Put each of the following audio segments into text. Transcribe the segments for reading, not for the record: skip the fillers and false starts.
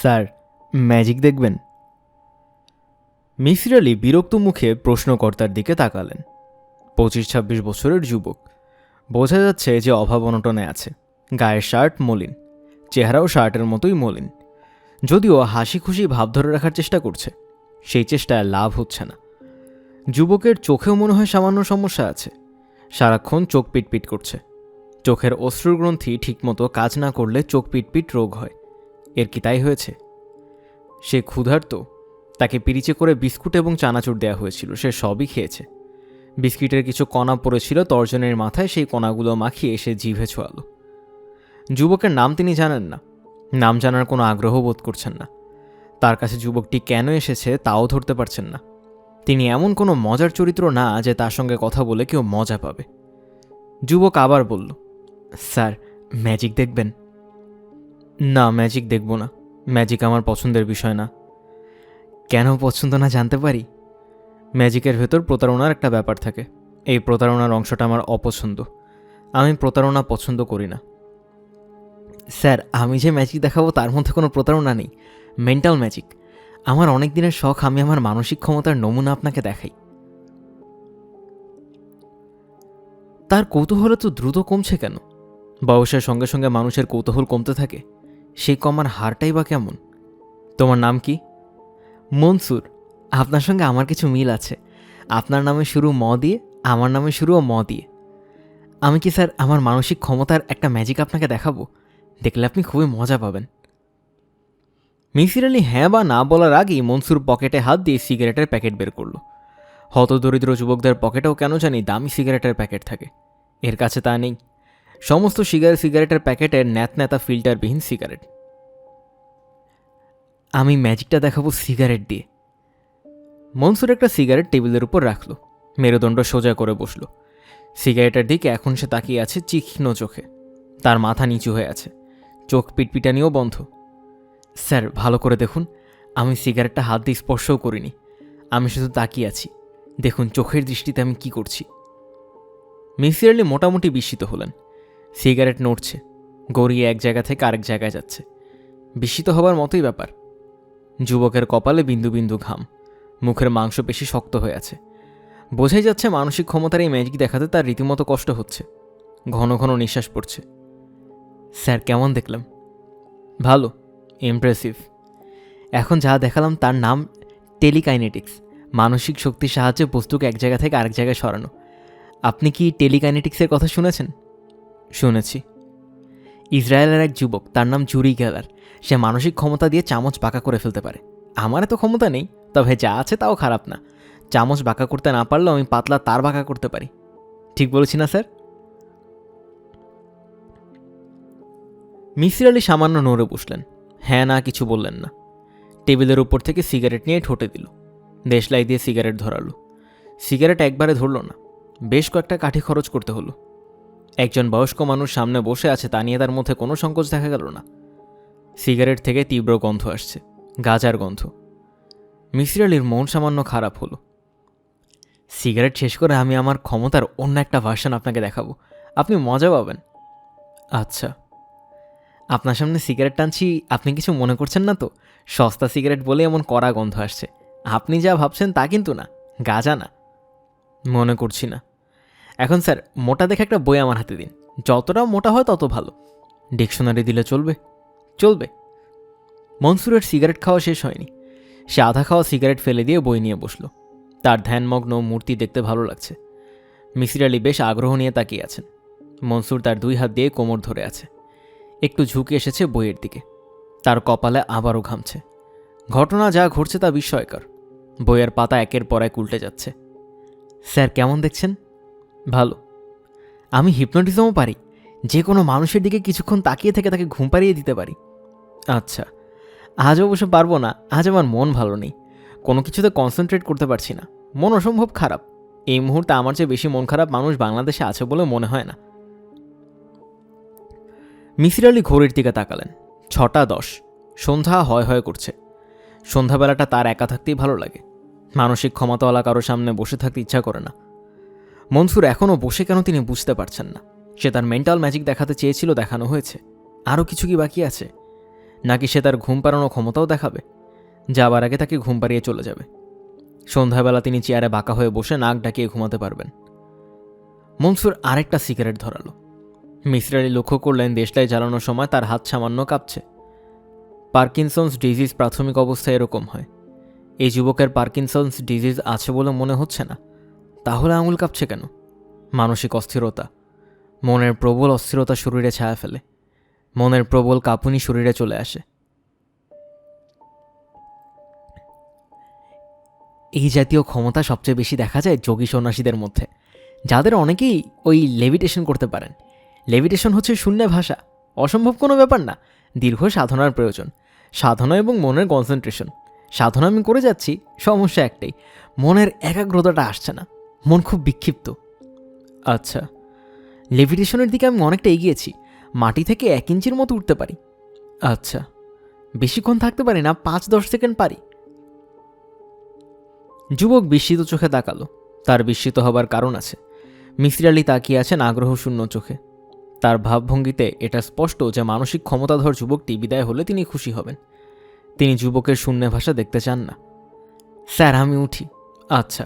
Sir, magic দেখবেন? মিসির আলি বিরক্ত মুখে প্রশ্নকর্তার দিকে তাকালেন। 25-26 বছরের যুবক, বোঝা যাচ্ছে যে অভাব অনটনে আছে। গায়ের শার্ট মলিন, চেহারাও শার্টের মতোই মলিন। যদিও হাসি খুশি ভাব ধরে রাখার চেষ্টা করছে, সেই চেষ্টায় লাভ হচ্ছে না। যুবকের চোখেও মনে হয় সামান্য সমস্যা আছে। সারাক্ষণ চোখ পিটপিট করছে। চোখের অশ্রুর গ্রন্থি ঠিকমতো কাজ না করলে চোখ পিটপিট রোগ হয়। এর কি তাই হয়েছে? সে ক্ষুধার্ত। তাকে পিরিচে করে বিস্কুট এবং চানাচুর দেওয়া হয়েছিল, সে সবই খেয়েছে। বিস্কিটের কিছু কণা পড়েছিল তর্জনের মাথায়, সেই কণাগুলো মাখিয়ে সে জিভে ছোঁয়ালো। যুবকের নাম তিনি জানেন না, নাম জানার কোনো আগ্রহ বোধ করছেন না। তার কাছে যুবকটি কেন এসেছে তাও ধরতে পারছেন না। তিনি এমন কোনো মজার চরিত্র না যে তার সঙ্গে কথা বলে কেউ মজা পাবে। যুবক আবার বলল, স্যার, ম্যাজিক দেখবেন? না, ম্যাজিক দেখব না। ম্যাজিক আমার পছন্দের বিষয় না। কেন পছন্দ না জানতে পারি? ম্যাজিকের ভেতর প্রতারণার একটা ব্যাপার থাকে। এই প্রতারণার অংশটা আমার অপছন্দ। আমি প্রতারণা পছন্দ করি না। স্যার, আমি যে ম্যাজিক দেখাবো তার মধ্যে কোনো প্রতারণা নেই, মেন্টাল ম্যাজিক। আমার অনেক দিনের শখ, আমি আমার মানসিক ক্ষমতার নমুনা আপনাকে দেখাই। তার কৌতূহল তো দ্রুত কমছে কেন? বয়সের সঙ্গে সঙ্গে মানুষের কৌতূহল কমতে থাকে, সেই কমার হারটাই বা কেমন? তোমার নাম কি? মনসুর। আপনার সঙ্গে আমার কিছু মিল আছে। আপনার নামে শুরু ম দিয়ে, আমার নামে শুরুও ম দিয়ে। আমি কি স্যার আমার মানসিক ক্ষমতার একটা ম্যাজিক আপনাকে দেখাবো? দেখলে আপনি খুবই মজা পাবেন। মিসির আলি হ্যাঁ বা না বলার আগেই মনসুর পকেটে হাত দিয়ে সিগারেটের প্যাকেট বের করল। হতদরিদ্র যুবকদের পকেটেও কেন জানি দামি সিগারেটের প্যাকেট থাকে, এর কাছে তা নেই। সমস্ত সিগারেটের প্যাকেটের ন্যাতন্যাতা ফিল্টারবিহীন সিগারেট। আমি ম্যাজিকটা দেখাবো সিগারেট দিয়ে। মনসুর একটা সিগারেট টেবিলের উপর রাখল, মেরুদণ্ড সোজা করে বসল। সিগারেটের দিকে এখন সে তাকিয়ে আছে তীক্ষ্ণ চোখে। তার মাথা নিচু হয়ে আছে, চোখ পিটপিটানিও বন্ধ। স্যার, ভালো করে দেখুন, আমি সিগারেটটা হাত দিয়ে স্পর্শও করিনি। আমি শুধু তাকিয়ে আছি। দেখুন চোখের দৃষ্টিতে আমি কি করছি। মিসির আলি মোটামুটি বিস্মিত হলেন। সিগারেট নড়ছে, গড়িয়ে এক জায়গা থেকে আরেক জায়গায় যাচ্ছে। বিস্মিত হবার মতোই ব্যাপার। যুবকের কপালে বিন্দু বিন্দু ঘাম, মুখের মাংসপেশি শক্ত হয়ে আছে। বোঝাই যাচ্ছে মানসিক ক্ষমতার এই ম্যাজিক দেখাতে তার রীতিমতো কষ্ট হচ্ছে। ঘন ঘন নিঃশ্বাস পড়ছে। স্যার, কেমন দেখলাম? ভালো, ইমপ্রেসিভ। এখন যা দেখালাম তার নাম টেলিকাইনেটিক্স। মানসিক শক্তির সাহায্যে বস্তুকে এক জায়গা থেকে আরেক জায়গায় সরানো। আপনি কি টেলিকাইনেটিক্সের কথা শুনেছেন? শুনেছি। ইসরায়েলের এক যুবক, তার নাম জুরি গেলার। সে মানসিক ক্ষমতা দিয়ে চামচ বাঁকা করে ফেলতে পারে। আমার এত ক্ষমতা নেই, তবে যা আছে তাও খারাপ না। চামচ বাঁকা করতে না পারলেও আমি পাতলা তার বাঁকা করতে পারি। ঠিক বলেছি না স্যার? মিসির আলি সামান্য নড়ে বসলেন, হ্যাঁ না কিছু বললেন না। টেবিলের উপর থেকে সিগারেট নিয়ে ঠোঁটে দিল। দেশলাই দিয়ে সিগারেট ধরালো। সিগারেট একবারে ধরল না, বেশ কয়েকটা কাঠি খরচ করতে হলো। একজন বয়স্ক মানুষ সামনে বসে আছে, তা নিয়ে তার মধ্যে কোনো সংকোচ দেখা গেল না। সিগারেট থেকে তীব্র গন্ধ আসছে, গাঁজার গন্ধ। মিসির আলির মন সামান্য খারাপ হলো। সিগারেট শেষ করে আমি আমার ক্ষমতার অন্য একটা ভার্সন আপনাকে দেখাবো, আপনি মজা পাবেন। আচ্ছা। আপনার সামনে সিগারেট টানছি, আপনি কিছু মনে করছেন না তো? সস্তা সিগারেট বলে এমন কড়া গন্ধ আসছে। আপনি যা ভাবছেন তা কিন্তু না, গাঁজা না। মনে করছি না। এখন স্যার, মোটা দেখে একটা বই আমার হাতে দিন। যতটা মোটা হয় তত ভালো। ডিকশনারি দিলে চলবে? চলবে। মনসুরের সিগারেট খাওয়া শেষ হয়নি। সে আধা খাওয়া সিগারেট ফেলে দিয়ে বই নিয়ে বসল। তার ধ্যানমগ্ন মূর্তি দেখতে ভালো লাগছে। মিসির আলি বেশ আগ্রহ নিয়ে তাকিয়ে আছেন। মনসুর তার দুই হাত দিয়ে কোমর ধরে আছে, একটু ঝুঁকে এসেছে বইয়ের দিকে। তার কপালে আবারও ঘামছে। ঘটনা যা ঘটছে তা বিস্ময়কর। বইয়ের পাতা একের পর এক উল্টে যাচ্ছে। স্যার, কেমন দেখছেন? ভালো। আমি হিপনোটিজমও পারি। যে কোনো মানুষের দিকে কিছুক্ষণ তাকিয়ে থেকে তাকে ঘুম পাড়িয়ে দিতে পারি। আচ্ছা, আজ অবশ্য পারবো না। আজ আমার মন ভালো নেই, কোনো কিছুতে কনসেন্ট্রেট করতে পারছি না। মন অসম্ভব খারাপ। এই মুহূর্তে আমার চেয়ে বেশি মন খারাপ মানুষ বাংলাদেশে আছে বলে মনে হয় না। মিসির আলি ঘড়ির দিকে তাকালেন। 6টা 10। সন্ধ্যা হয় হয় করছে। সন্ধ্যাবেলাটা তার একা থাকতেই ভালো লাগে। মানসিক ক্ষমতাওয়ালা কারো সামনে বসে থাকতে ইচ্ছা করে না। মনসুর এখনও বসে কেন তিনি বুঝতে পারছেন না। সে তার মেন্টাল ম্যাজিক দেখাতে চেয়েছিল, দেখানো হয়েছে। আরও কিছু কি বাকি আছে? নাকি সে তার ঘুম পাড়ানো ক্ষমতাও দেখাবে? যাবার আগে তাকে ঘুম পাড়িয়ে চলে যাবে। সন্ধ্যাবেলা তিনি চেয়ারে বাঁকা হয়ে বসে নাক ডাকিয়ে ঘুমাতে পারবেন। মনসুর আরেকটা সিগারেট ধরালো। মিসির আলি লক্ষ্য করলেন দেশলাই জ্বালানোর সময় তার হাত সামান্য কাঁপছে। পার্কিনসন্স ডিজিজ প্রাথমিক অবস্থায় এরকম হয়। এই যুবকের পার্কিনসন্স ডিজিজ আছে বলে মনে হচ্ছে না, তাহলে আঙুল কাঁপছে কেন? মানসিক অস্থিরতা, মনের প্রবল অস্থিরতা শরীরে ছায়া ফেলে, মনের প্রবল কাঁপুনি শরীরে চলে আসে। এই জাতীয় ক্ষমতা সবচেয়ে বেশি দেখা যায় যোগী সন্ন্যাসীদের মধ্যে, যাদের অনেকেই ওই লেভিটেশন করতে পারেন। লেভিটেশন হচ্ছে শূন্য ভাষা, অসম্ভব কোনো ব্যাপার না, দীর্ঘ সাধনার প্রয়োজন, সাধনা এবং মনের কনসেন্ট্রেশন। সাধনা আমি করে যাচ্ছি, সমস্যা একটাই, মনের একাগ্রতাটা আসছে না, মন খুব বিক্ষিপ্ত। আচ্ছা, লেভিটেশনের দিকে আমি অনেকটা এগিয়েছি, মাটি থেকে 1 ইঞ্চির মতো উঠতে পারি। আচ্ছা, বেশিক্ষণ থাকতে পারি না, 5-10 সেকেন্ড পারি। যুবক বিস্মিত চোখে তাকালো। তার বিস্মিত হবার কারণ আছে। মিসির আলি তাকিয়ে আছেন আগ্রহশূন্য চোখে। তার ভাবভঙ্গিতে এটা স্পষ্ট যে মানসিক ক্ষমতাধর যুবকটি বিদায় হলে তিনি খুশি হবেন। তিনি যুবকের শূন্য ভাষা দেখতে চান না। স্যার, আমি উঠি। আচ্ছা,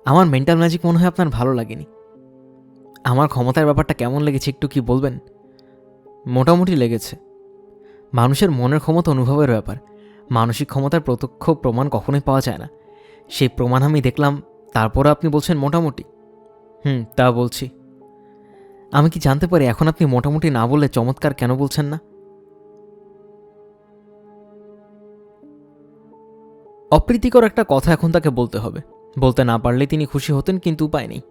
আমার মেন্টাল ম্যাজিক মনে হয় আপনার ভালো লাগেনি। আমার ক্ষমতার ব্যাপারটা কেমন লেগেছে একটু কি বলবেন? মোটামুটি লেগেছে। মানুষের মনের ক্ষমতা অনুভবের ব্যাপার, মানসিক ক্ষমতার প্রত্যক্ষ প্রমাণ কখনোই পাওয়া যায় না। সেই প্রমাণ আমি দেখলাম, তারপরে আপনি বলছেন মোটামুটি? তা বলছি। আমি কি জানতে পারি এখন আপনি মোটামুটি না বললে চমৎকার কেন বলছেন না? অপ্রীতিকর একটা কথা এখন তাকে বলতে হবে। বলতে না পারলে তিনি খুশি হতেন, কিন্তু উপায় নেই।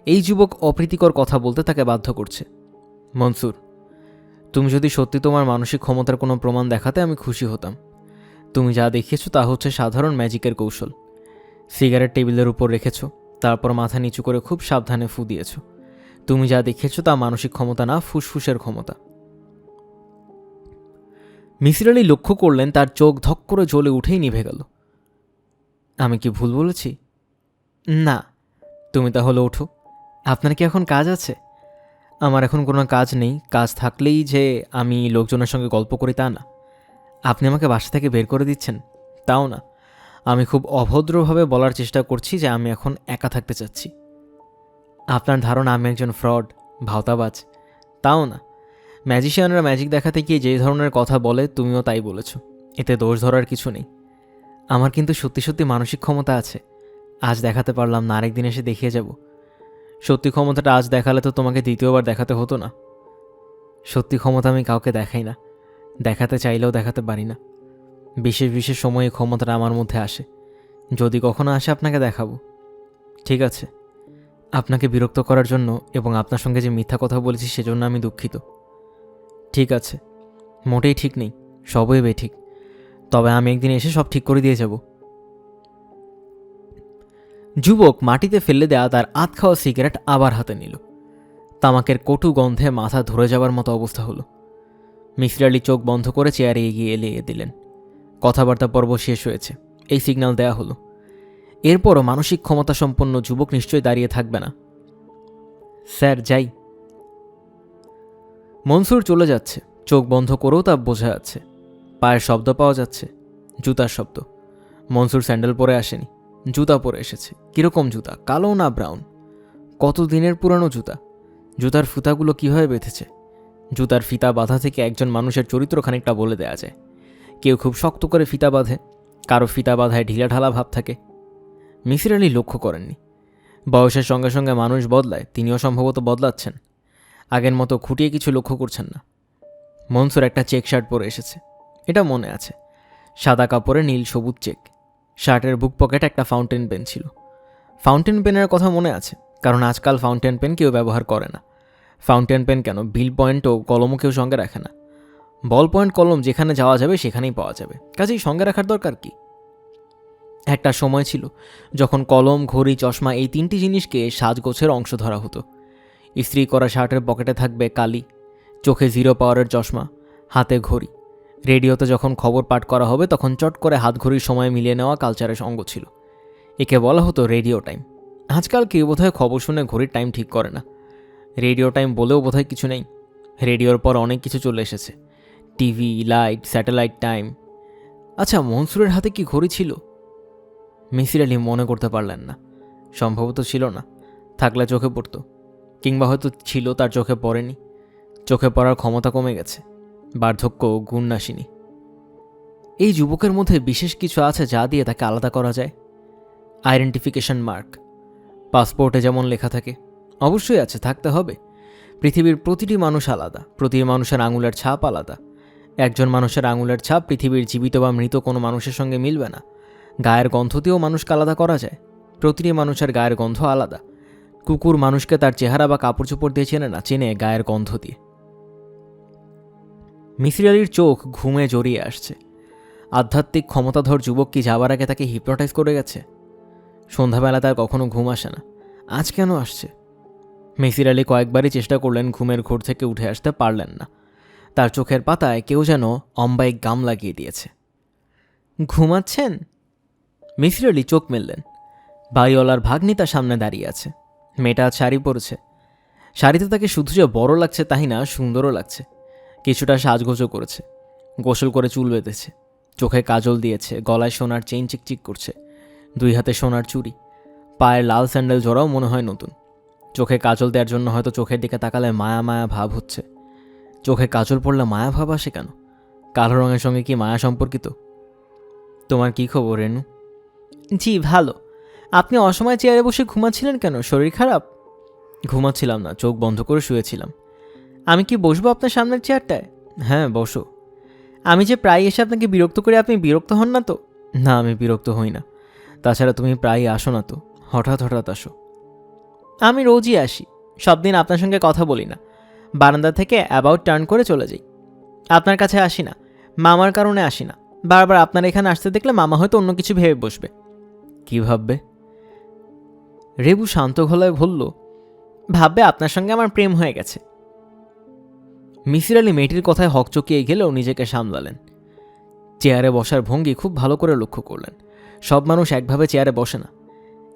এই যুবক অপ্রীতিকর কথা বলতে তাকে বাধ্য করছে। মনসুর, তুমি যদি সত্যি তোমার মানসিক ক্ষমতার কোনো প্রমাণ দেখাতে আমি খুশি হতাম। তুমি যা দেখিয়েছ তা হচ্ছে সাধারণ ম্যাজিকের কৌশল। সিগারেট টেবিলের উপর রেখেছ, তারপর মাথা নিচু করে খুব সাবধানে ফু দিয়েছ। তুমি যা দেখিয়েছ তা মানসিক ক্ষমতা না, ফুসফুসের ক্ষমতা। মিসির আলি লক্ষ্য করলেন তার চোখ ধক করে জ্বলে উঠেই নিভে গেল। আমি কি ভুল বলেছি? না। তুমি তাহলে ওঠো। আপনার কি এখন কাজ আছে? আমার এখন কোনো কাজ নেই। কাজ থাকলেই যে আমি লোকজনের সঙ্গে গল্প করি তা না। আপনি আমাকে বাসা থেকে বের করে দিচ্ছেন তাও না। আমি খুব অভদ্রভাবে বলার চেষ্টা করছি যে আমি এখন একা থাকতে চাচ্ছি। আপনার ধারণা আমি একজন ফ্রড, ভাওতাবাজ? তাও না। ম্যাজিশিয়ানরা ম্যাজিক দেখাতে গিয়ে যে ধরনের কথা বলে তুমিও তাই বলেছ, এতে দোষ ধরার কিছু নেই। আমার কিন্তু সত্যি সত্যি মানসিক ক্ষমতা আছে। আজ দেখাতে পারলাম না, আরেকদিন এসে দেখিয়ে যাব। সত্যি ক্ষমতাটা আজ দেখালে তো তোমাকে দ্বিতীয়বার দেখাতে হতো না। সত্যি ক্ষমতা আমি কাউকে দেখাই না, দেখাতে চাইলেও দেখাতে পারি না। বিশেষ বিশেষ সময়ে ক্ষমতাটা আমার মধ্যে আসে, যদি কখনো আসে আপনাকে দেখাবো। ঠিক আছে, আপনাকে বিরক্ত করার জন্য এবং আপনার সঙ্গে যে মিথ্যা কথা বলেছি সেজন্য আমি দুঃখিত। ঠিক আছে, মোটেই ঠিক নেই, সবই বেঠিক। তবে আমি একদিন এসে সব ঠিক করে দিয়ে যাব। যুবক মাটিতে ফেলে দেয়া তার আধ খাওয়া সিগারেট আবার হাতে নিল। তামাকের কটু গন্ধে মাথা ধরে যাবার মতো অবস্থা হলো। মিসির আলি চোখ বন্ধ করে চেয়ারে এগিয়ে এলিয়ে দিলেন। কথাবার্তা পর্ব শেষ হয়েছে, এই সিগন্যাল দেয়া হলো। এরপরও মানসিক ক্ষমতা সম্পন্ন যুবক নিশ্চয়ই দাঁড়িয়ে থাকবে না। স্যার, যাই। মনসুর চলে যাচ্ছে, চোখ বন্ধ করেও তা বোঝা যাচ্ছে। পায়ের শব্দ পাওয়া যাচ্ছে, জুতার শব্দ। মনসুর স্যান্ডেল পরে আসেনি, জুতা পরে এসেছে। কিরকম জুতা, কালো না ব্রাউন? কত দিনের পুরানো জুতা। জুতার ফিতাগুলো কীভাবে বেঁধেছে? জুতার ফিতা বাঁধা থেকে একজন মানুষের চরিত্র খানিকটা বলে দেয়া যায়। কেউ খুব শক্ত করে ফিতা বাঁধে, কারো ফিতা বাঁধায় ঢিলাঢালা ভাব থাকে। মিসির আলি লক্ষ্য করেননি। বয়সের সঙ্গে সঙ্গে মানুষ বদলায়, তিনিও সম্ভবত বদলাচ্ছেন। আগের মতো খুঁটিয়ে কিছু লক্ষ্য করছেন না। মনসুর একটা চেক শার্ট পরে এসেছে, এটা মনে আছে। সাদা কাপড়ে নীল সবুজ চেক। শার্টের বুক পকেটে একটা ফাউন্টেন পেন ছিল। ফাউন্টেন পেনের কথা মনে আছে, কারণ আজকাল ফাউন্টেন পেন কেউ ব্যবহার করে না। ফাউন্টেন পেন কেন, বিল পয়েন্ট ও কলমও কেউ সঙ্গে রাখে না। বল পয়েন্ট কলম যেখানে যাওয়া যাবে সেখানেই পাওয়া যাবে, কাজেই সঙ্গে রাখার দরকার কি? একটা সময় ছিল যখন কলম, ঘড়ি, চশমা এই 3টি জিনিসকে সাজগোছের অংশ ধরা হতো। ইস্ত্রি করা শার্টের পকেটে থাকবে কালি, চোখে 0 পাওয়ারের চশমা, হাতে ঘড়ি। রেডিওতে যখন খবর পাঠ করা হবে তখন চট করে হাত ঘড়ির সময় মিলিয়ে নেওয়া কালচারের অঙ্গ ছিল। একে বলা হতো রেডিও টাইম। আজকাল কেউ বোধহয় খবর শুনে ঘড়ির টাইম ঠিক করে না। রেডিও টাইম বলেও বোধহয় কিছু নেই। রেডিওর পর অনেক কিছু চলে এসেছে। TV, light, satellite time. আচ্ছা, মনসুরের হাতে কি ঘড়ি ছিল? মিসির আলি মনে করতে পারলেন না। সম্ভবত ছিল না, থাকলে চোখে পড়ত, কিংবা হয়তো ছিল তার চোখে পড়েনি। চোখে পড়ার ক্ষমতা কমে গেছে, বার্ধক্য গুণ নাসিনি। এই যুবকের মধ্যে বিশেষ কিছু আছে যা দিয়ে তাকে আলাদা করা যায়। আইডেন্টিফিকেশন মার্ক, পাসপোর্টে যেমন লেখা থাকে। অবশ্যই আছে, থাকতে হবে। পৃথিবীর প্রতিটি মানুষ আলাদা, প্রতিটি মানুষের আঙুলের ছাপ আলাদা। একজন মানুষের আঙুলের ছাপ পৃথিবীর জীবিত বা মৃত কোনো মানুষের সঙ্গে মিলবে না। গায়ের গন্ধ দিয়েও মানুষকে আলাদা করা যায়। প্রতিটি মানুষের গায়ের গন্ধ আলাদা। কুকুর মানুষকে তার চেহারা বা কাপড় চোপড় দিয়ে চেনে না, চেনে গায়ের গন্ধ দিয়ে। মিসির আলির চোখ ঘুমে জড়িয়ে আসছে। আধ্যাত্মিক ক্ষমতাধর যুবক কি যাবার আগে তাকে হিপনোটাইজ করে গেছে? সন্ধ্যাবেলা তার কখনো ঘুম আসে না, আজ কেন আসছে? মিসির আলি কয়েকবারই চেষ্টা করলেন, ঘুমের ঘোর থেকে উঠে আসতে পারলেন না। তার চোখের পাতায় কেউ যেন অম্বাই গাম লাগিয়ে দিয়েছে। ঘুমাচ্ছেন? মিসির আলি চোখ মেললেন। বাড়িওয়ালার ভাগ্নি তার সামনে দাঁড়িয়ে আছে। মেয়েটা শাড়ি পরেছে। শাড়িতে তাকে শুধু যে বড় লাগছে তাই না, সুন্দরও লাগছে। কিছুটা সাজগোজও করেছে, গোসল করে চুল বেঁধেছে, চোখে কাজল দিয়েছে, গলায় সোনার চেইন চিকচিক করছে, 2 হাতে সোনার চুড়ি, পায়ের লাল স্যান্ডেল জোড়াও মনে হয় নতুন। চোখে কাজল দেওয়ার জন্য হয়তো চোখের দিকে তাকালে মায়া মায়া ভাব হচ্ছে। চোখে কাজল পড়লে মায়া ভাব আসে কেন? কালো রঙের সঙ্গে কি মায়া সম্পর্কিত? তোমার কি খবর রেনু? জি ভালো। আপনি অসময়ে চেয়ারে বসে ঘুমাচ্ছিলেন কেন? শরীর খারাপ? ঘুমাচ্ছিলাম না, চোখ বন্ধ করে শুয়েছিলাম। আমি কি বসবো আপনার সামনের চেয়ারটায়? হ্যাঁ বসো। আমি যে প্রায় এসে আপনাকে বিরক্ত করে, আপনি বিরক্ত হন না তো? না, আমি বিরক্ত হই না। তাছাড়া তুমি প্রায় আসো না তো, হঠাৎ হঠাৎ আসো। আমি রোজই আসি, সব দিন আপনার সঙ্গে কথা বলি না। বারান্দা থেকে অ্যাবাউট টার্ন করে চলে যাই। আপনার কাছে আসি না, মামার কারণে আসি না। বারবার আপনার এখানে আসতে দেখলে মামা হয়তো অন্য কিছু ভেবে বসবে। কি ভাববে? রেবু শান্ত গলায় বলল, ভাববে আপনার সঙ্গে আমার প্রেম হয়ে গেছে। মিসির আলি মেয়েটির কথায় হকচকিয়ে গেলেও নিজেকে সামলালেন। চেয়ারে বসার ভঙ্গি খুব ভালো করে লক্ষ্য করলেন। সব মানুষ একভাবে চেয়ারে বসে না,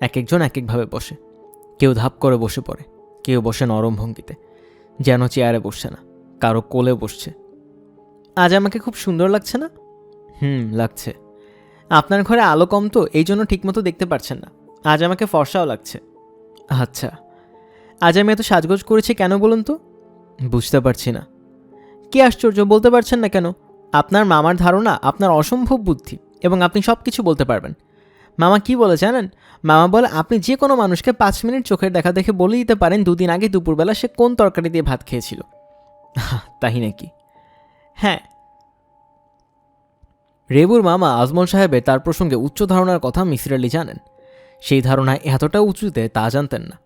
এক একজন এক একভাবে বসে। কেউ ধাপ করে বসে পড়ে, কেউ বসে নরম ভঙ্গিতে, যেন চেয়ারে বসছে না, কারো কোলে বসছে। আজ আমাকে খুব সুন্দর লাগছে না? লাগছে। আপনার ঘরে আলো কম তো, এই জন্য ঠিকমতো দেখতে পারছেন না। আজ আমাকে ফর্সাও লাগছে। আচ্ছা, আজ আমি এত সাজগোজ করেছি কেন বলুন তো? বুঝতে পারছি না। কি আশ্চর্য, বলতে পারছেন না কেন? আপনার মামার ধারণা আপনার অসম্ভব বুদ্ধি এবং আপনি সব কিছু বলতে পারবেন। মামা কি বলে জানেন? মামা বলে আপনি যে কোনো মানুষকে 5 মিনিট চোখের দেখা দেখে বলে দিতে পারেন 2 দিন আগে দুপুরবেলা সে কোন তরকারি দিয়ে ভাত খেয়েছিল। তাই নাকি? হ্যাঁ। রেবুর মামা আজমল সাহেবের তার প্রসঙ্গে উচ্চ ধারণার কথা মিসির আলি জানেন। সেই ধারণা এতটা উঁচুতে তা জানতেন না।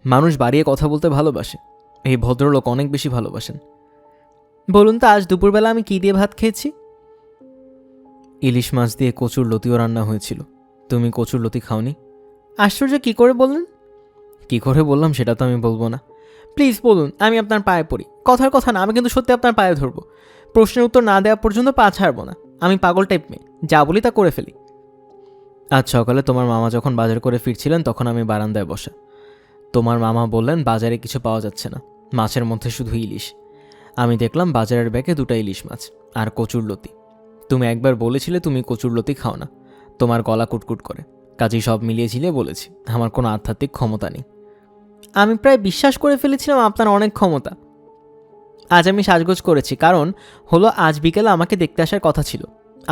মানুষ বাড়িয়ে কথা বলতে ভালোবাসে, এই ভদ্রলোক অনেক বেশি ভালোবাসেন। বলুন তো, আজ দুপুরবেলা আমি কি দিয়ে ভাত খেয়েছি? ইলিশ মাছ দিয়ে কচুর লতিও রান্না হয়েছিল। তুমি কচুর লতি খাওনি? আশ্চর্য, কি করে বললেন? কি করে বললাম সেটা তো আমি বলবো না। প্লিজ বলুন, আমি আপনার পায়ে পড়ি। কথার কথা না, আমি কিন্তু সত্যি আপনার পায়ে ধরবো। প্রশ্নের উত্তর না দেওয়া পর্যন্ত পা ছাড়বো না। আমি পাগল টাইপ মেয়ে, যা বলি তা করে ফেলি। আজ সকালে তোমার মামা যখন বাজার করে ফিরছিলেন তখন আমি বারান্দায় বসা। তোমার মামা বললেন বাজারে কিছু পাওয়া যাচ্ছে না, মাছের মধ্যে শুধু ইলিশ। আমি দেখলাম বাজারের ব্যাগে 2টা ইলিশ মাছ আর কচুর লতি। তুমি একবার বলেছিলে তুমি কচুর লতি খাও না, তোমার গলা কুটকুট করে। কাজেই সব মিলিয়ে ঝিলিয়ে বলেছি আমার কোনো আধ্যাত্মিক ক্ষমতা নেই। আমি প্রায় বিশ্বাস করে ফেলেছিলাম আপনার অনেক ক্ষমতা। আজ আমি সাজগোজ করেছি কারণ হলো আজ বিকেলে আমাকে দেখতে আসার কথা ছিল।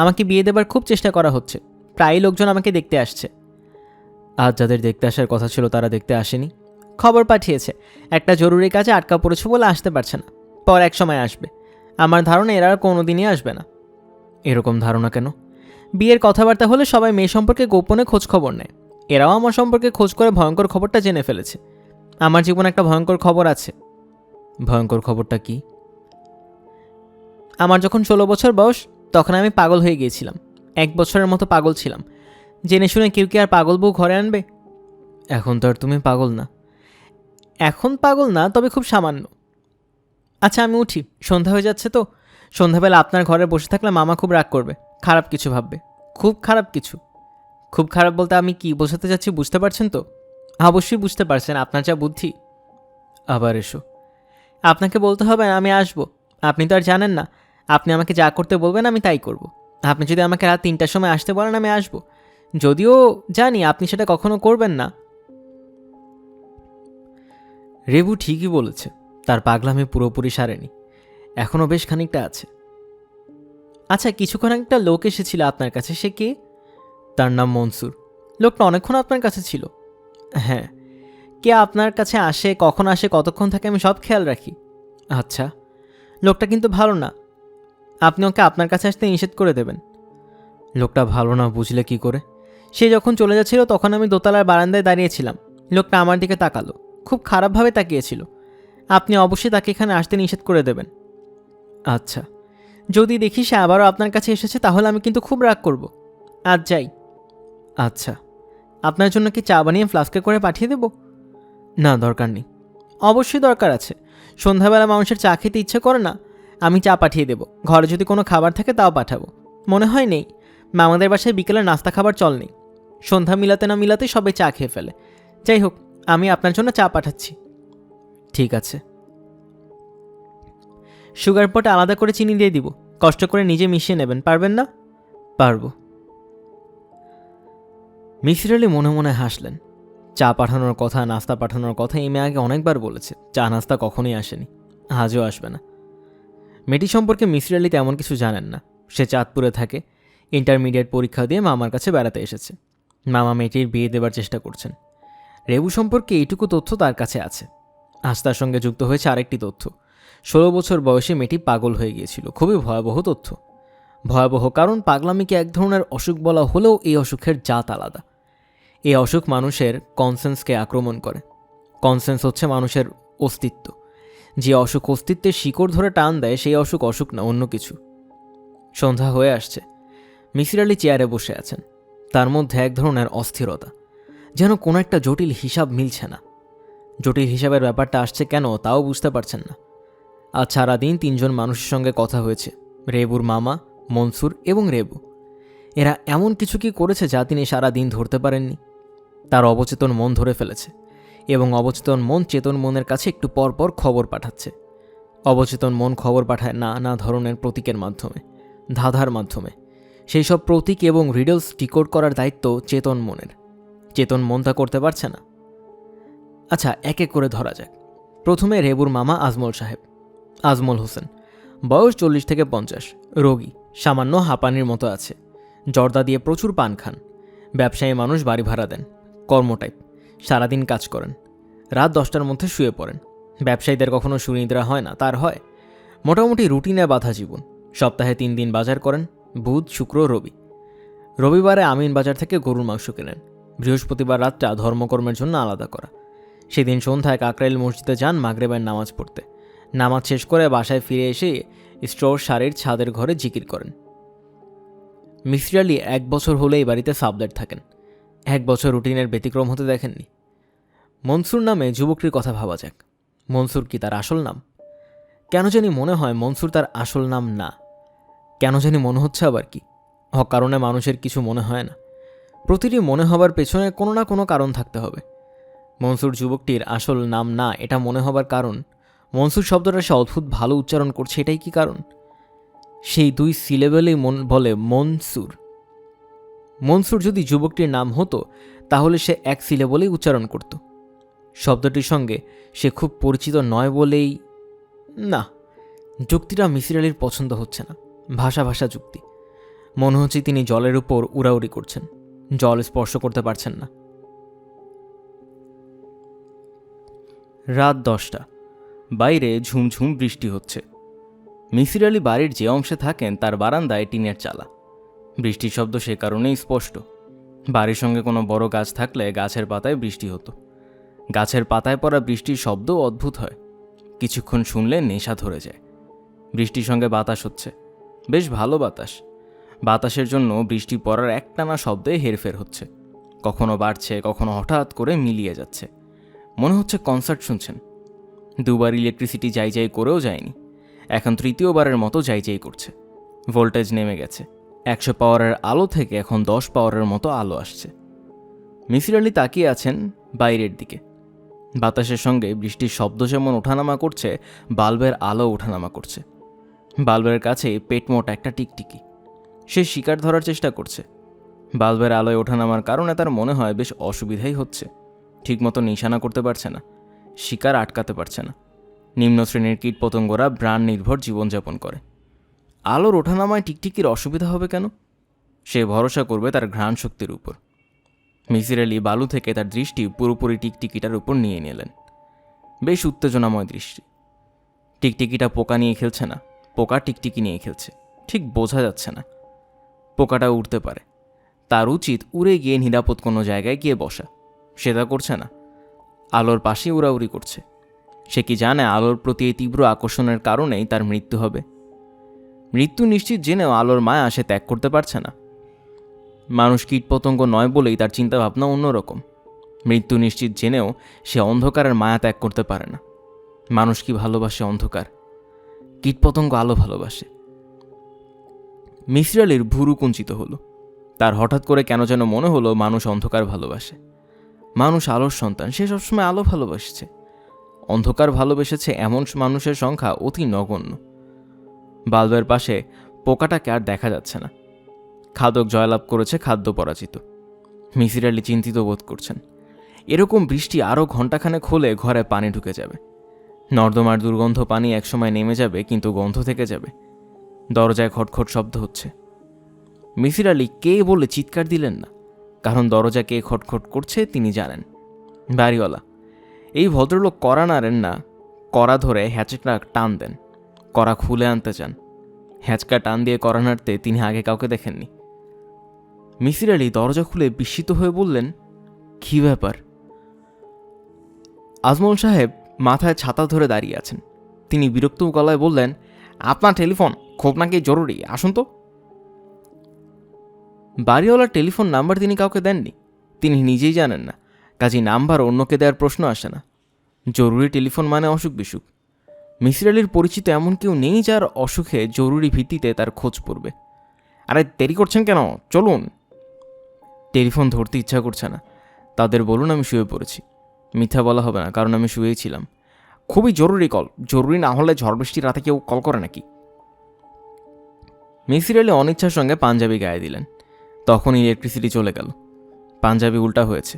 আমাকে বিয়ে দেবার খুব চেষ্টা করা হচ্ছে, প্রায়ই লোকজন আমাকে দেখতে আসছে। আজ যাদের দেখতে আসার কথা ছিল তারা দেখতে আসেনি। খবর পাঠিয়েছে একটা জরুরি কাজে আটকা পড়েছে বলে আসতে পারছে না, পর এক সময় আসবে। আমার ধারণা এরা আর কোনোদিনই আসবে না। এরকম ধারণা কেন? বিয়ের কথাবার্তা হলে সবাই মেয়ে সম্পর্কে গোপনে খোঁজ খবর নেয়। এরাও আমার সম্পর্কে খোঁজ করে ভয়ঙ্কর খবরটা জেনে ফেলেছে। আমার জীবনে একটা ভয়ঙ্কর খবর আছে। ভয়ঙ্কর খবরটা কি? আমার যখন 16 বছর বয়স তখন আমি পাগল হয়ে গিয়েছিলাম। 1 বছরের মতো পাগল ছিলাম। জেনে শুনে কেউ কি আর পাগল বউ ঘরে আনবে? এখন তো আর তুমি পাগল না। এখন পাগল না, তবে খুব সামান্য। আচ্ছা আমি উঠি, সন্ধ্যা হয়ে যাচ্ছে তো। সন্ধ্যাবেলা আপনার ঘরে বসে থাকলে মামা খুব রাগ করবে, খারাপ কিছু ভাববে। খুব খারাপ কিছু? খুব খারাপ বলতে আমি কি বোঝাতে চাচ্ছি বুঝতে পারছেন তো? অবশ্যই বুঝতে পারছেন, আপনার যা বুদ্ধি। আবার এসো। আপনাকে বলতে হবে না, আমি আসবো। আপনি তো আর জানেন না, আপনি আমাকে যা করতে বলবেন আমি তাই করব। আপনি যদি আমাকে রাত 3টার সময় আসতে বলেন আমি আসব, যদিও জানি আপনি সেটা কখনো করবেন না। রেবু ঠিকই বলেছে, তার পাগলামি পুরোপুরি সারেনি, এখনও বেশ খানিকটা আছে। আচ্ছা, কিছুক্ষণ একটা লোক এসেছিল আপনার কাছে, সে কে? তার নাম মনসুর। লোকটা অনেকক্ষণ আপনার কাছে ছিল? হ্যাঁ। কে আপনার কাছে আসে, কখন আসে, কতক্ষণ থাকে আমি সব খেয়াল রাখি। আচ্ছা, লোকটা কিন্তু ভালো না, আপনি ওকে আপনার কাছে আসতে নিষেধ করে দেবেন। লোকটা ভালো না বুঝলে কি করে? সে যখন চলে যাচ্ছিল তখন আমি দোতলার বারান্দায় দাঁড়িয়েছিলাম, লোকটা আমার দিকে তাকালো, খুব খারাপভাবে তাকিয়েছিল। আপনি অবশ্যই তাকে এখানে আসতে নিষেধ করে দেবেন। আচ্ছা, যদি দেখি সে আবারও আপনার কাছে এসেছে তাহলে আমি কিন্তু খুব রাগ করব। আজ যাই। আচ্ছা, আপনার জন্য কি চা বানিয়ে ফ্লাস্কে করে পাঠিয়ে দেব? না, দরকার নেই। অবশ্যই দরকার আছে, সন্ধ্যাবেলা মানুষের চা খেতে ইচ্ছে করে না। আমি চা পাঠিয়ে দেব, ঘরে যদি কোনো খাবার থাকে তাও পাঠাবো। মনে হয় নেই, আমাদের বাসায় বিকেলে নাস্তা খাবার চল নেই, সন্ধ্যা মিলাতে না মিলাতে সবাই চা খেয়ে ফেলে। যাই হোক, আমি আপনার জন্য চা পাঠাচ্ছি। ঠিক আছে। সুগার পটে আলাদা করে চিনি দিয়ে দিব, কষ্ট করে নিজে মিশিয়ে নেবেন, পারবেন না? পারবো। মিসির আলি মনে মনে হাসলেন। চা পাঠানোর কথা, নাস্তা পাঠানোর কথা এই মেয়ে আগে অনেকবার বলেছে, চা নাস্তা কখনোই আসেনি, আজও আসবে না। মেয়েটি সম্পর্কে মিসির আলি তেমন কিছু জানেন না। সে চাঁদপুরে থাকে, ইন্টারমিডিয়েট পরীক্ষা দিয়ে মামার কাছে বেড়াতে এসেছে। মামা মেয়েটির বিয়ে দেবার চেষ্টা করছেন। রেবু সম্পর্কে এইটুকু তথ্য তার কাছে আছে। আজ তার সঙ্গে যুক্ত হয়েছে আরেকটি তথ্য, 16 বছর বয়সে মেয়েটি পাগল হয়ে গিয়েছিল। খুবই ভয়াবহ তথ্য। ভয়াবহ কারণ পাগলামিকে এক ধরনের অসুখ বলা হলেও এই অসুখের জাত আলাদা। এই অসুখ মানুষের কনসেন্সকে আক্রমণ করে। কনসেন্স হচ্ছে মানুষের অস্তিত্ব। যে অসুখ অস্তিত্বের শিকড় ধরে টান দেয় সেই অসুখ অসুখ না, অন্য কিছু। সন্ধ্যা হয়ে আসছে। মিসির আলি চেয়ারে বসে আছেন। তার মধ্যে এক ধরনের অস্থিরতা, যেন কোনো একটা জটিল হিসাব মিলছে না। জটিল হিসাবের ব্যাপারটা আসছে কেন তাও বুঝতে পারছেন না। আজ সারাদিন 3জন মানুষের সঙ্গে কথা হয়েছে, রেবুর মামা, মনসুর এবং রেবু। এরা এমন কিছু কি করেছে যা তিনি সারাদিন ধরতে পারেননি? তার অবচেতন মন ধরে ফেলেছে, এবং অবচেতন মন চেতন মনের কাছে একটু পরপর খবর পাঠাচ্ছে। অবচেতন মন খবর পাঠায় নানা ধরনের প্রতীকের মাধ্যমে, ধাঁধার মাধ্যমে। সেই সব প্রতীক এবং রিডলস ডিকোড করার দায়িত্ব চেতন মনের। চেতন মন তা করতে পারছে না। আচ্ছা, এক এক করে ধরা যাক। প্রথমে রেবুর মামা আজমল সাহেব, আজমল হোসেন, বয়স 40 থেকে 50, রোগী, সামান্য হাঁপানির মতো আছে, জর্দা দিয়ে প্রচুর পান খান, ব্যবসায়ী মানুষ, বাড়ি ভাড়া দেন, কর্মটাইপ, সারাদিন কাজ করেন, রাত 10টার মধ্যে শুয়ে পড়েন। ব্যবসায়ীদের কখনো সুনিদ্রা হয় না, তার হয়। মোটামুটি রুটিনে বাঁধা জীবন। সপ্তাহে 3 দিন বাজার করেন, বুধ, শুক্র, রবি। রবিবারে আমিন বাজার থেকে গরুর মাংস কেনেন। বৃহস্পতিবার রাতটা ধর্মকর্মের জন্য আলাদা করা। সেদিন সন্ধ্যায় কাকরাইল মসজিদে যান মাগরিবের নামাজ পড়তে। নামাজ শেষ করে বাসায় ফিরে এসে স্টোর শাড়ির ছাদের ঘরে জিকির করেন। মিসির আলি 1 বছর হলে এই বাড়িতে সাবলেট থাকেন। 1 বছর রুটিনের ব্যতিক্রম হতে দেখেননি। মনসুর নামে যুবকটির কথা ভাবা যাক। মনসুর কি তার আসল নাম? কেন জানি মনে হয় মনসুর তার আসল নাম না। কেন জানি মনে হচ্ছে আবার কি, কারণে মানুষের কিছু মনে হয় না। প্রতিটি মনে হবার পেছনে কোনো না কোনো কারণ থাকতে হবে। মনসুর যুবকটির আসল নাম না এটা মনে হবার কারণ, মনসুর শব্দটা সে অদ্ভুত ভালো উচ্চারণ করছে, এটাই কি কারণ? সেই 2 সিলেবেলেই মন বলে মনসুর। মনসুর যদি যুবকটির নাম হতো তাহলে সে 1 সিলেবলেই উচ্চারণ করত। শব্দটির সঙ্গে সে খুব পরিচিত নয় বলেই না। যুক্তিটা মিসির আলির পছন্দ হচ্ছে না। ভাষা ভাষা যুক্তি। মনে হচ্ছে তিনি জলের উপর উড়াউড়ি করছেন, জল স্পর্শ করতে পারছেন না। রাত 10টা। বাইরে ঝুমঝুম বৃষ্টি হচ্ছে। মিসির আলি বাড়ির যে অংশে থাকেন তার বারান্দায় টিনের চালা। বৃষ্টির শব্দ সে কারণেই স্পষ্ট। বাড়ির সঙ্গে কোনো বড় গাছ থাকলে গাছের পাতায় বৃষ্টি হতো। গাছের পাতায় পড়া বৃষ্টির শব্দও অদ্ভুত হয়। কিছুক্ষণ শুনলে নেশা ধরে যায়। বৃষ্টির সঙ্গে বাতাস হচ্ছে, বেশ ভালো বাতাস। বাতাসের জন্য বৃষ্টি পড়ার একটানা শব্দে হেরফের হচ্ছে, কখনো বাড়ছে, কখনো হঠাৎ করে মিলিয়ে যাচ্ছে। মনে হচ্ছে কনসার্ট শুনছেন। 2 বার ইলেকট্রিসিটি যাই যাই করেও যায়নি, এখন 3য়বারের মতো যাই যাই করছে। ভোল্টেজ নেমে গেছে। 100 পাওয়ারের আলো থেকে এখন 10 পাওয়ারের মতো আলো আসছে। মিসির আলি তাকিয়ে আছেন বাইরের দিকে। বাতাসের সঙ্গে বৃষ্টির শব্দ যেমন ওঠানামা করছে, বাল্বের আলো ওঠানামা করছে। বাল্বের কাছে পেট মোটা একটা টিকটিকি। সে শিকার ধরার চেষ্টা করছে। বাল্বের আলোয় ওঠানামার কারণে তার মনে হয় বেশ অসুবিধাই হচ্ছে। ঠিকমতো নিশানা করতে পারছে না, শিকার আটকাতে পারছে না। নিম্ন শ্রেণীর কীটপতঙ্গরা ব্রাণ নির্ভর জীবনযাপন করে। আলোর ওঠানামায় টিকটিকির অসুবিধা হবে কেন? সে ভরসা করবে তার ঘ্রাণ শক্তির উপর। মিসির আলি বালু থেকে তার দৃষ্টি পুরোপুরি টিকটিকিটার উপর নিয়ে নিলেন। বেশ উত্তেজনাময় দৃষ্টি। টিকটিকিটা পোকা নিয়ে খেলছে না, পোকা টিকটিকি নিয়ে খেলছে, ঠিক বোঝা যাচ্ছে না। পোকাটা উড়তে পারে, তার উচিত উড়ে গিয়ে নিরাপদ কোনো জায়গায় গিয়ে বসা। সে তা করছে না, আলোর পাশে উড়াউড়ি করছে। সে কি জানে আলোর প্রতি এই তীব্র আকর্ষণের কারণেই তার মৃত্যু হবে? মৃত্যু নিশ্চিত জেনেও আলোর মায়া সে ত্যাগ করতে পারছে না। মানুষ কীটপতঙ্গ নয় বলেই তার চিন্তাভাবনা অন্যরকম। মৃত্যু নিশ্চিত জেনেও সে অন্ধকারের মায়া ত্যাগ করতে পারে না। মানুষ কি ভালোবাসে অন্ধকার? কীটপতঙ্গ আলো ভালোবাসে। মিসির আলির ভুরু কুঞ্চিত হলো। তার হঠাৎ করে কেন যেন মনে হলো মানুষ অন্ধকার ভালোবাসে। মানুষ আলোর সন্তান, সে সবসময় আলো ভালোবাসছে। অন্ধকার ভালোবেসেছে এমন মানুষের সংখ্যা অতি নগণ্য। বাল্বের পাশে পোকাটাকে আর দেখা যাচ্ছে না। খাদক জয়লাভ করেছে, খাদ্য পরাজিত। মিসির আলি চিন্তিত বোধ করছেন। এরকম বৃষ্টি আরও ঘণ্টাখানেক হলে ঘরে পানি ঢুকে যাবে। নর্দমার দুর্গন্ধ পানি একসময় নেমে যাবে, কিন্তু গন্ধ থেকে যাবে। দরজায় খটখট শব্দ হচ্ছে। মিসির আলি কে বলে চিৎকার দিলেন না, কারণ দরজা কে খটখট করছে তিনি জানেন। বাড়িওয়ালা। এই ভদ্রলোক কড়া নাড়েন না, কড়া ধরে হ্যাচকা টান দেন। কড়া খুলে আনতে চান। হ্যাচকা টান দিয়ে কড়া নাড়তে তিনি আগে কাউকে দেখেননি। মিসির আলি দরজা খুলে বিস্মিত হয়ে বললেন, কী ব্যাপার? আজমল সাহেব মাথায় ছাতা ধরে দাঁড়িয়ে আছেন। তিনি বিরক্ত গলায় বললেন, আপনার টেলিফোন খুব নাকি জরুরি, আসুন তো। বাড়িওয়ালার টেলিফোন নাম্বার তিনি কাউকে দেননি। তিনি নিজেই জানেন না, কাজী নাম্বার অন্যকে দেওয়ার প্রশ্ন আসে না। জরুরি টেলিফোন মানে অসুখ বিসুখ। মিসির আলির পরিচিত এমন কেউ নেই যার অসুখে জরুরি ভিত্তিতে তার খোঁজ পড়বে। আরে দেরি করছেন কেন, চলুন। টেলিফোন ধরতে ইচ্ছা করছে না। তাদের বলুন আমি শুয়ে পড়েছি। মিথ্যা বলা হবে না, কারণ আমি শুয়েছিলাম। খুবই জরুরি কল, জরুরি না হলে ঝড় বৃষ্টির রাতে কেউ কল করে নাকি? মিসির আলি অনিচ্ছার সঙ্গে পাঞ্জাবি গায়ে দিলেন। তখন ইলেকট্রিসিটি চলে গেল। পাঞ্জাবি উল্টা হয়েছে,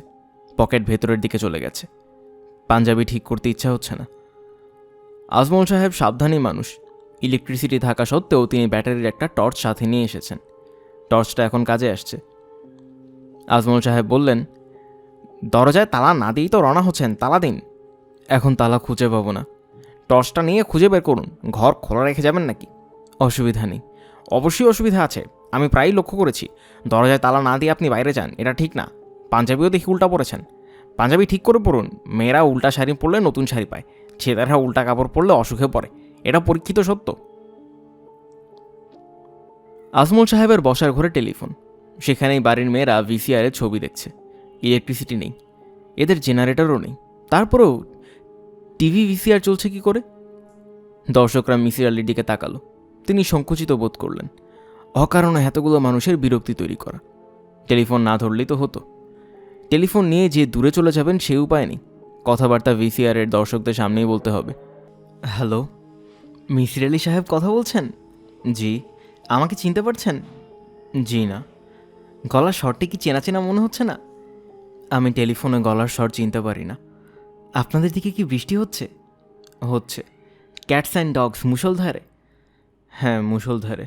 পকেট ভেতরের দিকে চলে গেছে। পাঞ্জাবি ঠিক করতে ইচ্ছা হচ্ছে না। আজমল সাহেব সাবধানী মানুষ। ইলেকট্রিসিটি থাকা সত্ত্বেও তিনি ব্যাটারির একটা টর্চ সাথে নিয়ে এসেছেন। টর্চটা এখন কাজে আসছে। আজমল সাহেব বললেন, দরজায় তালা না দিয়েই তো রওনা হচ্ছেন, তালা দিন। এখন তালা খুঁজে পাবো না। টর্চটা নিয়ে খুঁজে বের করুন। ঘর খোলা রেখে যাবেন নাকি? অসুবিধা নেই। অবশ্যই অসুবিধা আছে, আমি প্রায়ই লক্ষ্য করেছি। দরজায় তালা না দিয়ে আপনি বাইরে যান, এটা ঠিক না। পাঞ্জাবিও দেখি উল্টা পরেছেন। পাঞ্জাবি ঠিক করে পড়ুন। মেয়েরা উল্টা শাড়ি পরলে নতুন শাড়ি পায়, ছেলেরা উল্টা কাপড় পরলে অসুখে পড়ে, এটা পরীক্ষিত সত্য। আজমল সাহেবের বসার ঘরে টেলিফোন। সেখানেই বাড়ির মেয়েরা ভিসিআরের ছবি দেখছে। ইলেকট্রিসিটি নেই, এদের জেনারেটরও নেই, তারপরেও টিভি ভিসিআর চলছে কি করে? দর্শকরা মিসির আলির দিকে তাকালো। তিনি সংকুচিত বোধ করলেন। অকারণে এতগুলো মানুষের বিরক্তি তৈরি করা। টেলিফোন না ধরলেই তো হতো। টেলিফোন নিয়ে যে দূরে চলে যাবেন সে উপায় নেই। কথাবার্তা ভিসিআরের দর্শকদের সামনেই বলতে হবে। হ্যালো, মিসির আলি সাহেব কথা বলছেন? জি। আমাকে চিনতে পারছেন? জি না। গলার স্বরটি কি চেনা চেনা মনে হচ্ছে না? আমি টেলিফোনে গলার স্বর চিনতে পারি না। আপনাদের দিকে কি বৃষ্টি হচ্ছে? হচ্ছে। ক্যাটস অ্যান্ড ডগস মুষলধারে? হ্যাঁ, মুষলধারে।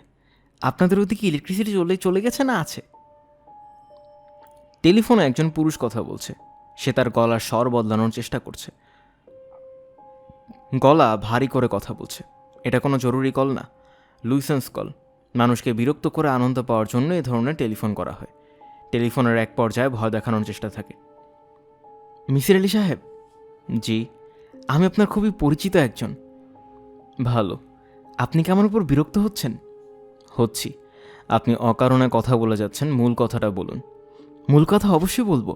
আপনাদের ওদিকে ইলেকট্রিসিটি চলে গেছে না আছে? টেলিফোনে একজন পুরুষ কথা বলছে। সে তার গলার স্বর বদলানোর চেষ্টা করছে। গলা ভারী করে কথা বলছে। এটা কোনো জরুরি কল না, লুইসেন্স কল। মানুষকে বিরক্ত করে আনন্দ পাওয়ার জন্য এ ধরনের টেলিফোন করা হয়। টেলিফোনের এক পর্যায়ে ভয় দেখানোর চেষ্টা থাকে। মিসির আলি সাহেব? জি। আমি আপনার খুবই পরিচিত একজন। ভালো। আপনি কি আমার উপর বিরক্ত হচ্ছেন? হচ্ছি। আপনি অকারণে কথা বলে যাচ্ছেন, মূল কথাটা বলুন। মূল কথা অবশ্যই বলবো।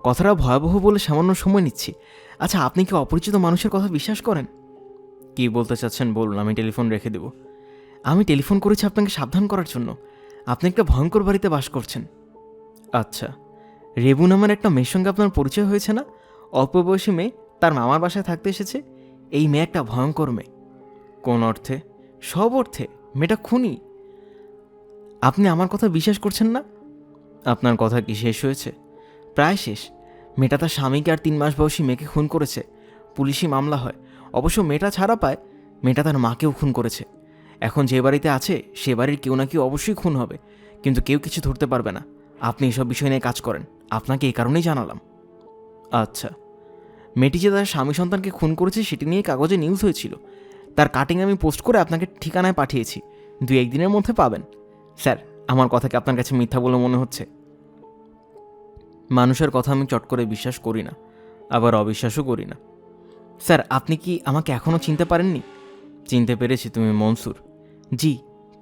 কথাটা ভয়াবহ বলে সামান্য সময় নিচ্ছি। আচ্ছা, আপনি কি অপরিচিত মানুষের কথা বিশ্বাস করেন? কি বলতে চাচ্ছেন বলুন, আমি টেলিফোন রেখে দেব। আমি টেলিফোন করেছি আপনাকে সাবধান করার জন্য। আপনি একটা ভয়ঙ্কর বাড়িতে বাস করছেন। আচ্ছা, রেবু নামের একটা মেয়ের সঙ্গে আপনার পরিচয় হয়েছে না? অল্প বয়সী মেয়ে, তার মামার বাসায় থাকতে এসেছে। এই মেয়ে একটা ভয়ঙ্কর মেয়ে। কোন অর্থে? সব অর্থে। মেয়েটা খুনি? আপনি আমার কথা বিশ্বাস করছেন না? আপনার কথা কি শেষ হয়েছে? প্রায় শেষ। মেয়েটা তার স্বামীকে আর 3 মাস বয়সী মেয়েকে খুন করেছে। পুলিশি মামলা হয়, অবশ্য মেয়েটা ছাড়া পায়। মেয়েটা তার মাকেও খুন করেছে। এখন যে বাড়িতে আছে সে বাড়ির কেউ না কেউ অবশ্যই খুন হবে, কিন্তু কেউ কিছু ধরতে পারবে না। আপনি এসব বিষয় নিয়ে কাজ করেন, আপনাকে এই কারণেই জানালাম। আচ্ছা, মেয়েটি যে তার স্বামী সন্তানকে খুন করেছে সেটি নিয়ে কাগজে নিউজ হয়েছিল। তার কাটিং আমি পোস্ট করে আপনাকে ঠিকানায় পাঠিয়েছি, 2-1 দিনের মধ্যে পাবেন। স্যার, আমার কথাকে আপনার কাছে মিথ্যা বলে মনে হচ্ছে? মানুষের কথা আমি চট করে বিশ্বাস করি না, আবার অবিশ্বাসও করি না। স্যার, আপনি কি আমাকে এখনও চিনতে পারেননি? চিনতে পেরেছি, তুমি মনসুর। জি।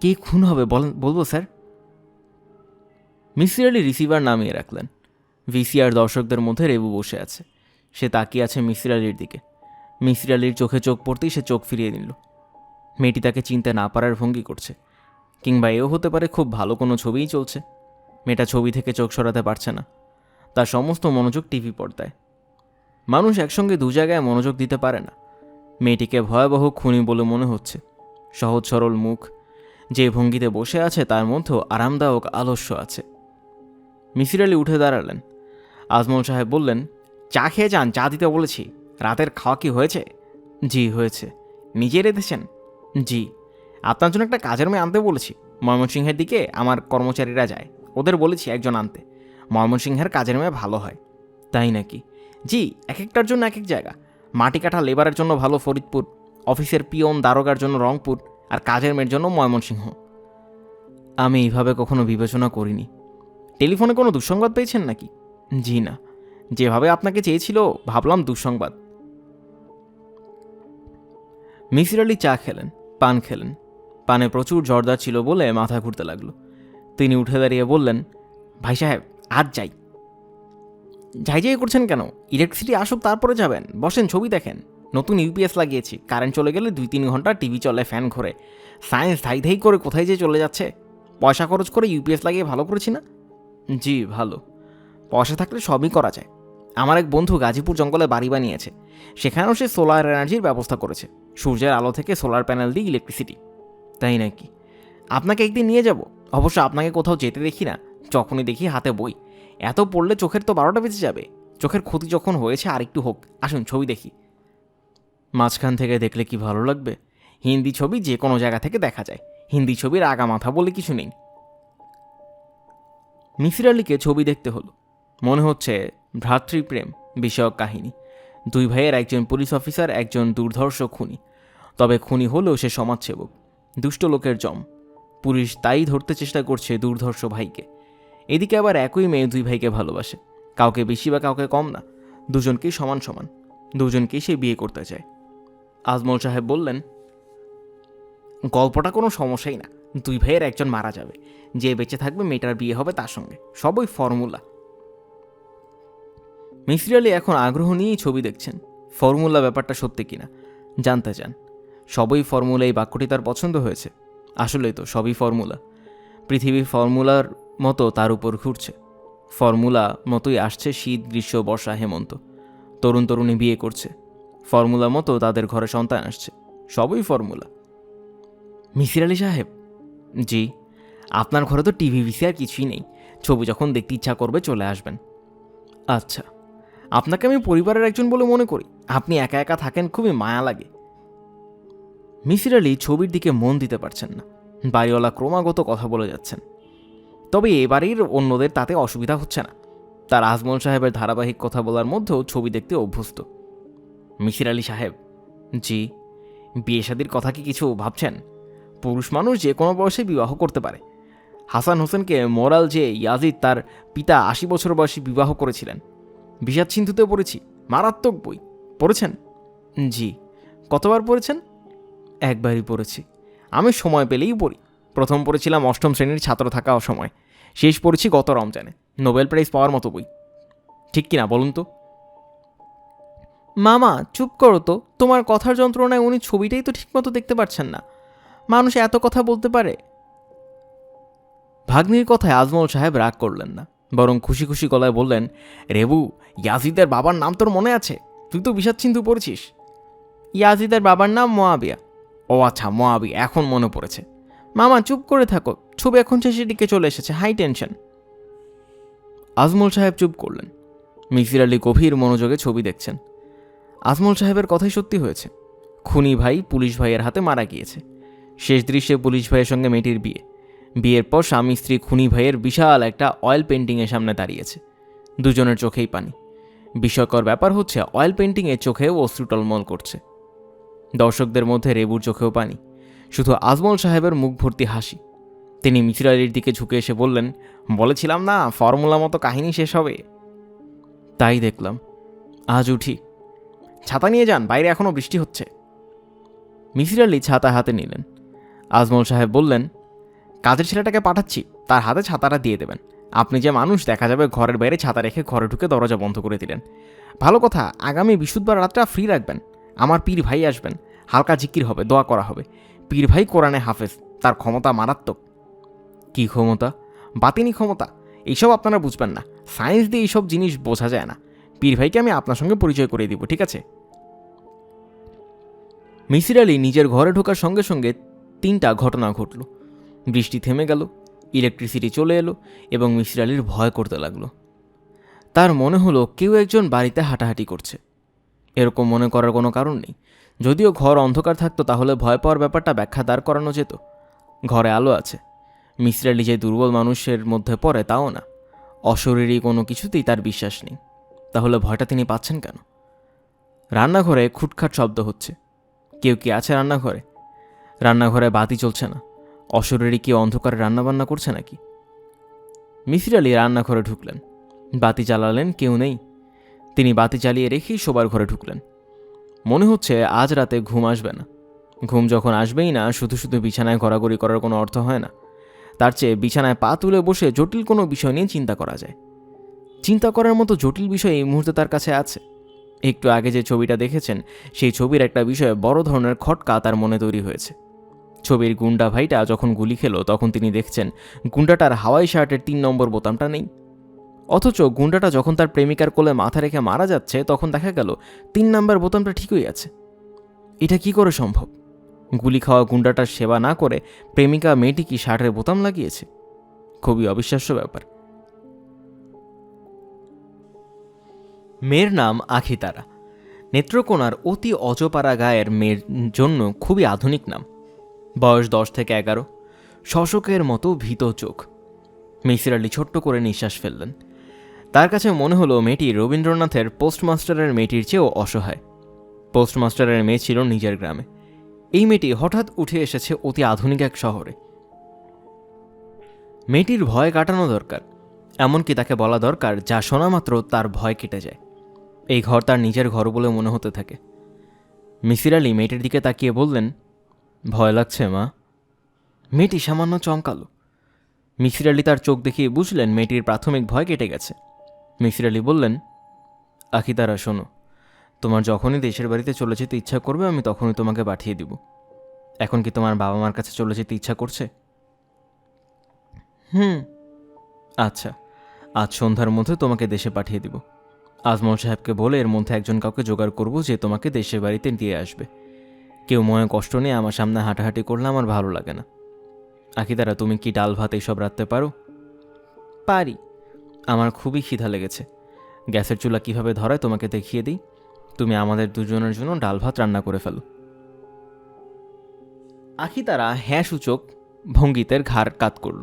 কে খুন হবে বলবো স্যার? মিসির আলি রিসিভার নামিয়ে রাখলেন। ভিসিআর দর্শকদের মধ্যে রেবু বসে আছে। সে তাকিয়ে আছে মিসির আলির দিকে। মিসির আলির চোখে চোখ পড়তেই সে চোখ ফিরিয়ে নিল। মেয়েটি তাকে চিনতে না পারার ভঙ্গি করছে, কিংবা এও হতে পারে খুব ভালো কোনো ছবিই চলছে। মেয়েটা ছবি থেকে চোখ সরাতে পারছে না, তার সমস্ত মনোযোগ টিভি পর্দায়। মানুষ একসঙ্গে 2 জায়গায় মনোযোগ দিতে পারে না। মেয়েটিকে ভয়াবহ খুনি বলে মনে হচ্ছে। সহজ সরল মুখ, যে ভঙ্গিতে বসে আছে তার মধ্যেও আরামদায়ক আলস্য আছে। মিসির আলি উঠে দাঁড়ালেন। আজমল সাহেব বললেন, চা খেয়ে যান, চা দিতে বলেছি। রাতের খাওয়া কি হয়েছে? জি হয়েছে। নিজে রেঁধেছেন? জি। আপনার জন্য একটা কাজের মেয়ে আনতে বলেছি। ময়মনসিংহের দিকে আমার কর্মচারীরা যায়, ওদের বলেছি একজন আনতে। ময়মনসিংহের কাজের মেয়ে ভালো হয়। তাই নাকি? জি, এক একটার জন্য এক এক জায়গা। মাটি কাটা লেবারের জন্য ভালো ফরিদপুর, অফিসের পিয়ন দারোগার জন্য রংপুর, আর কাজের মেয়ের জন্য ময়মনসিংহ। আমি এইভাবে কখনো বিবেচনা করিনি। টেলিফোনে কোনো দুঃসংবাদ পেয়েছেন নাকি? জি না, যেভাবে আপনাকে চেয়েছিল ভাবলাম দুঃসংবাদ। মিসির আলি চা খেলেন, পান খেলেন। পানে প্রচুর জর্দা ছিল বলে মাথা ঘুরতে লাগলো। তিনি উঠে দাঁড়িয়ে বললেন, ভাই সাহেব, আজ যাই। যাই করছেন কেন? ইলেকট্রিসিটি আসুক তারপরে যাবেন। বসেন, ছবি দেখেন। নতুন ইউপিএস লাগিয়েছি, কারেন্ট চলে গেলে 2-3 ঘন্টা টিভি চলে, ফ্যান ঘোরে। সায়েন্স ধাই ধাই করে কোথায় যে চলে যাচ্ছে। পয়সা খরচ করে ইউপিএস লাগিয়ে ভালো করেছি না? জি ভালো। পয়সা থাকলে সবই করা যায়। আমার এক বন্ধু গাজীপুর জঙ্গলে বাড়ি বানিয়েছে, সেখানেও সে সোলার এনার্জির ব্যবস্থা করেছে। সূর্যের আলো থেকে সোলার প্যানেল দিয়ে ইলেকট্রিসিটি। তাই নাকি? আপনাকে একদিন নিয়ে যাব। অবশ্য আপনাকে কোথাও যেতে দেখি না, যখনই দেখি হাতে বই। এত পড়লে চোখের তো 12টা বেজে যাবে। চোখের ক্ষতি যখন হয়েছে আর একটু হোক, আসুন ছবি দেখি। মাঝখান থেকে দেখলে কি ভালো লাগবে? হিন্দি ছবি যে কোনো জায়গা থেকে দেখা যায়, হিন্দি ছবির আগা মাথা বলে কিছু নেই। মিসির আলিকে ছবি দেখতে হলো। মনে হচ্ছে ভ্রাতৃপ্রেম বিষয়ক কাহিনী। 2 ভাইয়ের, একজন পুলিশ অফিসার, একজন দুর্ধর্ষ খুনি। তবে খুনি হলেও সে সমাজসেবক, দুষ্ট লোকের জম। পুলিশ তাই ধরতে চেষ্টা করছে দুর্ধর্ষ ভাইকে। এদিকে আবার একই মেয়ে 2 ভাইকে ভালোবাসে, কাউকে বেশি বা কাউকে কম না, দুজনকেই সমান সমান। দুজনকেই সে বিয়ে করতে চায়। আজমল সাহেব বললেন, গল্পটা কোনো সমস্যাই না। 2 ভাইয়ের একজন মারা যাবে, যে বেঁচে থাকবে মেয়েটার বিয়ে হবে তার সঙ্গে, সবই ফর্মুলা। মিসির আলি এখন আগ্রহ নিয়েই ছবি দেখছেন। ফর্মুলা ব্যাপারটা সত্যি কিনা জানতে চান। সবই ফর্মুলা, এই বাক্যটি তার পছন্দ হয়েছে। আসলেই তো সবই ফর্মুলা। পৃথিবী ফর্মুলার মতো তার উপর ঘুরছে। ফর্মুলা মতোই আসছে শীত, গ্রীষ্ম, বর্ষা, হেমন্ত। তরুণ তরুণী বিয়ে করছে, ফর্মুলা মতো তাদের ঘরে সন্তান আসছে, সবই ফর্মুলা। মিসির আলি সাহেব? জি। আপনার ঘরে তো টিভি ভিসিআর কিছুই নেই, ছবি যখন দেখতে ইচ্ছা করবে চলে আসবেন। আচ্ছা, আপনাকে আমি পরিবারের একজন বলে মনে করি। আপনি একা একা থাকেন, খুবই মায়া লাগে। মিসির আলি ছবির দিকে মন দিতে পারছেন না। বাড়িওয়ালা ক্রমাগত কথা বলে যাচ্ছেন, তবে এ বাড়ির অন্যদের তাতে অসুবিধা হচ্ছে না। তার আজমল সাহেবের ধারাবাহিক কথা বলার মধ্যেও ছবি দেখতে অভ্যস্ত। মিসির আলি সাহেব? জি। বিয়ে শাদির কথা কি কিছু ভাবছেন? পুরুষ মানুষ যে কোনো বয়সে বিবাহ করতে পারে। হাসান হোসেনকে মোরাল যে ইয়াজিদ তার পিতা 80 বছর বয়সে বিবাহ করেছিলেন। বিষাদ সিন্ধুতে পড়েছি, মারাত্মক বই। পড়েছেন? জি। কতবার পড়েছেন? একবারই পড়েছি। আমি সময় পেলেই পড়ি। প্রথম পড়েছিলাম 8ম শ্রেণীর ছাত্র থাকা সময়, শেষ পড়েছি গত রমজানে। নোবেল প্রাইজ পাওয়ার মতো বই। ঠিক কিনা বলুন তো? মামা চুপ করো তো, তোমার কথার যন্ত্রণায় উনি ছবিটাই তো ঠিকমতো দেখতে পাচ্ছেন না। মানুষ এত কথা বলতে পারে? ভাগ্নির কথায় আজমল সাহেব রাগ করলেন না, বরং খুশি খুশি গলায় বললেন, রেবু, ইয়াজিদের বাবার নাম তোর মনে আছে? তুই তো বিষাদ সিন্ধু পড়েছিস। ইয়াজিদের বাবার নাম মোয়াবিয়া। ও আচ্ছা, মোয়াবিয়া, এখন মনে পড়েছে। মামা চুপ করে থাকো, ছবি এখন শেষের দিকে চলে এসেছে, হাই টেনশন। আজমল সাহেব চুপ করলেন। মিসির আলি গভীর মনোযোগে ছবি দেখছেন। আজমল সাহেবের কথাই সত্যি হয়েছে। খুনি ভাই পুলিশ ভাইয়ের হাতে মারা গিয়েছে। শেষ দৃশ্যে পুলিশ ভাইয়ের সঙ্গে মেয়েটির বিয়ে। বিয়ের পর স্বামী স্ত্রী খুনি ভাইয়ের বিশাল একটা অয়েল পেন্টিংয়ের সামনে দাঁড়িয়েছে। দুজনের চোখেই পানি। বিস্ময়কর ব্যাপার হচ্ছে অয়েল পেন্টিংয়ের চোখেও অশ্রু টলমল করছে। দর্শকদের মধ্যে রেবুর চোখেও পানি, শুধু আজমল সাহেবের মুখ ভর্তি হাসি। তিনি মিসির আলির দিকে ঝুঁকে এসে বললেন, বলেছিলাম না ফর্মুলা মতো কাহিনী শেষ হবে। তাই দেখলাম, আজ উঠি। ছাতা নিয়ে যান, বাইরে এখনও বৃষ্টি হচ্ছে। মিসির আলি ছাতা হাতে নিলেন। আজমল সাহেব বললেন, কাজের ছেলেটাকে পাঠাচ্ছি, তার হাতে ছাতাটা দিয়ে দেবেন। আপনি যে মানুষ, দেখা যাবে ঘরের বাইরে ছাতা রেখে ঘরে ঢুকে দরজা বন্ধ করে দিলেন। ভালো কথা, আগামী বৃহস্পতিবার রাতটা ফ্রি রাখবেন। আমার পীর ভাই আসবেন, হালকা জিকির হবে, দোয়া করা হবে। পীর ভাই কোরআনে হাফেজ, তার ক্ষমতা মারাত্মক। কী ক্ষমতা? বাতিনি ক্ষমতা। এইসব আপনারা বুঝবেন না, সায়েন্স দিয়ে এইসব জিনিস বোঝা যায় না। পীর ভাইকে আমি আপনার সঙ্গে পরিচয় করিয়ে দিব, ঠিক আছে? মিসির আলি নিজের ঘরে ঢোকার সঙ্গে সঙ্গে 3টা ঘটনা ঘটল। বৃষ্টি থেমে গেল, ইলেকট্রিসিটি চলে এলো এবং মিসির আলির ভয় করতে লাগলো। তার মনে হলো কেউ একজন বাড়িতে হাঁটাহাঁটি করছে। এরকম মনে করার কোনো কারণ নেই। যদিও ঘর অন্ধকার থাকতো তাহলে ভয় পাওয়ার ব্যাপারটা ব্যাখ্যা দাঁড় করানো যেত। ঘরে আলো আছে। মিসির আলি যে দুর্বল মানুষের মধ্যে পড়ে তাও না। অশরীরী কোনো কিছুতেই তার বিশ্বাস নেই। তাহলে ভয়টা তিনি পাচ্ছেন কেন? রান্নাঘরে খুটখাট শব্দ হচ্ছে। কেউ কি আছে রান্নাঘরে? রান্নাঘরে বাতি চলছে না। অশরীরী কি অন্ধকারে রান্নাবান্না করছে নাকি? মিসির আলি রান্নাঘরে ঢুকলেন, বাতি জ্বালালেন, কেউ নেই। তিনি বাতি জ্বালিয়ে রেখেই শোবার ঘরে ঢুকলেন। মনে হচ্ছে আজ রাতে ঘুম আসবে না। ঘুম যখন আসবেই না, শুধু শুধু বিছানায় ঘোরাঘুরি করার কোনো অর্থ হয় না। তার চেয়ে বিছানায় পা তুলে বসে জটিল কোনো বিষয় নিয়ে চিন্তা করা যায়। চিন্তা করার মতো জটিল বিষয় এই মুহূর্তে তার কাছে আছে। একটু আগে যে ছবিটা দেখেছেন, সেই ছবির একটা বিষয়ে বড় ধরনের খটকা তার মনে তৈরি হয়েছে। ছবির গুন্ডা ভাইটা যখন গুলি খেলো তখন তিনি দেখছেন গুন্ডাটার হাওয়াই শার্টের 3 নম্বর বোতামটা নেই। অথচ গুন্ডাটা যখন তার প্রেমিকার কোলে মাথা রেখে মারা যাচ্ছে তখন দেখা গেল 3 নম্বর বোতামটা ঠিকই আছে। এটা কি করে সম্ভব? গুলি খাওয়া গুন্ডাটার সেবা না করে প্রেমিকা মেয়েটি কি শার্টের বোতাম লাগিয়েছে? খুবই অবিশ্বাস্য ব্যাপার। মেয়ের নাম আখিতারা। নেত্রকোনার অতি অজপাড়া গায়ের মেয়ের জন্য খুবই আধুনিক নাম। বয়স 10 থেকে 11। শশকের মতো ভীত চোখ। মিসির আলি ছোট্ট করে নিঃশ্বাস ফেললেন। তার কাছে মনে হলো মেয়েটি রবীন্দ্রনাথের পোস্টমাস্টারের মেয়েটির চেয়েও অসহায়। পোস্টমাস্টারের মেয়ে ছিল নিজের গ্রামে। এই মেয়েটি হঠাৎ উঠে এসেছে অতি আধুনিক এক শহরে। মেয়েটির ভয় কাটানো দরকার। এমনকি তাকে বলা দরকার যা শোনা মাত্র তার ভয় কেটে যায়। এই ঘর তার নিজের ঘর বলে মনে হতে থাকে। মিসির আলি মেয়েটির দিকে তাকিয়ে বললেন, ভয় লাগছে মা? মেয়েটি সামান্য চমকালো। মিসির আলি তার চোখ দেখিয়ে বুঝলেন মেয়েটির প্রাথমিক ভয় কেটে গেছে। মিসির আলি বললেন, আখিতারা শোনো, তোমার যখনই দেশের বাড়িতে চলে যেতে ইচ্ছা করবে আমি তখনই তোমাকে পাঠিয়ে দিব। এখন কি তোমার বাবা মার কাছে চলে যেতে ইচ্ছা করছে? আচ্ছা, আজ সন্ধ্যার মধ্যে তোমাকে দেশে পাঠিয়ে দিব। আজমল সাহেবকে বলে এর মধ্যে একজন কাউকে জোগাড় করবো যে তোমাকে দেশের বাড়িতে দিয়ে আসবে। কেউ মনে কষ্ট নিয়ে আমার সামনে হাঁটাহাঁটি করলে আমার ভালো লাগে না। আখিতারা, তুমি কি ডাল ভাত এইসব রাঁধতে পারো? পারি। আমার খুবই খিদা লেগেছে। গ্যাসের চুলা কিভাবে ধরায় তোমাকে দেখিয়ে দিই। তুমি আমাদের দুজনের জন্য ডাল ভাত রান্না করে ফেলো। আখিতারা হ্যাঁ সূচক ভঙ্গিতের ঘাড় কাত করল।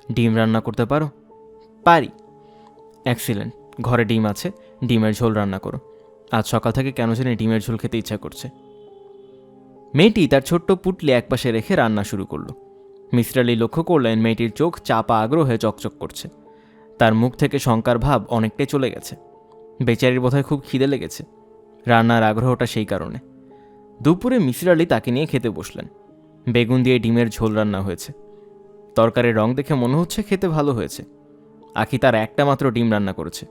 ডিম রান্না করতে পারো? পারি। এক্সিলেন্ট, ঘরে ডিম আছে, ডিমের ঝোল রান্না করো। আজ সকাল থেকে কেন জানি ডিমের ঝোল খেতে ইচ্ছা করছে। মেয়েটি তার ছোট্ট পুটলি একপাশে রেখে রান্না শুরু করলো। মিসির আলি লক্ষ্য করলেন মেয়েটির চোখ চাপা আগ্রহে চকচক করছে। তার মুখ থেকে শঙ্কার ভাব অনেকটাই চলে গেছে। বেচারির বোধহয় খুব খিদে লেগেছে। রান্নার আগ্রহটা সেই কারণে। দুপুরে মিসির আলি তাকে নিয়ে খেতে বসলেন। বেগুন দিয়ে ডিমের ঝোল রান্না হয়েছে। তরকারির রং দেখে মনে হচ্ছে খেতে ভালো হয়েছে। আখি তার একটা মাত্র ডিম রান্না করেছে।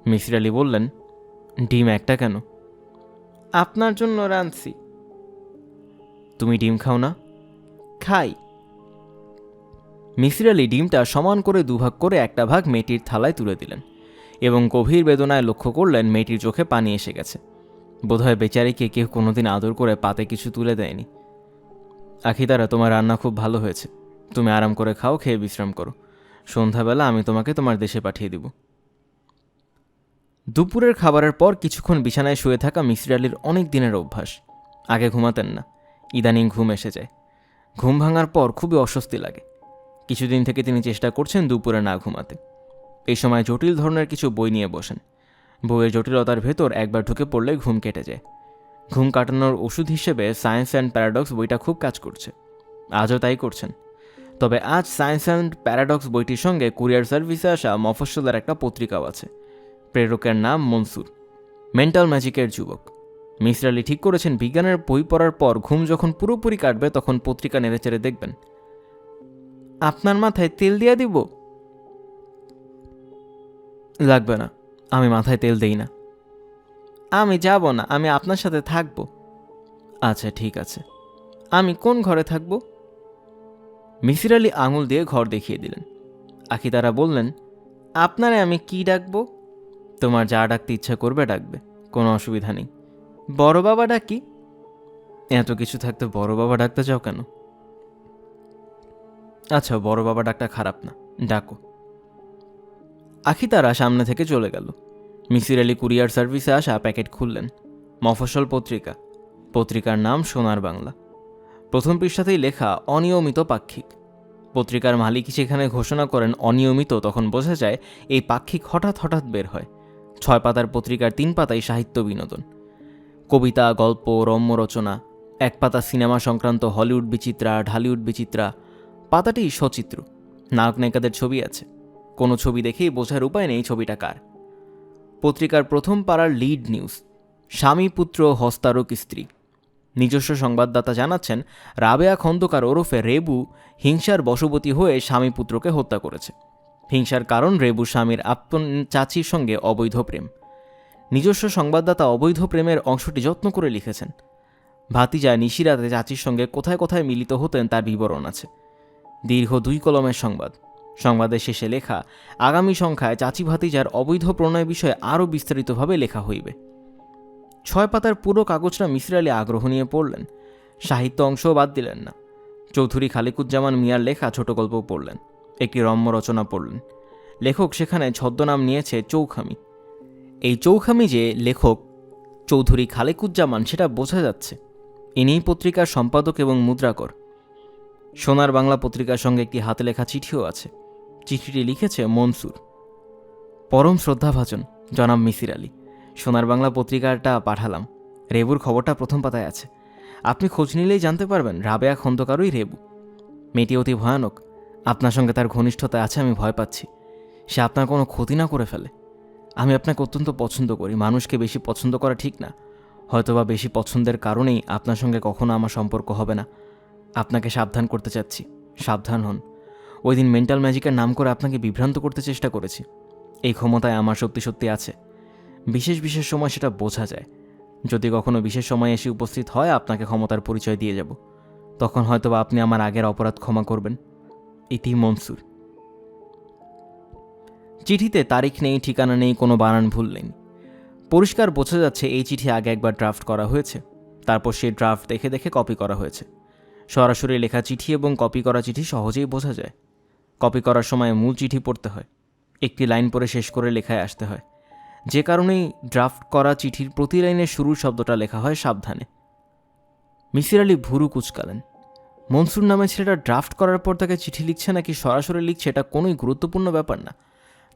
মিসির আলি বললেন, ডিম একটা কেন? আপনার জন্য রাঁধছি। তুমি ডিম খাও না? খাই। মিসির আলি ডিমটা সমান করে দুভাগ করে একটা ভাগ মেয়েটির থালায় তুলে দিলেন এবং গভীর বেদনায় লক্ষ্য করলেন মেয়েটির চোখে পানি এসে গেছে। বোধহয় বেচারিকে কেউ কোনোদিন আদর করে পাতে কিছু তুলে দেয়নি। আখিতারা, তোমার রান্না খুব ভালো হয়েছে। তুমি আরাম করে খাও, খেয়ে বিশ্রাম করো। সন্ধ্যাবেলা আমি তোমাকে তোমার দেশে পাঠিয়ে দিব। দুপুরের খাবারের পর কিছুক্ষণ বিছানায় শুয়ে থাকা মিসির আলির অনেক দিনের অভ্যাস। আগে ঘুমাতেন না, ইদানিং ঘুম এসে যায়। ঘুম ভাঙার পর খুবই অস্বস্তি লাগে। কিছুদিন থেকে তিনি চেষ্টা করছেন দুপুরে না ঘুমাতে। এই সময় জটিল ধরনের কিছু বই নিয়ে বসেন। বইয়ের জটিলতার ভেতর একবার ঢুকে পড়লে ঘুম কেটে যায়। ঘুম কাটানোর ওষুধ হিসেবে সায়েন্স অ্যান্ড প্যারাডক্স বইটা খুব কাজ করছে। আজও তাই করছেন। তবে আজ সায়েন্স অ্যান্ড প্যারাডক্স বইটির সঙ্গে কুরিয়ার সার্ভিসে আসা মফস্বলের একটা পত্রিকাও আছে। প্রেরকের নাম মনসুর, মেন্টাল ম্যাজিকের যুবক। মিসির আলি ঠিক করেছেন বিজ্ঞানের বই পড়ার পর ঘুম যখন পুরোপুরি কাটবে তখন পত্রিকা নেড়েচেড়ে দেখবেন। আপনার মাথায় তেল দিয়ে দিব? লাগবে না, আমি মাথায় তেল দেই না। আমি যাব না, আমি আপনার সাথে থাকব। আচ্ছা ঠিক আছে, আমি কোন ঘরে থাকব? মিসির আলি আঙুল দিয়ে ঘর দেখিয়ে দিলেন। আখিতারা বললেন, আপনারে আমি কি ডাকবো? তোমার যা ডাকতে ইচ্ছা করবে ডাকবে, কোনো অসুবিধা নেই। বড় বাবা ডাকি? এত কিছু থাকতে বড় বাবা ডাকতে চাও কেন? আচ্ছা, বড় বাবা ডাকটা খারাপ না, ডাকো। আখিতারা সামনে থেকে চলে গেল। মিসির আলি কুরিয়ার সার্ভিসে আসা প্যাকেট খুললেন। মফস্বল পত্রিকা। পত্রিকার নাম সোনার বাংলা। প্রথম পৃষ্ঠাতেই লেখা অনিয়মিত পাক্ষিক। পত্রিকার মালিক সেখানে ঘোষণা করেন অনিয়মিত, তখন বোঝা যায় এই পাক্ষিক হঠাৎ হঠাৎ বের হয়। 6 পাতার পত্রিকার 3 পাতায় সাহিত্য বিনোদন, কবিতা, গল্প, রম্য রচনা। 1 পাতা সিনেমা সংক্রান্ত হলিউড বিচিত্রা, ঢালিউড বিচিত্রা। পাতাটি সচিত্র, নায়ক নায়িকাদের ছবি আছে। কোনো ছবি দেখেই বোঝার উপায় নেই ছবিটা কার। পত্রিকার প্রথম পাড়ার লিড নিউজ, স্বামী পুত্র হস্তারক স্ত্রী। নিজস্ব সংবাদদাতা জানাচ্ছেন রাবেয়া খন্দকার ওরফে রেবু হিংসার বশবর্তী হয়ে স্বামী পুত্রকে হত্যা করেছে। হিংসার কারণ রেবু স্বামীর আপন চাচির সঙ্গে অবৈধ প্রেম। নিজস্ব সংবাদদাতা অবৈধ প্রেমের অংশটি যত্ন করে লিখেছেন। ভাতিজা নিশিরাতে চাচির সঙ্গে কোথায় কোথায় মিলিত হতেন তার বিবরণ আছে। দীর্ঘ 2 কলমের সংবাদ। সংবাদের শেষে লেখা, আগামী সংখ্যায় চাচি ভাতিজার অবৈধ প্রণয় বিষয়ে আরও বিস্তারিতভাবে লেখা হইবে। 6 পাতার পুরো কাগজটা মিসির আলি আগ্রহ নিয়ে পড়লেন। সাহিত্য অংশও বাদ দিলেন না। চৌধুরী খালিকুজ্জামান মিয়ার লেখা ছোট গল্প পড়লেন। একটি রম্য রচনা পড়লেন। লেখক সেখানে ছদ্মনাম নিয়েছে চৌখামি। এই চৌখামি যে লেখক চৌধুরী খালিকুজ্জামান সেটা বোঝা যাচ্ছে। ইনিই পত্রিকার সম্পাদক এবং মুদ্রাকর। সোনার বাংলা পত্রিকার সঙ্গে একটি হাতে লেখা চিঠিও আছে। চিঠিটি লিখেছে মনসুর। পরম শ্রদ্ধাভাজন জনাব মিসির আলি, সোনার বাংলা পত্রিকাটা পাঠালাম। রেবুর খবরটা প্রথম পাতায় আছে। আপনি খোঁজ নিলেই জানতে পারবেন রাবেয়া খন্দকারই রেবু। মেয়েটি অতি ভয়ানক। আপনার সঙ্গে তার ঘনিষ্ঠতা আছে, আমি ভয় পাচ্ছি সে আপনার কোনো ক্ষতি না করে ফেলে। আমি আপনাকে অত্যন্ত পছন্দ করি। মানুষকে বেশি পছন্দ করা ঠিক না। হয়তোবা বেশি পছন্দের কারণেই আপনার সঙ্গে কখনো আমার সম্পর্ক হবে না। আপনাকে সাবধান করতে চাচ্ছি, সাবধান হন। ওই দিন মেন্টাল ম্যাজিকের নাম করে আপনাকে বিভ্রান্ত করতে চেষ্টা করেছি। এই ক্ষমতায় আমার সত্যি সত্যি আছে। বিশেষ বিশেষ সময় সেটা বোঝা যায়। যদি কখনো বিশেষ সময় এসে উপস্থিত হয় আপনাকে ক্ষমতার পরিচয় দিয়ে যাব। তখন হয়তোবা আপনি আমার আগের অপরাধ ক্ষমা করবেন। ইতি মনসুর। চিঠিতে তারিখ নেই, ঠিকানা নেই, কোনো বানান ভুল নেই। পরিষ্কার বোঝা যাচ্ছে এই চিঠি আগে একবার ড্রাফট করা হয়েছে, তারপর সেই ড্রাফট দেখে দেখে কপি করা হয়েছে। সরাসরি লেখা চিঠি এবং কপি করা চিঠি সহজেই বোঝা যায়। কপি করার সময় মূল চিঠি পড়তে হয়, একটি লাইন পড়ে শেষ করে লেখায় আসতে হয়। যে কারণেই ড্রাফট করা চিঠির প্রতি লাইনের শুরুর শব্দটা লেখা হয় সাবধানে। মিসির আলি ভুরু কুচকালেন। মনসুর নামে ছেলেটা ড্রাফট করার পর তাকে চিঠি লিখছে নাকি সরাসরি লিখছে এটা কোনোই গুরুত্বপূর্ণ ব্যাপার না।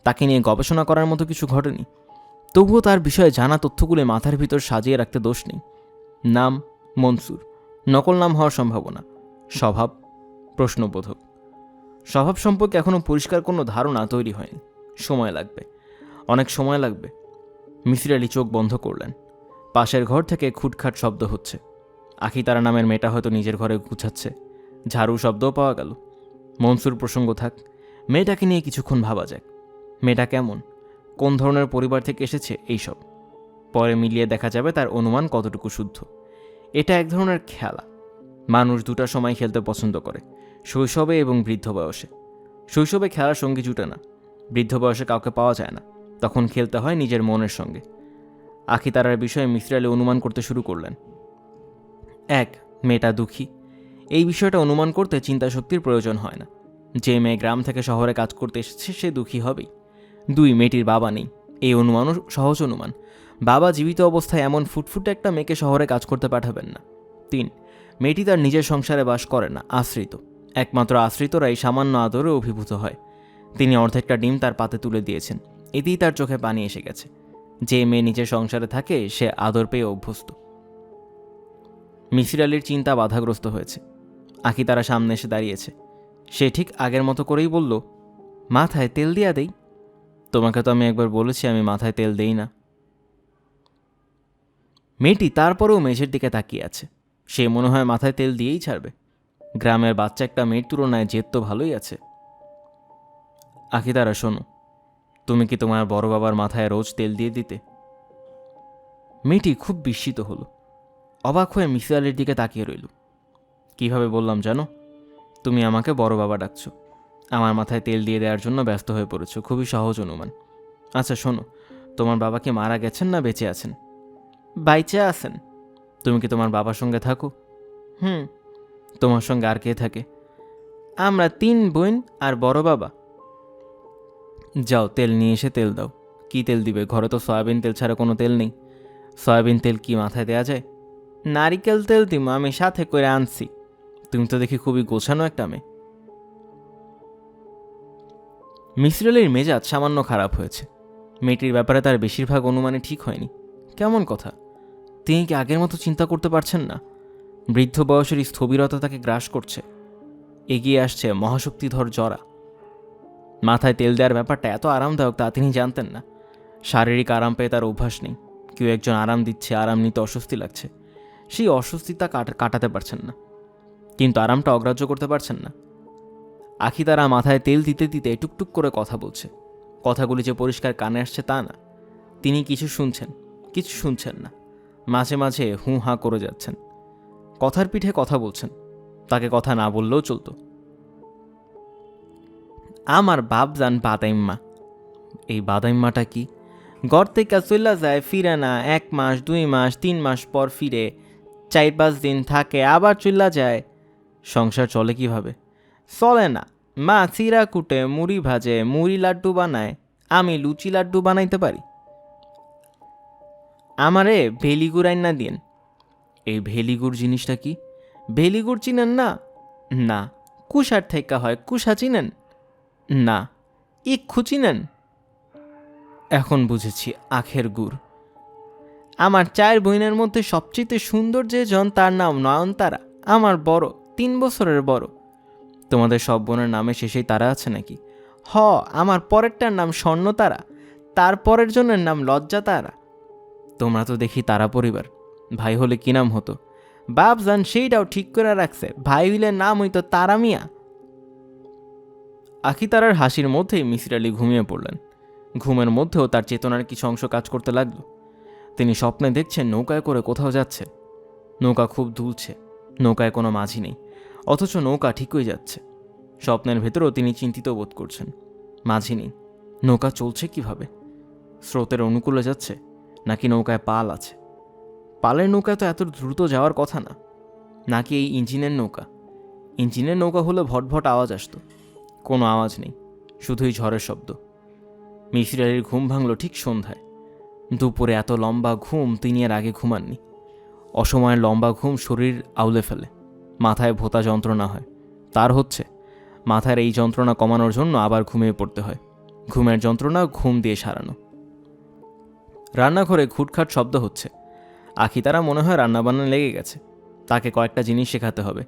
তাকে নিয়ে গবেষণা করার মতো কিছু ঘটেনি। তবুও তার বিষয়ে জানা তথ্যগুলো মাথার ভিতর সাজিয়ে রাখতে দোষ নেই। নাম মনসুর, নকল নাম হওয়ার সম্ভাবনা। স্বভাব প্রশ্নবোধক। স্বভাব সম্পর্কে এখনও পরিষ্কার কোনো ধারণা তৈরি হয়নি। সময় লাগবে, অনেক সময় লাগবে। মিসির আলি চোখ বন্ধ করলেন। পাশের ঘর থেকে খুটখাট শব্দ হচ্ছে। আখিতারা নামের মেয়েটা হয়তো নিজের ঘরে গুছাচ্ছে। ঝাড়ু শব্দও পাওয়া গেল। মনসুর প্রসঙ্গ থাক, মেয়েটাকে নিয়ে কিছুক্ষণ ভাবা যাক। মেয়েটা কেমন, কোন ধরনের পরিবার থেকে এসেছে, এইসব পরে মিলিয়ে দেখা যাবে তার অনুমান কতটুকু শুদ্ধ। এটা এক ধরনের খেলা। মানুষ দুটা সময় খেলতে পছন্দ করে, শৈশবে এবং বৃদ্ধ বয়সে। শৈশবে খেলার সঙ্গী জুটে না, বৃদ্ধ বয়সে কাউকে পাওয়া যায় না, তখন খেলতে হয় নিজের মনের সঙ্গে। আখিতারার বিষয়ে মিসির আলি অনুমান করতে শুরু করলেন। 1, মেয়েটা দুঃখী। এই বিষয়টা অনুমান করতে চিন্তাশক্তির প্রয়োজন হয় না। যে মেয়ে গ্রাম থেকে শহরে কাজ করতে এসেছে সে দুঃখী হবেই। 2, মেয়েটির বাবা নেই। এই অনুমানও সহজ অনুমান। বাবা জীবিত অবস্থায় এমন ফুটফুটে একটা মেয়েকে শহরে কাজ করতে পাঠাবেন না। 3, মেয়েটি তার নিজের সংসারে বাস করে না, আশ্রিত। একমাত্র আশ্রিতরাই সামান্য আদরে অভিভূত হয়। তিনি অর্ধেকটা ডিম তার পাতে তুলে দিয়েছেন, এতেই তার চোখে পানি এসে গেছে। যে মেয়ে নিজের সংসারে থাকে সে আদর পেয়ে অভ্যস্ত। মিসির আলির চিন্তা বাধাগ্রস্ত হয়েছে। আঁকি তারা সামনে এসে দাঁড়িয়েছে। সে ঠিক আগের মতো করেই বলল, মাথায় তেল দিয়া দেই? তোমাকে তো আমি একবার বলেছি আমি মাথায় তেল দেই না। মেয়েটি তারপরেও মেঝের দিকে তাকিয়ে আছে। সে মনে হয় মাথায় তেল দিয়েই ছাড়বে। গ্রামের বাচ্চা একটা মেয়ের তুলনায় জেদ তো ভালোই আছে। আঁকি তারা, শোনো, তুমি কি তোমার বড় বাবার মাথায় রোজ তেল দিয়ে দিতে? মেয়েটি খুব বিস্মিত হলো। অবাক হয়ে মিসির আলির দিকে তাকিয়ে রইল। কিভাবে বললাম জানো? তুমি আমাকে বড় বাবা ডাকছো, আমার মাথায় তেল দিয়ে দেওয়ার জন্য ব্যস্ত হয়ে পড়েছো। খুবই সহজ অনুমান। আচ্ছা শোনো, তোমার বাবা কি মারা গেছেন না বেঁচে আছেন? বাইচে আছেন। তুমি কি তোমার বাবার সঙ্গে থাকো? তোমার সঙ্গে আর কে থাকে? আমরা 3 বোন আর বড় বাবা। যাও তেল নিয়ে এসে তেল দাও। কি তেল দিবে? ঘরে তো সয়াবিন তেল ছাড়া কোনো তেল নেই। সয়াবিন তেল কি মাথায় দেয়া যায়? নারিকেল তেল দিম, আমি সাথে করে আনছি। তুমি তো দেখি খুবই গোছানো একটা মেয়ে। মিসির আলির মেজাজ সামান্য খারাপ হয়েছে। মেয়েটির ব্যাপারে তার বেশিরভাগ অনুমানে ঠিক হয়নি। কেমন কথা? তিনি কি আগের মতো চিন্তা করতে পারছেন না? বৃদ্ধ বয়সের স্থবিরতা তাকে গ্রাস করছে। এগিয়ে আসছে মহাশক্তিধর জরা। মাথায় তেল দেওয়ার ব্যাপারটা এত আরামদায়ক তা তিনি জানতেন না। শারীরিক আরাম পেয়ে তার অভ্যাস নেই। কেউ একজন আরাম দিচ্ছে, আরাম নিতে অস্বস্তি লাগছে। সেই অস্বস্তিতা কাটাতে পারছেন না, কিন্তু আরামটা অগ্রাহ্য করতে পারছেন না। আখি তারা মাথায় তেল দিতে দিতে টুকটুক করে কথা বলছে। কথাগুলি যে পরিষ্কার কানে আসছে তা না। তিনি কিছু শুনছেন, কিছু শুনছেন না। মাঝে মাঝে হুঁ হাঁ করে যাচ্ছেন। কথার পিঠে কথা বলছেন। তাকে কথা না বললেও চলতো। আমার বাপজান বাদাইম্মা। এই বাদাইম্মাটা কি? ঘর থেকে চলে যায়, ফিরে না। 1 মাস, 2 মাস, 3 মাস পর ফিরে, 4-5 দিন থাকে, আবার চলে যায়। সংসার চলে কিভাবে? চলে না। মা চিরা কুটে, মুড়ি ভাজে, মুড়ি লাড্ডু বানায়। আমি লুচি লাড্ডু বানাইতে পারি। আমারে ভেলিগুড় আইনা দিন। এই ভেলিগুড় জিনিসটা কি? ভেলিগুড় চিনেন না? না। কুষার থেকে হয়, কুষা চিনেন না? ইক্ষু চিনেন? এখন বুঝেছি, আখের গুড়। আমার 4 বোনের মধ্যে সবচেয়ে সুন্দর যে জন তার নাম নয়নতারা। আমার বড়, 3 বছরের বড়। তোমাদের সব বোনের নামে শেষেই তারা আছে নাকি? আমার পরেরটার নাম স্বর্ণতারা, তারপরের জনের নাম লজ্জা তারা। তোমরা তো দেখি তারা পরিবার। ভাই হলে কি নাম হতো? বাপজান সেইটাও ঠিক করে রাখছে, ভাই হইলে নাম হইতো তারা মিয়া। আখি তারার হাসির মধ্যেই মিসির আলি ঘুমিয়ে পড়লেন। ঘুমের মধ্যেও তার চেতনার কিছু অংশ কাজ করতে লাগলো। তিনি স্বপ্নে দেখছেন নৌকায় করে কোথাও যাচ্ছে। নৌকা খুব দুলছে, নৌকায় কোনো মাঝি নেই, অথচ নৌকা ঠিকই যাচ্ছে। স্বপ্নের ভেতরেও তিনি চিন্তিত বোধ করছেন। মাঝি নেই, নৌকা চলছে কিভাবে? স্রোতের অনুকূলে যাচ্ছে নাকি নৌকায় পাল আছে? পালের নৌকায় তো এত দ্রুত যাওয়ার কথা না। নাকি এই ইঞ্জিনের নৌকা? ইঞ্জিনের নৌকা হলে ভটভট আওয়াজ আসতো। কোনো আওয়াজ নেই, শুধুই ঝড়ের শব্দ। মিসির আলির ঘুম ভাঙল ঠিক সন্ধ্যায়। দুপুরে এত লম্বা ঘুম তিনি এর আগে ঘুমাননি। অসময়ের লম্বা ঘুম শরীর আউলে ফেলে, মাথায় ভোঁতা যন্ত্রণা হয়। তার হচ্ছে, মাথার এই যন্ত্রণা কমানোর জন্য আবার ঘুমিয়ে পড়তে হয়। ঘুমের যন্ত্রণা ঘুম দিয়ে সারানো। রান্নাঘরে খুটখাট শব্দ হচ্ছে। আখি তারা মনে হয় রান্নাবান্না লেগে গেছে। তাকে কয়েকটা জিনিস শেখাতে হবে।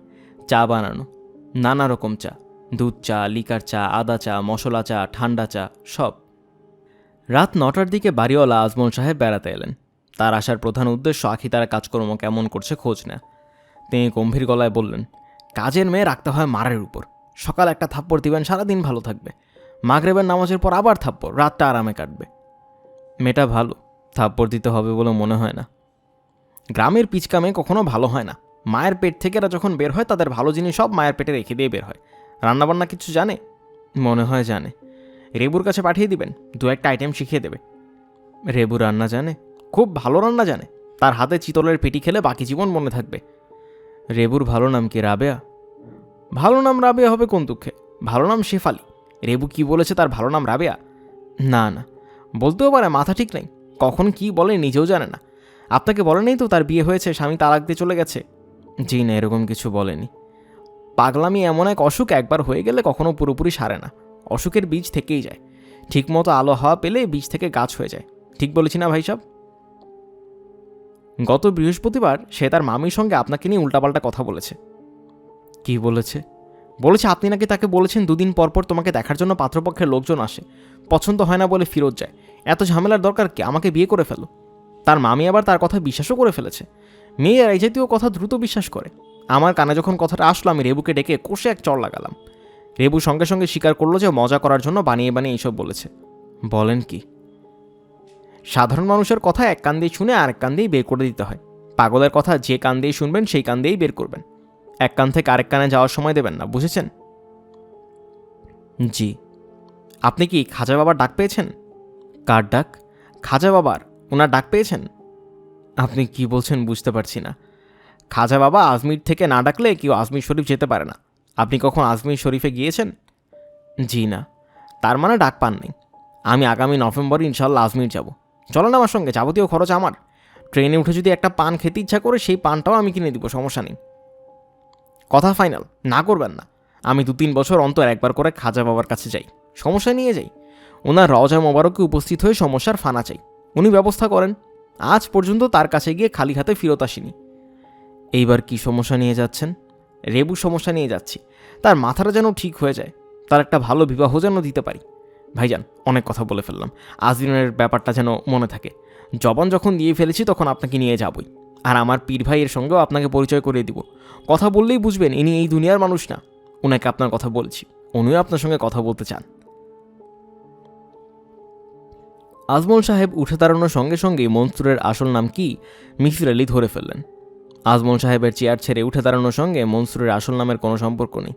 চা বানানো, নানা রকম চা, দুধ চা, লিকার চা, আদা চা, মশলা চা, ঠান্ডা চা, সব। রাত 9টার দিকে বাড়িওয়ালা আজমল সাহেব বেড়াতে এলেন। তার আসার প্রধান উদ্দেশ্য আখি তারা কাজকর্ম কেমন করছে খোঁজ নেয়া। তিনি গম্ভীর গলায় বললেন, কাজের মেয়ে রাখতে হয় মারের উপর। সকাল একটা থাপ্পড় দিবেন, সারাদিন ভালো থাকবে। মাগরিবের নামাজের পর আবার থাপ্পড়, রাতটা আরামে কাটবে। মেয়েটা ভালো, থাপ্পড় দিতে হবে বলে মনে হয় না। গ্রামের পিচকা মেয়ে কখনো ভালো হয় না। মায়ের পেট থেকে এরা যখন বের হয় তাদের ভালো জিনিস সব মায়ের পেটে রেখে দিয়ে বের হয়। রান্নাবান্না কিছু জানে? মনে হয় জানে। রেবুর কাছে পাঠিয়ে দিবেন, 2-1টা আইটেম শিখিয়ে দেবে। রেবু রান্না জানে? খুব ভালো রান্না জানে। তার হাতে চিতলের পেটি খেলে বাকি জীবন মনে থাকবে। রেবুর ভালো নাম কি? রাবেয়া? ভালো নাম রাবেয়া হবে কোন দুঃখে? ভালো নাম শেফালি। রেবু কি বলেছে তার ভালো নাম রাবেয়া? না না, বলতেও পারে মাথা ঠিক নাই, কখন কি বলে নিজেও জানে না। আপনাকে বলেনি তো তার বিয়ে হয়েছে, স্বামী তালাক দিয়ে চলে গেছে? জি না, এরকম কিছু বলেনি। পাগলামি এমন এক অসুখ, একবার হয়ে গেলে কখনো পুরোপুরি সারে না। অসুখের বীজ থেকেই যায়, ঠিকমতো আলো হাওয়া পেলে বীজ থেকে গাছ হয়ে যায়। ঠিক বলেছি না ভাই সাহেব? গত বৃহস্পতিবার সে তার মামির সঙ্গে আপনাকে নিয়ে উল্টাপাল্টা কথা বলেছে। কি বলেছে? বলেছে আপনি নাকি তাকে বলেছেন 2 দিন পর পর তোমাকে দেখার জন্য পাত্রপক্ষের লোকজন আসে, পছন্দ হয় না বলে ফেরত যায়। এত ঝামেলার দরকার কি, আমাকে বিয়ে করে ফেলো। তার মামি আবার তার কথা বিশ্বাসও করে ফেলেছে। মেয়েরা এই জাতীয় কথা দ্রুত বিশ্বাস করে। আমার কানে যখন কথাটা আসলো, আমি রেবুকে ডেকে কষে এক চড় লাগালাম। রেবু সঙ্গে সঙ্গে স্বীকার করলো যে মজা করার জন্য বানিয়ে বানিয়ে এইসব বলেছে। বলেন কি? সাধারণ মানুষের কথা এক কান দিয়ে শুনে আরেক কান দিয়েই বের করে দিতে হয়। পাগলের কথা যে কান দিয়ে শুনবেন সেই কান দিয়েই বের করবেন, এক কান থেকে আরেক কানে যাওয়ার সময় দেবেন না, বুঝেছেন? জি। আপনি কি খাজা বাবার ডাক পেয়েছেন? কার ডাক? খাজা বাবার। ওনার ডাক পেয়েছেন? আপনি কি বলছেন বুঝতে পারছি না। খাজা বাবা আজমির থেকে না ডাকলে কেউ আজমির শরীফ যেতে পারে না। আপনি কখন আজমির শরীফে গিয়েছেন? জি না। তার মানে ডাক পাননি। আমি আগামী নভেম্বরে ইনশাল্লাহ আজমির যাব। চলেন আমার সঙ্গে, যাবতীয় খরচ আমার। ট্রেনে উঠে যদি একটা পান খেতে ইচ্ছা করে সেই পানটাও আমি কিনে দিব, সমস্যা নেই। কথা ফাইনাল, না করবেন না? আমি 2-3 বছর অন্তর একবার করে খাজা বাবার কাছে যাই, সমস্যা নিয়ে যাই। ওনার রওজা মোবারকে উপস্থিত হয়ে সমস্যার ফানা চাই, উনি ব্যবস্থা করেন। আজ পর্যন্ত তার কাছে গিয়ে খালি হাতে ফেরত আসিনি। এইবার কি সমস্যা নিয়ে যাচ্ছেন? রেবু সমস্যা নিয়ে যাচ্ছি, তার মাথাটা যেন ঠিক হয়ে যায়, তার একটা ভালো বিবাহ যেন দিতে পারি। ভাইজান, অনেক কথা বলে ফেললাম, আজমিনের ব্যাপারটা যেন মনে থাকে। জবান যখন দিয়ে ফেলেছি তখন আপনাকে নিয়ে যাবই। আর আমার পীর ভাইয়ের সঙ্গেও আপনাকে পরিচয় করিয়ে দিব। কথা বললেই বুঝবেন ইনি এই দুনিয়ার মানুষ না। ওনাকে আপনার কথা বলছি, উনিও আপনার সঙ্গে কথা বলতে চান। আজমল সাহেব উঠে দাঁড়ানোর সঙ্গে সঙ্গেই মনসুরের আসল নাম কি মিসির আলি ধরে ফেললেন। আজমল সাহেবের চেয়ার ছেড়ে উঠে দাঁড়ানোর সঙ্গে মনসুরের আসল নামের কোনো সম্পর্ক নেই।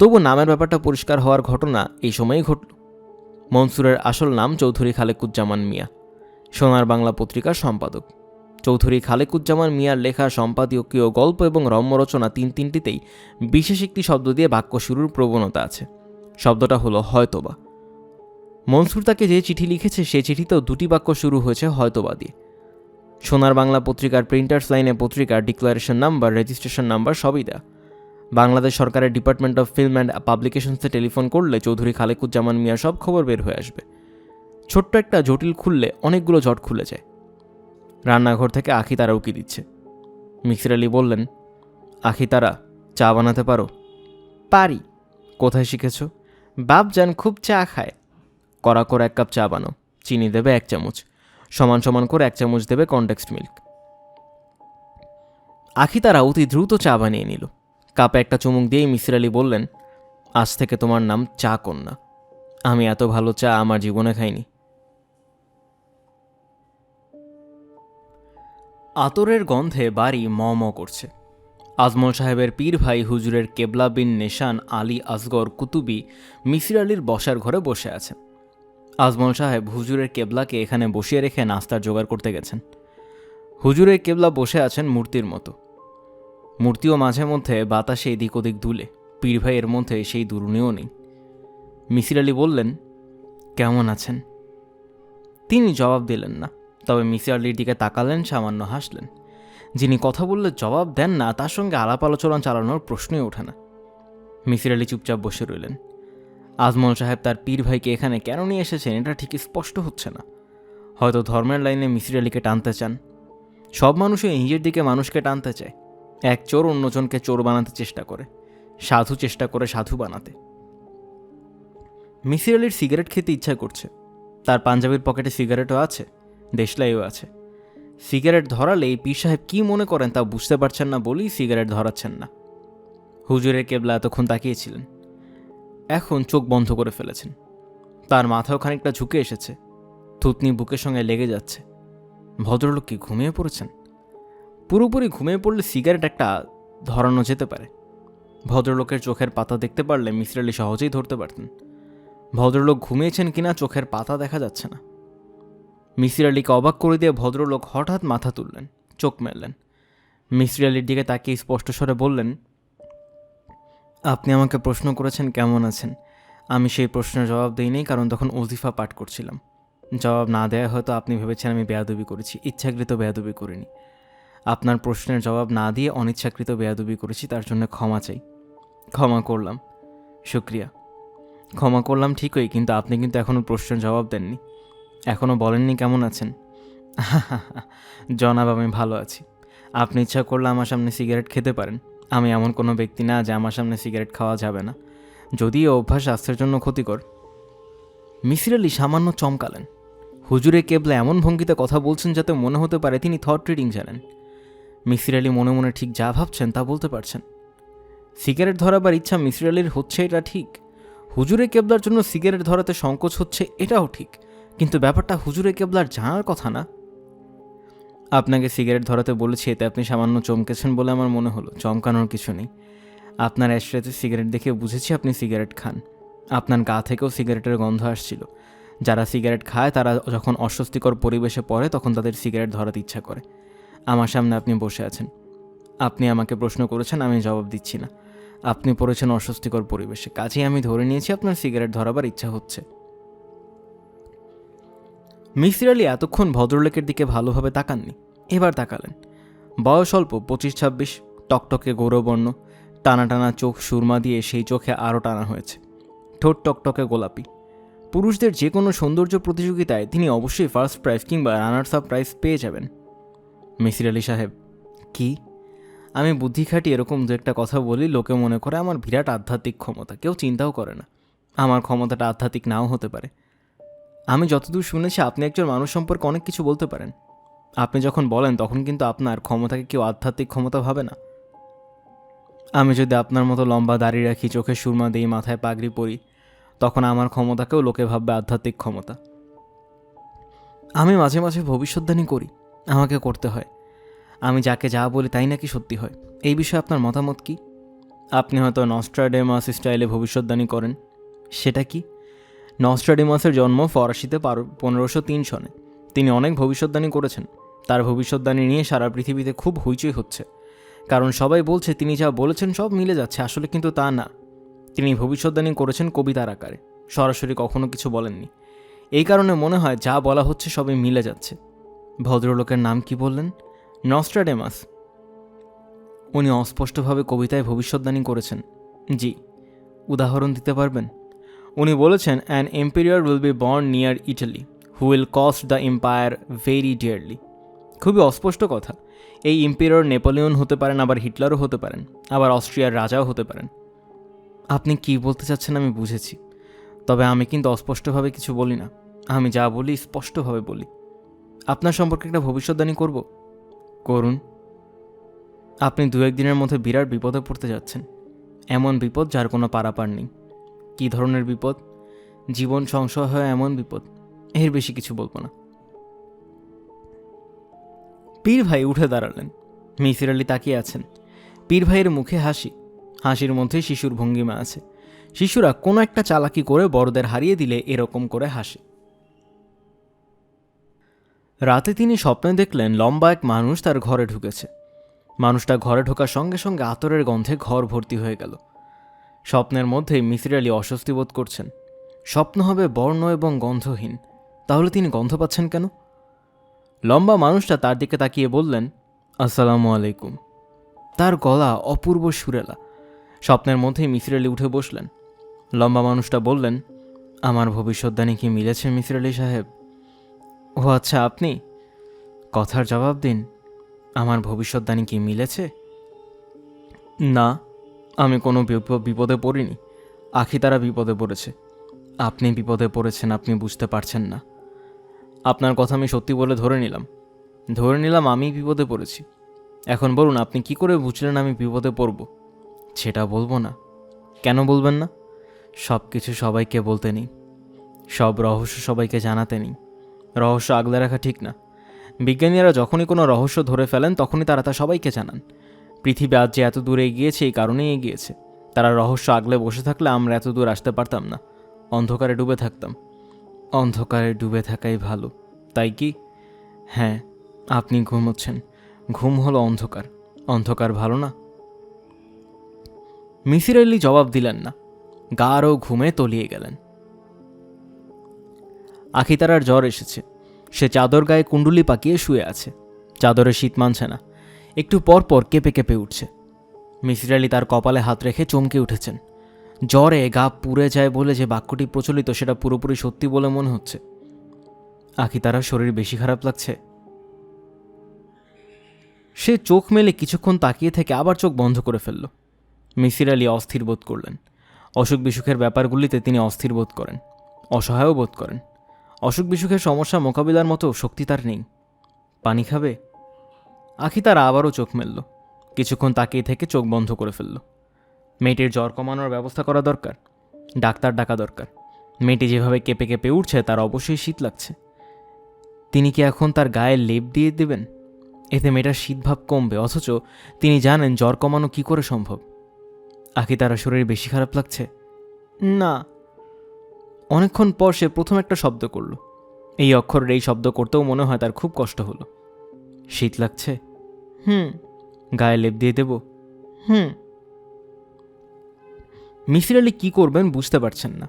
তবু নামের ব্যাপারটা পরিষ্কার হওয়ার ঘটনা এই সময়েই ঘটল। মনসুরের আসল নাম চৌধুরী খালেকুজ্জামান মিয়া, সোনার বাংলা পত্রিকার সম্পাদক। চৌধুরী খালেকুজ্জামান মিয়ার লেখা সম্পাদকীয় গল্প এবং রম্যরচনা তিনটিতেই বিশেষ একটি শব্দ দিয়ে বাক্য শুরুর প্রবণতা আছে। শব্দটা হলো হয়তোবা। মনসুর তাকে যে চিঠি লিখেছে সে চিঠিতেও 2টি বাক্য শুরু হয়েছে হয়তোবা দিয়ে। সোনার বাংলা পত্রিকার প্রিন্টার্স লাইনে পত্রিকার ডিক্লারেশন নাম্বার, রেজিস্ট্রেশন নাম্বার সবই দেয়া। বাংলাদেশ সরকারের ডিপার্টমেন্ট অফ ফিল্ম অ্যান্ড পাবলিকেশনসে টেলিফোন করলে চৌধুরী খালেকুজ্জামান মিয়া সব খবর বের হয়ে আসবে। ছোট্ট একটা জটিল খুললে অনেকগুলো জট খুলে যায়। রান্নাঘর থেকে আখি তারা উকি দিচ্ছে। মিসির আলি বললেন, আখি তারা, চা বানাতে পারো? পারি। কোথায় শিখেছ? বাপজান খুব চা খায়। কড়া করে 1 কাপ চা বানাও, চিনি দেবে 1 চামচ, সমান সমান করে 1 চামচ দেবে কনডেক্সড মিল্ক। আখি তারা অতি দ্রুত চা বানিয়ে নিল। কাপে একটা চুমুক দিয়েই মিসির আলি বললেন, আজ থেকে তোমার নাম চা কন্যা। আমি এত ভালো চা আমার জীবনে খাইনি। আতরের গন্ধে বাড়ি ম ম করছে। আজমল সাহেবের পীর ভাই হুজুরের কেবলা বিন নেশান আলী আসগর কুতুবি মিসির আলির বসার ঘরে বসে আছেন। আজমল সাহেব হুজুরের কেবলাকে এখানে বসিয়ে রেখে নাস্তার জোগাড় করতে গেছেন। হুজুরের কেবলা বসে আছেন মূর্তির মতো। মূর্তিও মাঝে মধ্যে বাতাসে এদিক ওদিক দুলে, পীর ভাইয়ের মধ্যে সেই দুরুনিও নেই। মিসির আলি বললেন, কেমন আছেন? তিনি জবাব দিলেন না, তবে মিসির আলির দিকে তাকালেন, সামান্য হাসলেন। যিনি কথা বললে জবাব দেন না তার সঙ্গে আলাপ আলোচনা চালানোর প্রশ্নই ওঠে না। মিসির আলি চুপচাপ বসে রইলেন। আজমল সাহেব তার পীর ভাইকে এখানে কেন নিয়ে এসেছেন এটা ঠিক স্পষ্ট হচ্ছে না। হয়তো ধর্মের লাইনে মিসির আলিকে টানতে চান। সব মানুষই নিজের দিকে মানুষকে টানতে চায়। এক চোর অন্যজনকে চোর বানাতে চেষ্টা করে, সাধু চেষ্টা করে সাধু বানাতে। মিসির আলির সিগারেট খেতে ইচ্ছা করছে। তার পাঞ্জাবির পকেটে সিগারেটও আছে, দেশলাইও আছে। সিগারেট ধরালে এই পীর সাহেব কী মনে করেন তা বুঝতে পারছেন না বলেই সিগারেট ধরাচ্ছেন না। হুজুরের কেবলা এতক্ষণ তাকিয়েছিলেন, এখন চোখ বন্ধ করে ফেলেছেন। তার মাথাও খানিকটা ঝুঁকে এসেছে, থুতনি বুকের সঙ্গে লেগে যাচ্ছে। ভদ্রলোক কি ঘুমিয়ে পড়েছেন? পুরোপুরি ঘুমিয়ে পড়লে সিগারেট একটা ধরানো যেতে পারে। ভদ্রলোকের চোখের পাতা দেখতে পারলে মিসির আলি সহজেই ধরতে পারতেন। ভদ্রলোক ঘুমিয়েছেন কিনা চোখের পাতা দেখা যাচ্ছে না। মিসির আলিকে অবাক করে দিয়ে ভদ্রলোক হঠাৎ মাথা তুললেন, চোখ মেললেন। মিসির আলির দিকে তাকিয়ে স্পষ্ট স্বরে বললেন, আপনি আমাকে প্রশ্ন করেছেন কেমন আছেন। আমি সেই প্রশ্নের জবাব দিইনি, কারণ তখন ওজিফা পাঠ করছিলাম। জবাব না দেওয়া হয়তো আপনি ভেবেছেন আমি বেয়াদবি করেছি। ইচ্ছাকৃত বেয়াদবি করিনি। আপনার প্রশ্নের জবাব না দিয়ে অনিচ্ছাকৃত বেয়াদবি করেছি, তার জন্য ক্ষমা চাই। ক্ষমা করলাম। শুক্রিয়া। ক্ষমা করলাম ঠিকই, কিন্তু আপনি কিন্তু এখনও প্রশ্নের জবাব দেননি। এখনও বলেননি কেমন আছেন। জনাব, আমি ভালো আছি। আপনি ইচ্ছা করলে আমার সামনে সিগারেট খেতে পারেন। আমি এমন কোনো ব্যক্তি না যে আমার সামনে সিগারেট খাওয়া যাবে না, যদি এই অভ্যাস স্বাস্থ্যের জন্য ক্ষতিকর। মিসির আলি সামান্য চমকালেন। হুজুরে কেবলা এমন ভঙ্গিতে কথা বলছেন যাতে মনে হতে পারে তিনি থট রিডিং জানেন। মিসির আলি মনে মনে ঠিক যা ভাবছেন তা বলতে পারছেন। সিগারেট ধরাবার ইচ্ছা মিসির আলির হচ্ছে, এটা ঠিক। হুজুরে কেবলার জন্য সিগারেট ধরাতে সংকোচ হচ্ছে, এটাও ঠিক। কিন্তু ব্যাপারটা হুজুরে কেবলার জানার কথা না। আপনাকে সিগারেট ধরাতে বলেছি, এতে আপনি সামান্য চমকেছেন বলে আমার মনে হলো। চমকানোর কিছু নেই। আপনার অ্যাশট্রেতে সিগারেট দেখে বুঝেছি আপনি সিগারেট খান। আপনার গা থেকেও সিগারেটের গন্ধ আসছিল। যারা সিগারেট খায় তারা যখন অস্বস্তিকর পরিবেশে পড়ে তখন তাদের সিগারেট ধরাতে ইচ্ছা করে। আমার সামনে আপনি বসে আছেন। আপনি আমাকে প্রশ্ন করেছেন, আমি জবাব দিচ্ছি না। আপনি পড়েছেন অস্বস্তিকর পরিবেশে, কাজেই আমি ধরে নিয়েছি আপনার সিগারেট ধরাবার ইচ্ছা হচ্ছে। মিসির আলি এতক্ষণ ভদ্রলোকের দিকে ভালোভাবে তাকাননি। এবার তাকালেন। বয়স অল্প, 25-26, টকটকে গৌরবর্ণ, টানা টানা চোখ, সুরমা দিয়ে সেই চোখে আরও টানা হয়েছে। ঠোঁট টকটকে গোলাপি। পুরুষদের যে কোনো সৌন্দর্য প্রতিযোগিতায় তিনি অবশ্যই ফার্স্ট প্রাইজ কিংবা রানার্স আপ প্রাইজ পেয়ে যাবেন। মিসির আলি সাহেব। কি? আমি বুদ্ধি খাটি এরকম দু একটা কথা বলি, লোকে মনে করে আমার বিরাট আধ্যাত্মিক ক্ষমতা। কেউ চিন্তাও করে না আমার ক্ষমতাটা আধ্যাত্মিক নাও হতে পারে। আমি যতদূর শুনেছি আপনি একজন মানুষ সম্পর্কে অনেক কিছু বলতে পারেন। আপনি যখন বলেন তখন কিন্তু আপনার ক্ষমতাকে কেউ আধ্যাত্মিক ক্ষমতা ভাবে না। আমি যদি আপনার মতো লম্বা দাড়ি রাখি, চোখে সুরমা দিই, মাথায় পাগড়ি পরি, তখন আমার ক্ষমতাকেও লোকে ভাববে আধ্যাত্মিক ক্ষমতা। আমি মাঝে মাঝে ভবিষ্যদ্বাণী করি, আমাকে করতে হয়। আমি যাকে যা বলি তাই নাকি সত্যি হয়। এই বিষয়ে আপনার মতামত কি? আপনি হয়তো নস্ট্রাডেমাস স্টাইলে ভবিষ্যদ্বাণী করেন। সেটা কি? নস্ট্রাডেমাসের জন্ম ফরাসিতে 1503 সনে। তিনি অনেক ভবিষ্যদ্বাণী করেছেন। তার ভবিষ্যদ্বাণী নিয়ে সারা পৃথিবীতে খুব হইচই হচ্ছে, কারণ সবাই বলছে তিনি যা বলেছেন সব মিলে যাচ্ছে। আসলে কিন্তু তা না। তিনি ভবিষ্যদ্বাণী করেছেন কবিতার আকারে, সরাসরি কখনো কিছু বলেননি। এই কারণে মনে হয় যা বলা হচ্ছে সবই মিলে যাচ্ছে। ভদ্রলোকের নাম কি বললেন? নস্ট্রাডেমাস। উনি অস্পষ্টভাবে কবিতায় ভবিষ্যদ্বাণী করেছেন। জি। উদাহরণ দিতে পারবেন? উনি বলেছেন, an emperor will be born near Italy who will cost the empire very dearly. খুবই অস্পষ্ট কথা। এই এম্পিরিয়র নেপোলিয়ন হতে পারেন, আবার হিটলারও হতে পারেন, আবার অস্ট্রিয়ার রাজাও হতে পারেন। আপনি কি বলতে চাচ্ছেন আমি বুঝেছি, তবে আমি কিন্তু অস্পষ্টভাবে কিছু বলি না। আমি যা বলি স্পষ্টভাবে বলি। আপনার সম্পর্কে একটা ভবিষ্যদ্বাণী করব। করুন। আপনি 2-1 দিনের মধ্যে বিরাট বিপদে পড়তে যাচ্ছেন। এমন বিপদ যার কোনো পারাপার নেই। কী ধরনের বিপদ? জীবন সংশয় হয় এমন বিপদ। এর বেশি কিছু বলবো না। পীর ভাই উঠে দাঁড়ালেন। মিসির আলি তাকিয়ে আছেন। পীর ভাইয়ের মুখে হাসি, হাসির মধ্যে শিশুর ভঙ্গিমা আছে। শিশুরা কোনো একটা চালাকি করে বড়দের হারিয়ে দিলে এরকম করে হাসে। রাতে তিনি স্বপ্নে দেখলেন লম্বা এক মানুষ তার ঘরে ঢুকেছে। মানুষটা ঘরে ঢোকার সঙ্গে সঙ্গে আতরের গন্ধে ঘর ভর্তি হয়ে গেল। স্বপ্নের মধ্যেই মিসির আলি অস্বস্তি বোধ করছেন। স্বপ্ন হবে বর্ণ এবং গন্ধহীন, তাহলে তিনি গন্ধ পাচ্ছেন কেন? লম্বা মানুষটা তার দিকে তাকিয়ে বললেন, আসসালামু আলাইকুম। তার গলা অপূর্ব সুরেলা। স্বপ্নের মধ্যেই মিসির আলি উঠে বসলেন। লম্বা মানুষটা বললেন, আমার ভবিষ্যদ্বাণী কি মিলেছে মিসির আলি সাহেব? ও আচ্ছা, আপনি? কথার জবাব দিন। আমার ভবিষ্যদ্বাণী কি মিলেছে? না, আমি কোনো বিপদে পড়িনি। আখি তারা বিপদে পড়েছে। আপনি বিপদে পড়েছেন, আপনি বুঝতে পারছেন না। আপনার কথা আমি সত্যি বলে ধরে নিলাম আমি বিপদে পড়েছি। এখন বলুন, আপনি কি করে বুঝলেন আমি বিপদে পড়ব? সেটা বলবো না। কেন বলবেন না? সব কিছু সবাইকে বলতে নেই, সব রহস্য সবাইকে জানাতে নেই। রহস্য আগলে রাখা ঠিক না। বিজ্ঞানীরা যখনই কোনো রহস্য ধরে ফেলেন তখনই তারা তা সবাইকে জানান। পৃথিবী আজ যে এত দূরে এগিয়েছে এই কারণেই এগিয়েছে। তারা রহস্য আগলে বসে থাকলে আমরা এত দূর আসতে পারতাম না, অন্ধকারে ডুবে থাকতাম। অন্ধকারে ডুবে থাকাই ভালো, তাই কি? হ্যাঁ, আপনি ঘুমোচ্ছেন। ঘুম হলো অন্ধকার। অন্ধকার ভালো না? মিসির আলি জবাব দিলেন না, গাঢ় ঘুমে তলিয়ে গেলেন। আখিতারার জ্বর এসেছে। সে চাদর গায়ে কুণ্ডুলি পাকিয়ে শুয়ে আছে। চাদরে শীত মানছে না, একটু পর পর কেঁপে কেঁপে উঠছে। মিসির আলি তার কপালে হাত রেখে চমকে উঠেছেন। জ্বরে গা পুড়ে যায় বলে যে বাক্যটি প্রচলিত সেটা পুরোপুরি সত্যি বলে মনে হচ্ছে। আখিতারার শরীর বেশি খারাপ লাগছে। সে চোখ মেলে কিছুক্ষণ তাকিয়ে থেকে আবার চোখ বন্ধ করে ফেলল। মিসির আলি অস্থির বোধ করলেন। অসুখ বিসুখের ব্যাপারগুলিতে তিনি অস্থির বোধ করেন, অসহায়ও বোধ করেন। অসুখ বিসুখের সমস্যা মোকাবিলার মতো শক্তি তার নেই। পানি খাবে? আখিতারা আবারও চোখ মেলল, কিছুক্ষণ তাকিয়ে থেকে চোখ বন্ধ করে ফেলল। মেয়েটির জ্বর কমানোর ব্যবস্থা করা দরকার, ডাক্তার ডাকা দরকার। মেয়েটি যেভাবে কেঁপে কেঁপে উঠছে তার অবশ্যই শীত লাগছে। তিনি কি এখন তার গায়ে লেপ দিয়ে দেবেন? এতে মেয়েটার শীতভাব কমবে, অথচ তিনি জানেন জ্বর কমানো কি করে সম্ভব। আখিতারা শরীর বেশি খারাপ লাগছে? না। অনেকক্ষণ পর সে প্রথম একটা শব্দ করল। এই অক্ষরের এই শব্দ করতেও মনে হয় তার খুব কষ্ট হলো। শীত লাগছে? গায়ে লেপ দিয়ে দেব? মিসির আলি কী করবেন বুঝতে পারছেন না।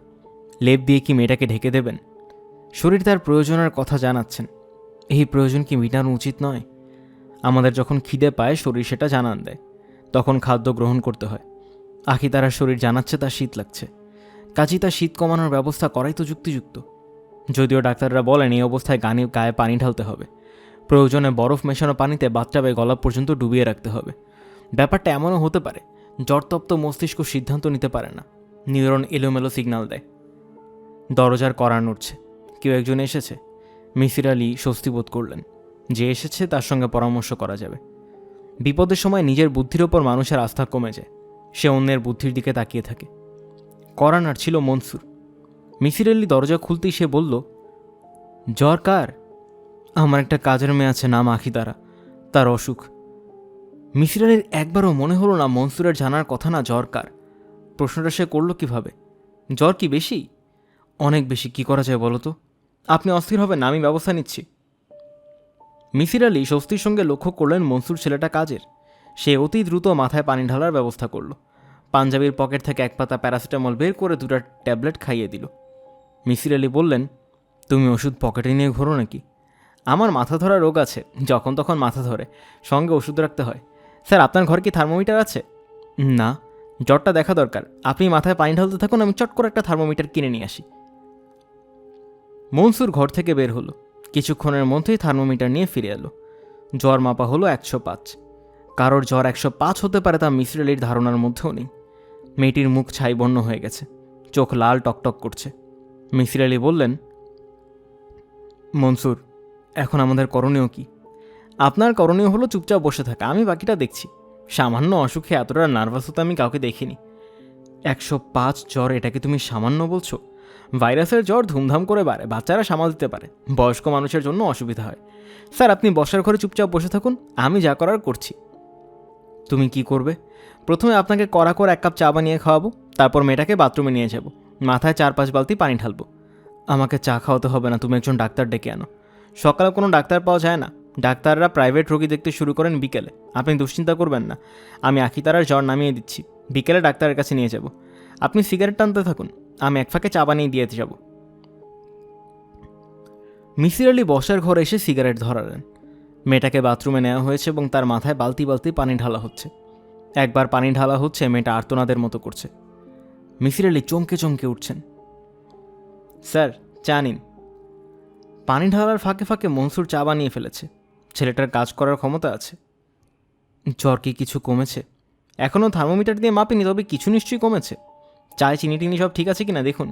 লেপ দিয়ে কি মেয়েটাকে ঢেকে দেবেন? শরীর তার প্রয়োজনের কথা জানাচ্ছেন। এই প্রয়োজন কি মেটানো উচিত নয়? আমাদের যখন খিদে পায় শরীর সেটা জানান দেয়, তখন খাদ্য গ্রহণ করতে হয়। আখিতারার শরীর জানাচ্ছে তার শীত লাগছে, কাজেই তার শীত কমানোর ব্যবস্থা করাই তো যুক্তিযুক্ত। যদিও ডাক্তাররা বলেন এই অবস্থায় গায়ে পানি ঢালতে হবে, প্রয়োজনে বরফ মেশানো পানিতে বাথটাবে গলা পর্যন্ত ডুবিয়ে রাখতে হবে। ব্যাপারটা এমনও হতে পারে জ্বরতপ্ত মস্তিষ্ক সিদ্ধান্ত নিতে পারে না, নিউরন এলোমেলো সিগন্যাল দেয়। দরজার কড়া নড়ছে, কেউ একজন এসেছে। মিসির আলি স্বস্তি বোধ করলেন, যে এসেছে তার সঙ্গে পরামর্শ করা যাবে। বিপদের সময় নিজের বুদ্ধির ওপর মানুষের আস্থা কমে যায়, সে অন্যের বুদ্ধির দিকে তাকিয়ে থাকে। কড়া নাড়ছিল মনসুর। মিসির আলি দরজা খুলতেই সে বলল, জ্বর কার? আমার একটা কাজের মেয়ে আছে, নাম আখিতারা, তার অসুখ। মিসির আলির একবারও মনে হলো না মনসুরের জানার কথা না জ্বর কার। প্রশ্নটা সে করল কিভাবে? জ্বর কি বেশি? অনেক বেশি। কি করা যায় বলো তো? আপনি অস্থির হবেন না, আমি ব্যবস্থা নিচ্ছি। মিসির আলি স্বস্তির সঙ্গে লক্ষ্য করলেন মনসুর ছেলেটা কাজের। সে অতি দ্রুত মাথায় পানি ঢালার ব্যবস্থা করল। পাঞ্জাবির পকেট থেকে এক পাতা প্যারাসিটামল বের করে 2টা ট্যাবলেট খাইয়ে দিল। মিসির আলি বললেন, তুমি ওষুধ পকেটে নিয়ে ঘোরো নাকি? আমার মাথা ধরা রোগ আছে, যখন তখন মাথা ধরে, সঙ্গে ওষুধ রাখতে হয়। স্যার, আপনার ঘরে কি থার্মোমিটার আছে? না। জ্বরটা দেখা দরকার, আপনি মাথায় পানি ঢালতে থাকুন, আমি চট করে একটা থার্মোমিটার কিনে নিয়ে আসি। মনসুর ঘর থেকে বের হলো। কিছুক্ষণের মধ্যেই থার্মোমিটার নিয়ে ফিরে এলো। জ্বর মাপা হলো 105। কারোর জ্বর 105 হতে পারে তা মিসির আলির ধারণার মধ্যেও নেই। মেয়েটির মুখ ছাইবর্ণ হয়ে গেছে, চোখ লাল টকটক করছে। মিসির আলি বললেন, মনসুর, এখন আমাদের করণীয় কি? আপনার করণীয় হলো চুপচাপ বসে থাকা, আমি বাকিটা দেখছি। সামান্য অসুখে এতটা নার্ভাস হতে আমি কাউকে দেখিনি। 105 জ্বর, এটাকে তুমি সামান্য বলছো? ভাইরাসের জ্বর ধুমধাম করে বাড়ে, বাচ্চারা সামাল দিতে পারে, বয়স্ক মানুষের জন্য অসুবিধা হয়। স্যার, আপনি বসার ঘরে চুপচাপ বসে থাকুন, আমি যা করার করছি। তুমি কি করবে? প্রথমে আপনাকে কড়া করে 1 কাপ চা বানিয়ে খাওয়াবো, তারপর মেয়েটাকে বাথরুমে নিয়ে যাব, মাথায় 4-5 বালতি পানি ঢালবো। আমাকে চা খাওয়াতে হবে না, তুমি একজন ডাক্তার ডেকে আনো। সকালে কোনো ডাক্তার পাওয়া যায় না, ডাক্তাররা প্রাইভেট রোগী দেখতে শুরু করেন বিকেলে। আপনি দুশ্চিন্তা করবেন না, আমি আখিতারার জ্বর নামিয়ে দিচ্ছি, বিকেলে ডাক্তারের কাছে নিয়ে যাব। আপনি সিগারেট টানতে থাকুন, আমি এক ফাঁকে চা বানিয়ে দিয়ে যাব। মিসির আলি বসার ঘরে এসে সিগারেট ধরালেন। মেয়েটাকে বাথরুমে নেওয়া হয়েছে এবং তার মাথায় বালতি বালতি পানি ঢালা হচ্ছে। একবার পানি ঢালা হচ্ছে, মেয়েটা আর্তনাদের মতো করছে। মিসির আলি চমকে চমকে উঠছেন। স্যার, চা নিন। পানি ঢালার ফাঁকে ফাঁকে মনসুর চা বানিয়ে ফেলেছে। ছেলেটার কাজ করার ক্ষমতা আছে। জ্বর কি কিছু কমেছে? এখনও থার্মোমিটার দিয়ে মাপিনি, তবে কিছু নিশ্চয়ই কমেছে। চায় চিনি টিনি সব ঠিক আছে কিনা দেখুন।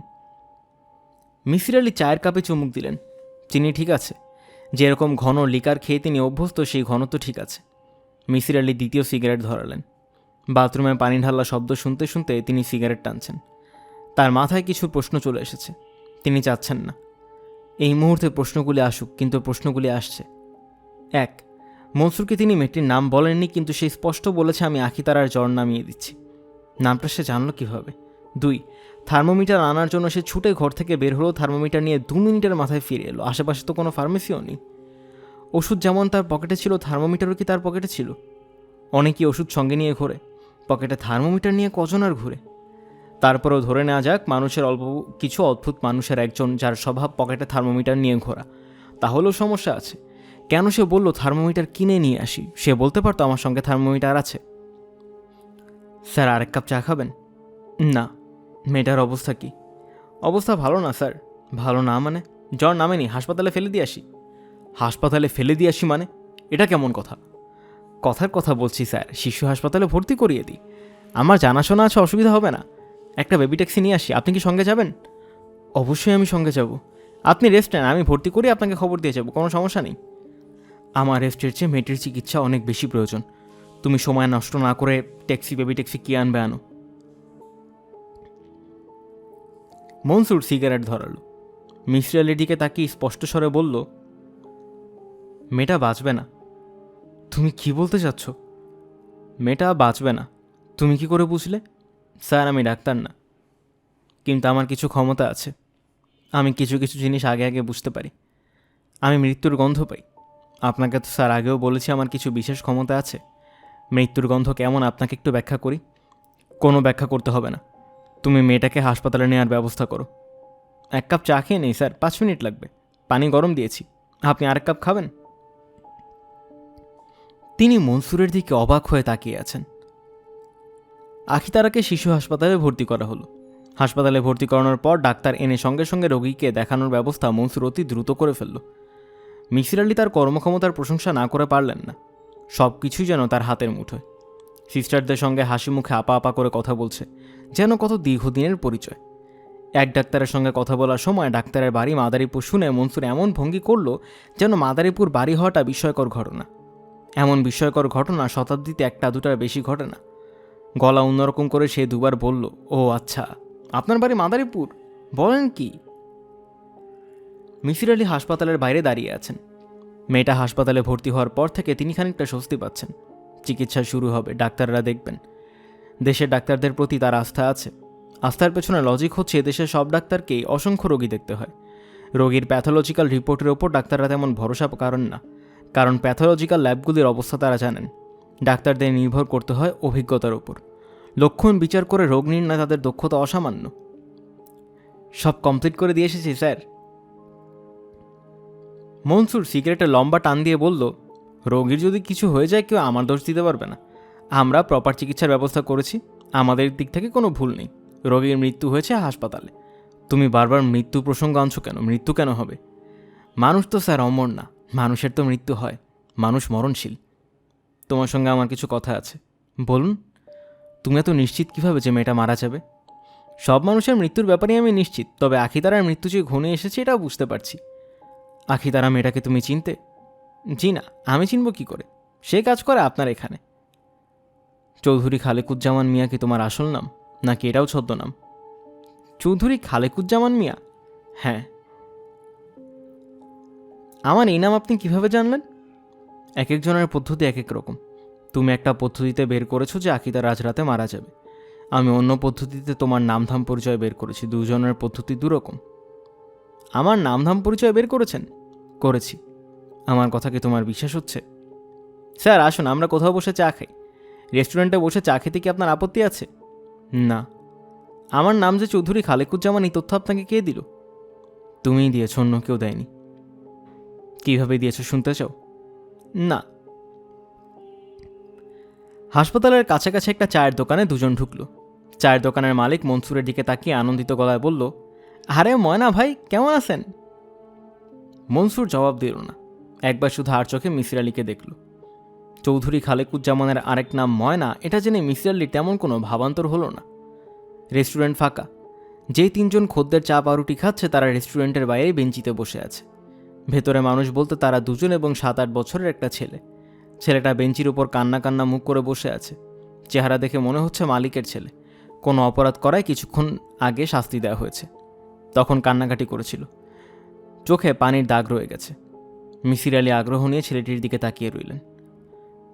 মিসির আলি চায়ের কাপে চুমুক দিলেন। চিনি ঠিক আছে, যেরকম ঘন লিকার খেয়ে তিনি অভ্যস্ত সেই ঘনত্ব ঠিক আছে। মিসির আলি দ্বিতীয় সিগারেট ধরালেন। বাথরুমে পানি ঢালা শব্দ শুনতে শুনতে তিনি সিগারেট টানছেন। তার মাথায় কিছু প্রশ্ন চলে এসেছে, তিনি চাচ্ছেন না এই মুহূর্তে প্রশ্নগুলি আসুক, কিন্তু প্রশ্নগুলি আসছে। 1, মনসুরকে তিনি মেয়েটির নাম বলেননি, কিন্তু সে স্পষ্ট বলেছে আমি আখিতারার জ্বর নামিয়ে দিচ্ছি। নামটা সে জানল কীভাবে? 2, থার্মোমিটার আনার জন্য সে ছুটে ঘর থেকে বের হলো, থার্মোমিটার নিয়ে 2 মিনিটের মাথায় ফিরে এলো। আশেপাশে তো কোনো ফার্মেসিও নেই। ওষুধ যেমন তার পকেটে ছিল, থার্মোমিটারও কি তার পকেটে ছিল? অনেকেই ওষুধ সঙ্গে নিয়ে ঘোরে, পকেটে থার্মোমিটার নিয়ে কজন আর ঘুরে? তারপরেও ধরে নেওয়া যাক মানুষের অল্প কিছু অদ্ভুত মানুষের একজন যার স্বভাব পকেটে থার্মোমিটার নিয়ে ঘোরা, তাহলেও সমস্যা আছে। কেন সে বলল থার্মোমিটার কিনে নিয়ে আসি? সে বলতে পারতো আমার সঙ্গে থার্মোমিটার আছে। স্যার, আরেক কাপ চা খাবেন? না। মেয়েটার অবস্থা কি? অবস্থা ভালো না স্যার। ভালো না মানে? জ্বর নামেনি, হাসপাতালে ফেলে দিয়ে আসি। হাসপাতালে ফেলে দিয়ে আসি মানে? এটা কেমন কথা? কথার কথা বলছি স্যার, শিশু হাসপাতালে ভর্তি করিয়ে দিই। আমার জানাশোনা আছে, অসুবিধা হবে না। একটা বেবি ট্যাক্সি নিয়ে আসি, আপনি কি সঙ্গে যাবেন? অবশ্যই আমি সঙ্গে যাব। আপনি রেস্ট নেন, আমি ভর্তি করে আপনাকে খবর দিয়ে যাব, কোনো সমস্যা নেই। আমার রেস্টের চেয়ে মেয়েটির চিকিৎসা অনেক বেশি প্রয়োজন। তুমি সময় নষ্ট না করে ট্যাক্সি, বেবি ট্যাক্সি কি আনবে আনো। মনসুর সিগারেট ধরালো। মিসির আলির দিকে তাকিয়ে স্পষ্ট স্বরে বলল, মেয়েটা বাঁচবে না। তুমি কি বলতে চাচ্ছ? মেয়েটা বাঁচবে না। তুমি কি করে বুঝলে? স্যার, আমি ডাক্তার না, কিন্তু আমার কিছু ক্ষমতা আছে। আমি কিছু কিছু জিনিস আগে আগে বুঝতে পারি। আমি মৃত্যুর গন্ধ পাই। আপনাকে তো স্যার আগেও বলেছি আমার কিছু বিশেষ ক্ষমতা আছে। মৃত্যুর গন্ধ কেমন আপনাকে একটু ব্যাখ্যা করি? কোনো ব্যাখ্যা করতে হবে না। তুমি মেয়েটাকে হাসপাতালে নেওয়ার ব্যবস্থা করো। এক কাপ চা খেয়ে নেই স্যার, 5 মিনিট লাগবে। পানি গরম দিয়েছি, আপনি আরেক কাপ খাবেন? তিনি মনসুরের দিকে অবাক হয়ে তাকিয়ে আছেন। আখিতারাকে শিশু হাসপাতালে ভর্তি করা হলো। হাসপাতালে ভর্তি করানোর পর ডাক্তার এনে সঙ্গে সঙ্গে রোগীকে দেখানোর ব্যবস্থা মনসুর অতি দ্রুত করে ফেলল। মিসির আলি তার কর্মক্ষমতার প্রশংসা না করে পারলেন না। সব কিছুই যেন তার হাতের মুঠোয়। সিস্টারদের সঙ্গে হাসি মুখে আপা আপা করে কথা বলছে, যেন কত দীর্ঘদিনের পরিচয়। এক ডাক্তারের সঙ্গে কথা বলার সময় ডাক্তারের বাড়ি মাদারীপুর শুনে মনসুর এমন ভঙ্গি করল যেন মাদারীপুর বাড়ি হওয়াটা বিস্ময়কর ঘটনা। এমন বিস্ময়কর ঘটনা শতাব্দীতে একটা দুটার বেশি ঘটে না। গলা অন্যরকম করে সে দুবার বলল, ও আচ্ছা, আপনার বাড়ি মাদারীপুর? বলেন কি? মিসির আলি হাসপাতালের বাইরে দাঁড়িয়ে আছেন। মেয়েটা হাসপাতালে ভর্তি হওয়ার পর থেকে তিনি খানিকটা স্বস্তি পাচ্ছেন। চিকিৎসা শুরু হবে, ডাক্তাররা দেখবেন। দেশের ডাক্তারদের প্রতি তার আস্থা আছে। আস্থার পেছনে লজিক হচ্ছে দেশের সব ডাক্তারকেই অসংখ্য রোগী দেখতে হয়। রোগীর প্যাথোলজিক্যাল রিপোর্টের ওপর ডাক্তাররা তেমন ভরসা করেন না, কারণ প্যাথোলজিক্যাল ল্যাবগুলির অবস্থা তারা জানেন। ডাক্তারদের নির্ভর করতে হয় অভিজ্ঞতার ওপর। লক্ষণ বিচার করে রোগ নির্ণয় তাদের দক্ষতা অসামান্য। সব কমপ্লিট করে দিয়ে এসেছি স্যার। মনসুর সিগারেটে লম্বা টান দিয়ে বলল, রোগীর যদি কিছু হয়ে যায় কেউ আমার দোষ দিতে পারবে না। আমরা প্রপার চিকিৎসার ব্যবস্থা করেছি, আমাদের দিক থেকে কোনো ভুল নেই। রোগীর মৃত্যু হয়েছে হাসপাতালে। তুমি বারবার মৃত্যু প্রসঙ্গ আনছো কেন? মৃত্যু কেন হবে? মানুষ তো স্যার অমর না, মানুষের তো মৃত্যু হয়। মানুষ মরণশীল। তোমার সঙ্গে আমার কিছু কথা আছে। বলুন। তুমি এত নিশ্চিত কিভাবে যে মেয়েটা মারা যাবে? সব মানুষের মৃত্যুর ব্যাপারে আমি নিশ্চিত, তবে আখিতারার মৃত্যু যে ঘনিয়ে এসেছে এটাও বুঝতে পারছি। আখিতারা মেয়েটাকে তুমি চিনতে? জি না, আমি চিনব কি করে? সে কাজ করে আপনার এখানে। চৌধুরী খালেকুজ্জামান মিয়া কি তোমার আসল নাম, নাকি এটাও ছদ্মনাম? চৌধুরী খালেকুজ্জামান মিয়া? হ্যাঁ। আমার এই নাম আপনি কিভাবে জানলেন? এক একজনের পদ্ধতি এক এক রকম। তুমি একটা পদ্ধতিতে বের করেছো যে আকিতা রাজরাতে মারা যাবে। আমি অন্য পদ্ধতিতে তোমার নামধাম পরিচয় বের করেছি। দুজনের পদ্ধতি দুরকম। আমার নামধাম পরিচয় বের করেছেন? করেছি। আমার কথা কি তোমার বিশ্বাস হচ্ছে? স্যার আসুন, আমরা কোথাও বসে চা খাই। রেস্টুরেন্টে বসে চা খেতে কি আপনার আপত্তি আছে? না। আমার নাম যে চৌধুরী খালেকুজ্জামান, এই তথ্য আপনাকে কে দিল? তুমিই দিয়েছ, অন্য কেউ দেয়নি। কীভাবে দিয়েছ শুনতে চাও? না। হাসপাতালের কাছাকাছি একটা চায়ের দোকানে দুজন ঢুকল। চায়ের দোকানের মালিক মনসুরের দিকে তাকিয়ে আনন্দিত গলায় বলল, আরে ময়না ভাই, কেমন আছেন? মনসুর জবাব দিল না। একবার শুধু আর চোখে মিসির আলিকে দেখল। চৌধুরী খালেকুজ্জামানের আরেক নাম ময়না, এটা জেনে মিসির আলি তেমন কোনো ভাবান্তর হলো না। রেস্টুরেন্ট ফাঁকা। যেই তিনজন খদ্দের চা পাউরুটি খাচ্ছে তারা রেস্টুরেন্টের বাইরে বেঞ্চিতে বসে আছে। ভেতরে মানুষ বলতে তারা দুজন এবং 7-8 বছরের একটা ছেলে। ছেলেটা বেঞ্চির উপর কান্না কান্না মুখ করে বসে আছে। চেহারা দেখে মনে হচ্ছে মালিকের ছেলে। কোনো অপরাধ করায় কিছুক্ষণ আগে শাস্তি দেওয়া হয়েছে, তখন কান্নাকাটি করেছিল। চোখে পানির দাগ রয়ে গেছে। মিসির আলি আগ্রহ নিয়ে ছেলেটির দিকে তাকিয়ে রইলেন।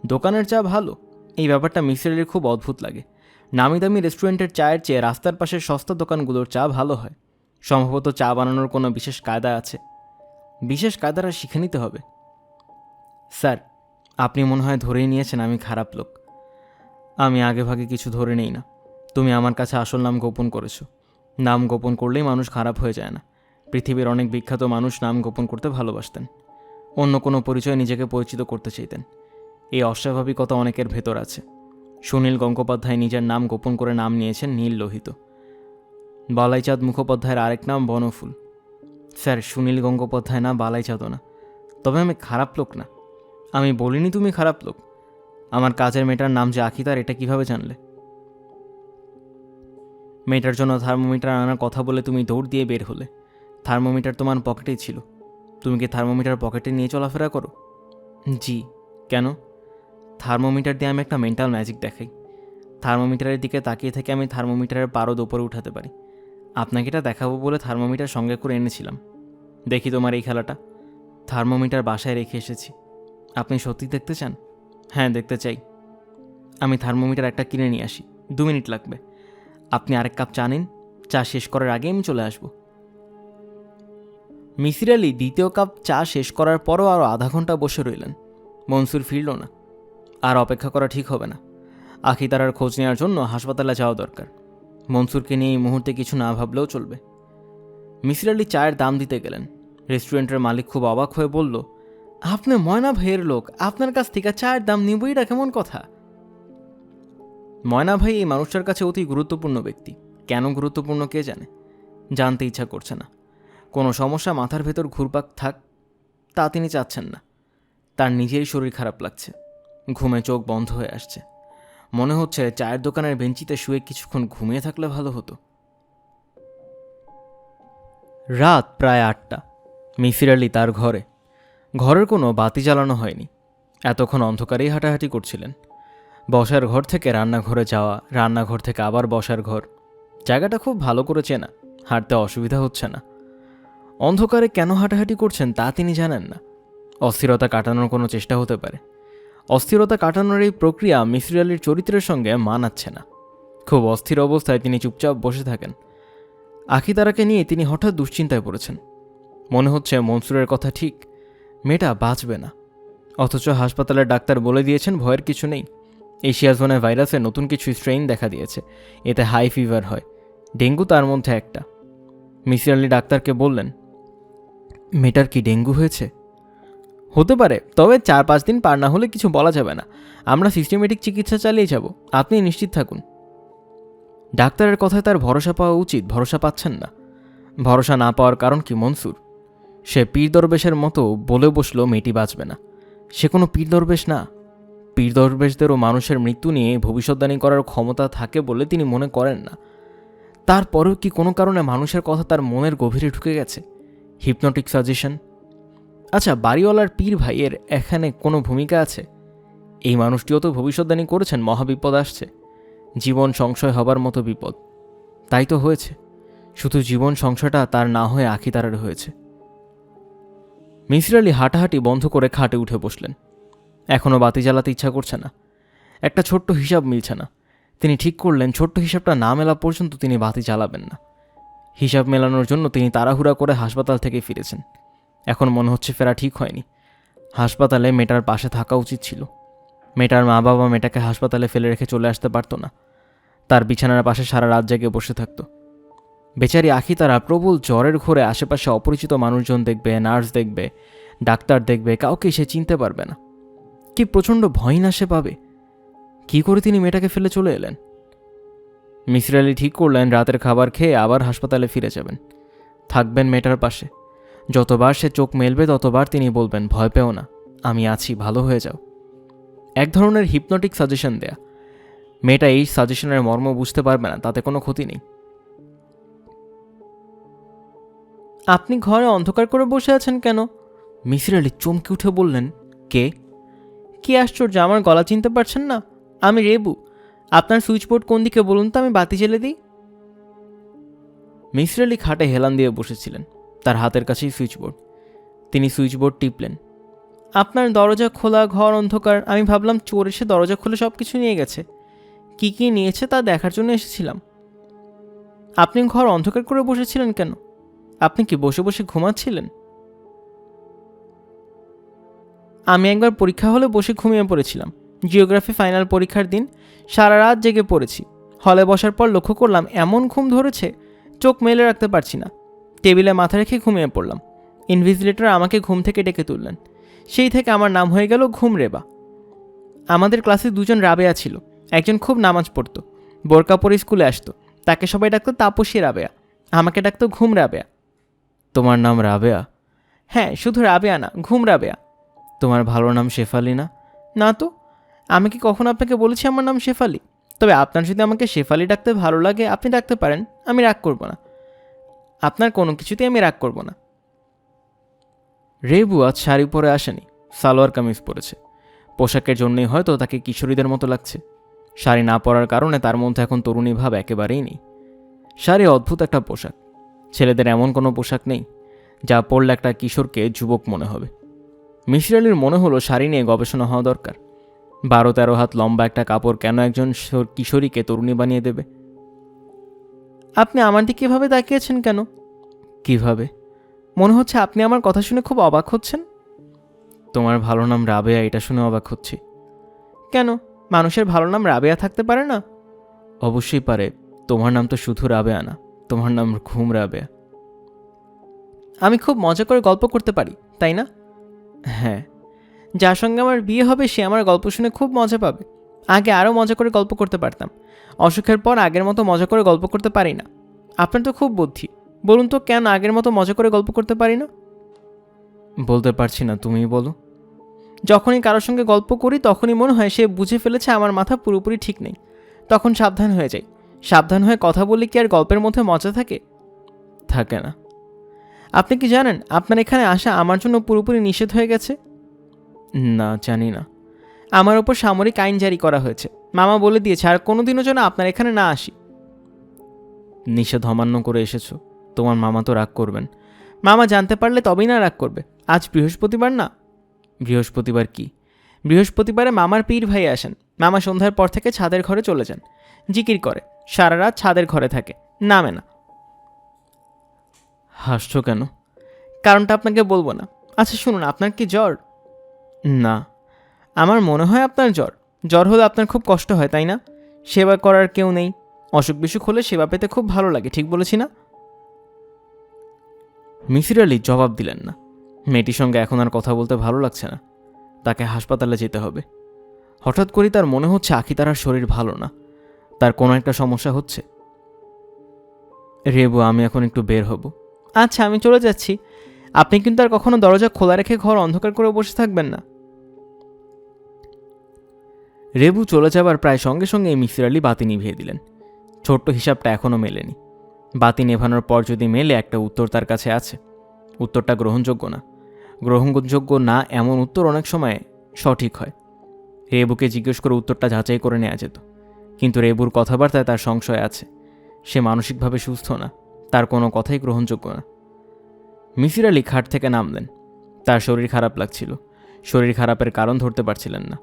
দোকানের চা ভালো, এই ব্যাপারটা মিসির আলির খুব অদ্ভুত লাগে। নামি দামি রেস্টুরেন্টের চায়ের চেয়ে রাস্তার পাশের সস্তা দোকানগুলোর চা ভালো হয়। সম্ভবত চা বানানোর কোনো বিশেষ কায়দা আছে। বিশেষ কায়দাটা শিখে নিতে হবে। স্যার, আপনি মনে হয় ধরেই নিয়েছেন আমি খারাপ লোক। আমি আগে ভাগে কিছু ধরে নেই না। তুমি আমার কাছে আসল নাম গোপন করেছো। নাম গোপন করলেই মানুষ খারাপ হয়ে যায় না। পৃথিবীর অনেক বিখ্যাত মানুষ নাম গোপন করতে ভালোবাসতেন, অন্য কোনো পরিচয়ে নিজেকে পরিচিত করতে চাইতেন। এই অস্বাভাবিকতা অনেকের ভেতর আছে। সুনীল গঙ্গোপাধ্যায় নিজের নাম গোপন করে নাম নিয়েছেন নীল লোহিত। বালাইচাঁদ মুখোপাধ্যায়ের আরেক নাম বনফুল। স্যার, সুনীল গঙ্গোপাধ্যায় না, বালাইচাঁদও না। তবে আমি খারাপ লোক না। আমি বলিনি তুমি খারাপ লোক। আমার কাজের মেয়েটার নাম যে আখিতার, এটা কিভাবে জানলে? মেয়েটার জন্য থার্মোমিটার আনার কথা বলে তুমি দৌড় দিয়ে বের হলে। থার্মোমিটার তোমার পকেটেই ছিল। তুমি কি থার্মোমিটার পকেটে নিয়ে চলাফেরা করো? জি। কেন? থার্মোমিটার দিয়ে আমি একটা মেন্টাল ম্যাজিক দেখাই। থার্মোমিটারের দিকে তাকিয়ে থেকে আমি থার্মোমিটারের পারদ ওপরে উঠাতে পারি। আপনাকে এটা দেখাবো বলে থার্মোমিটার সঙ্গে করে এনেছিলাম। দেখি তোমার এই খেলাটা। থার্মোমিটার বাসায় রেখে এসেছি। আপনি সত্যি দেখতে চান? হ্যাঁ, দেখতে চাই। আমি থার্মোমিটার একটা কিনে নিয়ে আসি। 2 মিনিট লাগবে। আপনি আরেক কাপ চা নিন। চা শেষ করার আগে আমি চলে আসব। মিসির আলি দ্বিতীয় কাপ চা শেষ করার পরও আরও আধা ঘন্টা বসে রইলেন। মনসুর ফিরল না। আর অপেক্ষা করা ঠিক হবে না। আখিতারার খোঁজ নেওয়ার জন্য হাসপাতালে যাওয়া দরকার। মনসুরকে নিয়ে এই মুহূর্তে কিছু না ভাবলেও চলবে। মিসির আলি চায়ের দাম দিতে গেলেন। রেস্টুরেন্টের মালিক খুব অবাক হয়ে বলল, আপনি ময়না ভাইয়ের লোক, আপনার কাছ থেকে চায়ের দাম নিবই, এটা কেমন কথা? ময়না ভাই এই মানুষটার কাছে অতি গুরুত্বপূর্ণ ব্যক্তি। কেন গুরুত্বপূর্ণ কে জানে। জানতে ইচ্ছা করছে না। কোনো সমস্যা মাথার ভেতর ঘুরপাক থাক, তা তিনি চাচ্ছেন না। তার নিজেরই শরীর খারাপ লাগছে। ঘুমে চোখ বন্ধ হয়ে আসছে। মনে হচ্ছে চায়ের দোকানের বেঞ্চিতে শুয়ে কিছুক্ষণ ঘুমিয়ে থাকলে ভালো হতো। রাত প্রায় 8টা। মিসির আলি তার ঘরে। ঘরের কোনো বাতি জ্বালানো হয়নি। এতক্ষণ অন্ধকারেই হাঁটাহাঁটি করছিলেন। বসার ঘর থেকে রান্নাঘরে যাওয়া, রান্নাঘর থেকে আবার বসার ঘর। জায়গাটা খুব ভালো করে চেনা, হাঁটতে অসুবিধা হচ্ছে না। অন্ধকারে কেন হাঁটাহাঁটি করছেন তা তিনি জানেন না। অস্থিরতা কাটানোর কোনো চেষ্টা হতে পারে। অস্থিরতা কাটানোর এই প্রক্রিয়া মিসির আলির চরিত্রের সঙ্গে মানাচ্ছে না। খুব অস্থির অবস্থায় তিনি চুপচাপ বসে থাকেন। আখিতারাকে নিয়ে তিনি হঠাৎ দুশ্চিন্তায় পড়েছেন। মনে হচ্ছে মনসুরের কথা ঠিক, মেয়েটা বাঁচবে না। অথচ হাসপাতালের ডাক্তার বলে দিয়েছেন ভয়ের কিছু নেই। এশিয়াজোনে ভাইরাসের নতুন কিছু স্ট্রেইন দেখা দিয়েছে, এতে হাই ফিভার হয়। ডেঙ্গু তার মধ্যে একটা। মিসির আলি ডাক্তারকে বললেন, মেয়েটার কি ডেঙ্গু হয়েছে? হতে পারে, তবে 4-5 দিন পার না হলে কিছু বলা যাবে না। আমরা সিস্টেমেটিক চিকিৎসা চালিয়ে যাব, আপনি নিশ্চিত থাকুন। ডাক্তারের কথায় তার ভরসা পাওয়া উচিত, ভরসা পাচ্ছেন না। ভরসা না পাওয়ার কারণ কি মনসুর? সে পীর দরবেশের মতো বলে বসলো মেয়েটি বাঁচবে না। সে কোনো পীর দরবেশ না। পীর দরবেশদেরও মানুষের মৃত্যু নিয়ে ভবিষ্যদ্বাণী করার ক্ষমতা থাকে বলে তিনি মনে করেন না। তারপরেও কি কোনো কারণে মানুষের কথা তার মনের গভীরে ঢুকে গেছে? Hypnotic suggestion. আচ্ছা, বাড়িওয়ালার পীর ভাইয়ের এখানে কোনো ভূমিকা আছে? এই মানুষটিও তো ভবিষ্যদ্বাণী করেছেন মহাবিপদ আসছে, জীবন সংশয় হবার মতো বিপদ। তাই তো হয়েছে। শুধু জীবন সংশয়টা তার না হয়ে আখিতারার হয়েছে। মিসির আলি হাঁটাহাঁটি বন্ধ করে খাটে উঠে বসলেন। এখনও বাতি জ্বালাতে ইচ্ছা করছে না। একটা ছোট্ট হিসাব মিলছে না। তিনি ঠিক করলেন ছোট্ট হিসাবটা না মেলা পর্যন্ত তিনি বাতি জ্বালাবেন না। হিসাব মেলানোর জন্য তিনি তাড়াহুড়া করে হাসপাতাল থেকে ফিরেছেন। এখন মনে হচ্ছে ফেরা ঠিক হয়নি। হাসপাতালে মেয়েটার পাশে থাকা উচিত ছিল। মেয়েটার মা বাবা মেয়েটাকে হাসপাতালে ফেলে রেখে চলে আসতে পারতো না। তার বিছানার পাশে সারা রাত জেগে বসে থাকত। বেচারি আখিতারা প্রবল জ্বরের ঘোরে আশেপাশে অপরিচিত মানুষজন দেখবে, নার্স দেখবে, ডাক্তার দেখবে, কাউকে সে চিনতে পারবে না। কি প্রচণ্ড ভয় না সে পাবে। কি করে তিনি মেয়েটাকে ফেলে চলে এলেন? মিসির আলি ঠিক করলেন রাতের খাবার খেয়ে আবার হাসপাতালে ফিরে যাবেন। থাকবেন মেয়েটার পাশে। যতবার সে চোখ মেলবে ততবার তিনি বলবেন, ভয় পেও না, আমি আছি, ভালো হয়ে যাও। এক ধরনের হিপনোটিক সাজেশন দেয়া। মেয়েটা এই সাজেশনের মর্ম বুঝতে পারবে না, তাতে কোনো ক্ষতি নেই। আপনি ঘরে অন্ধকার করে বসে আছেন কেন? মিসির আলি চমকে উঠে বললেন, কে? কি আশ্চর্য, আমার গলা চিনতে পারছেন না? আমি রেবু। আপনার সুইচ বোর্ড কোন দিকে বলুন তো, আমি বাতি জ্বেলে দিই। মিসির আলি খাটে হেলান দিয়ে বসেছিলেন। তার হাতের কাছেই সুইচ বোর্ড। তিনি সুইচ বোর্ড টিপলেন। আপনার দরজা খোলা, ঘর অন্ধকার। আমি ভাবলাম চোর এসে দরজা খুলে সব কিছু নিয়ে গেছে। কি কি নিয়েছে তা দেখার জন্য এসেছিলাম। আপনি ঘর অন্ধকার করে বসেছিলেন কেন? আপনি কি বসে বসে ঘুমাচ্ছিলেন? আমি একবার পরীক্ষা হলে বসে ঘুমিয়ে পড়েছিলাম। জিওগ্রাফি ফাইনাল পরীক্ষার দিন সারা রাত জেগে পড়েছি। হলে বসার পর লক্ষ্য করলাম এমন ঘুম ধরেছে, চোখ মেলে রাখতে পারছি না। টেবিলে মাথা রেখে ঘুমিয়ে পড়লাম। ইনভিজিলেটর আমাকে ঘুম থেকে ডেকে তুললেন। সেই থেকে আমার নাম হয়ে গেল ঘুম রেবা। আমাদের ক্লাসে দুজন রাবেয়া ছিল। একজন খুব নামাজ পড়তো, বোরকা পরে স্কুলে আসতো। তাকে সবাই ডাকতো তাপসী রাবেয়া, আমাকে ডাকতো ঘুম রাবেয়া। তোমার নাম রাবেয়া? হ্যাঁ, শুধু রাবেয়া না, ঘুম রাবেয়া। তোমার ভালো নাম শেফালি না? না তো, আমি কি কখনো আপনাকে বলেছি আমার নাম শেফালি? তবে আপনার যদি আমাকে শেফালি ডাকতে ভালো লাগে আপনি ডাকতে পারেন, আমি রাগ করব না। আপনার কোনো কিছুতেই আমি রাগ করব না। রেবু আজ শাড়ি পরে আসেনি, সালোয়ার কামিজ পরেছে। পোশাকের জন্যই হয়তো তাকে কিশোরীদের মতো লাগছে। শাড়ি না পরার কারণে তার মধ্যে এখন তরুণী ভাব একেবারেই নেই। শাড়ি অদ্ভুত একটা পোশাক। ছেলেদের এমন কোনো পোশাক নেই যা পরলে একটা কিশোরকে যুবক মনে হবে। মিসির আলির মনে হলো শাড়ি নিয়ে গবেষণা হওয়া দরকার। 12-13 হাত লম্বা একটা কাপড় কেন একজন কিশোরীকে তরুণী বানিয়ে দেবে? আপনি আমার দিকে এভাবে তাকিয়েছেন কেন? কিভাবে? মনে হচ্ছে আপনি আমার কথা শুনে খুব অবাক হচ্ছেন। তোমার ভালো নাম রাবেয়া, এটা শুনে অবাক হচ্ছি। কেন, মানুষের ভালো নাম রাবেয়া থাকতে পারে না? অবশ্যই পারে। তোমার নাম তো শুধু রাবেয়া না, তোমার নাম ঘুম রাবেয়া। আমি খুব মজা করে গল্প করতে পারি, তাই না? হ্যাঁ, যার সঙ্গে আমার বিয়ে হবে সে আমার গল্প শুনে খুব মজা পাবে। আগে আরও মজা করে গল্প করতে পারতাম, অসুখের পর আগের মতো মজা করে গল্প করতে পারি না। আপনার তো খুব বুদ্ধি, বলুন তো কেন আগের মতো মজা করে গল্প করতে পারি না? বলতে পারছি না, তুমিই বলো। যখনই কারোর সঙ্গে গল্প করি তখনই মনে হয় সে বুঝে ফেলেছে আমার মাথা পুরোপুরি ঠিক নেই। তখন সাবধান হয়ে যাই। সাবধান হয়ে কথা বললে কি আর গল্পের মধ্যে মজা থাকে? থাকে না। আপনি কি জানেন আপনার এখানে আসা আমার জন্য পুরোপুরি নিষেধ হয়ে গেছে? না, জানি না। আমার ওপর সামরিক আইন জারি করা হয়েছে। মামা বলে দিয়েছে আর কোনোদিনও যেন আপনার এখানে না আসি। নিষেধ অমান্য করে এসেছো, তোমার মামা তো রাগ করবেন। মামা জানতে পারলে তবেই না রাগ করবে। আজ বৃহস্পতিবার না? বৃহস্পতিবার কি? বৃহস্পতিবারে মামার পীর ভাই আসেন। মামা সন্ধ্যার পর থেকে ছাদের ঘরে চলে যান, জিকির করে। সারা রাত ছাদের ঘরে থাকে, নামে না। হাসছো কেন? কারণটা আপনাকে বলবো না। আচ্ছা শুনুন, আপনার কি জ্বর? না, আমার মনে হয় আপনার জ্বর। জ্বর হলে আপনার খুব কষ্ট হয়, তাই না? সেবা করার কেউ নেই। অসুখ বিসুখ হলে সেবা পেতে খুব ভালো লাগে, ঠিক বলেছি না? মিসির আলি জবাব দিলেন না। মেয়েটির সঙ্গে এখন আর কথা বলতে ভালো লাগছে না। তাকে হাসপাতালে যেতে হবে। হঠাৎ করেই তার মনে হচ্ছে আখিতারার শরীর ভালো না, তার কোনো একটা সমস্যা হচ্ছে। রেবু, আমি এখন একটু বের হব। আচ্ছা, আমি চলে যাচ্ছি। আপনি কিন্তু আর কখনো দরজা খোলা রেখে ঘর অন্ধকার করে বসে থাকবেন না। রেবু চলে যাবার প্রায় সঙ্গে সঙ্গে মিসির আলি বাতি নিভিয়ে দিলেন। ছোট্ট হিসাবটা এখনও মেলেনি। বাতি নেভানোর পর যদি মেলে, একটা উত্তর তার কাছে আছে। উত্তরটা গ্রহণযোগ্য না। গ্রহণযোগ্য না এমন উত্তর অনেক সময় সঠিক হয়। রেবুকে জিজ্ঞেস করে উত্তরটা যাচাই করে নেওয়া যেত, কিন্তু রেবুর কথাবার্তায় তার সংশয় আছে। সে মানসিকভাবে সুস্থ না, তার কোনো কথাই গ্রহণযোগ্য না। মিসির আলি খাট থেকে নামলেন। তার শরীর খারাপ লাগছিল। শরীর খারাপের কারণ ধরতে পারছিলেন না।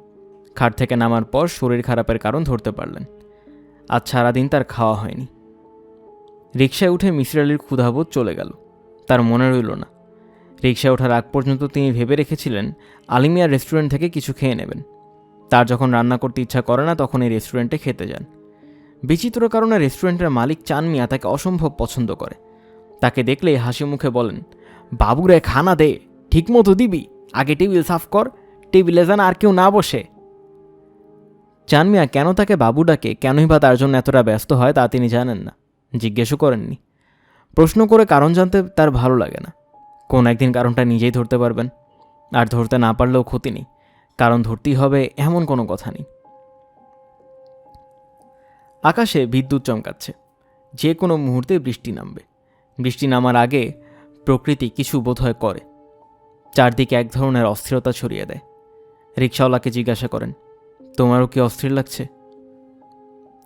খাট থেকে নামার পর শরীর খারাপের কারণ ধরতে পারলেন। আজ সারাদিন তার খাওয়া হয়নি। রিকশায় উঠে মিসির আলির ক্ষুধাবোধ চলে গেল। তার মনে রইল না। রিকশায় ওঠার আগ পর্যন্ত তিনি ভেবে রেখেছিলেন আলিমিয়া রেস্টুরেন্ট থেকে কিছু খেয়ে নেবেন। তার যখন রান্না করতে ইচ্ছা করে না তখন এই রেস্টুরেন্টে খেতে যান। বিচিত্র কারণে রেস্টুরেন্টের মালিক চান মিয়া তাকে অসম্ভব পছন্দ করে। তাকে দেখলেই হাসি মুখে বলেন, বাবুরে খানা দে, ঠিকমতো দিবি, আগে টেবিল সাফ কর, টেবিলে যেন আর কেউ না বসে। চান মিয়া কেন তাকে বাবু ডাকে, কেনই বা তার জন্য এতটা ব্যস্ত হয় তা তিনি জানেন না, জিজ্ঞেসও করেননি। প্রশ্ন করে কারণ জানতে তার ভালো লাগে না। কোন একদিন কারণটা নিজেই ধরতে পারবেন। আর ধরতে না পারলেও ক্ষতি নেই, কারণ ধরতেই হবে এমন কোনো কথা নেই। আকাশে বিদ্যুৎ চমকাচ্ছে। যে কোনো মুহূর্তে বৃষ্টি নামবে। বৃষ্টি নামার আগে প্রকৃতি কিছু বোধহয় করে। চারদিকে এক ধরনের অস্থিরতা ছড়িয়ে দেয়। রিকশাওয়ালাকে জিজ্ঞাসা করেন, তোমারও কি অস্থির লাগছে?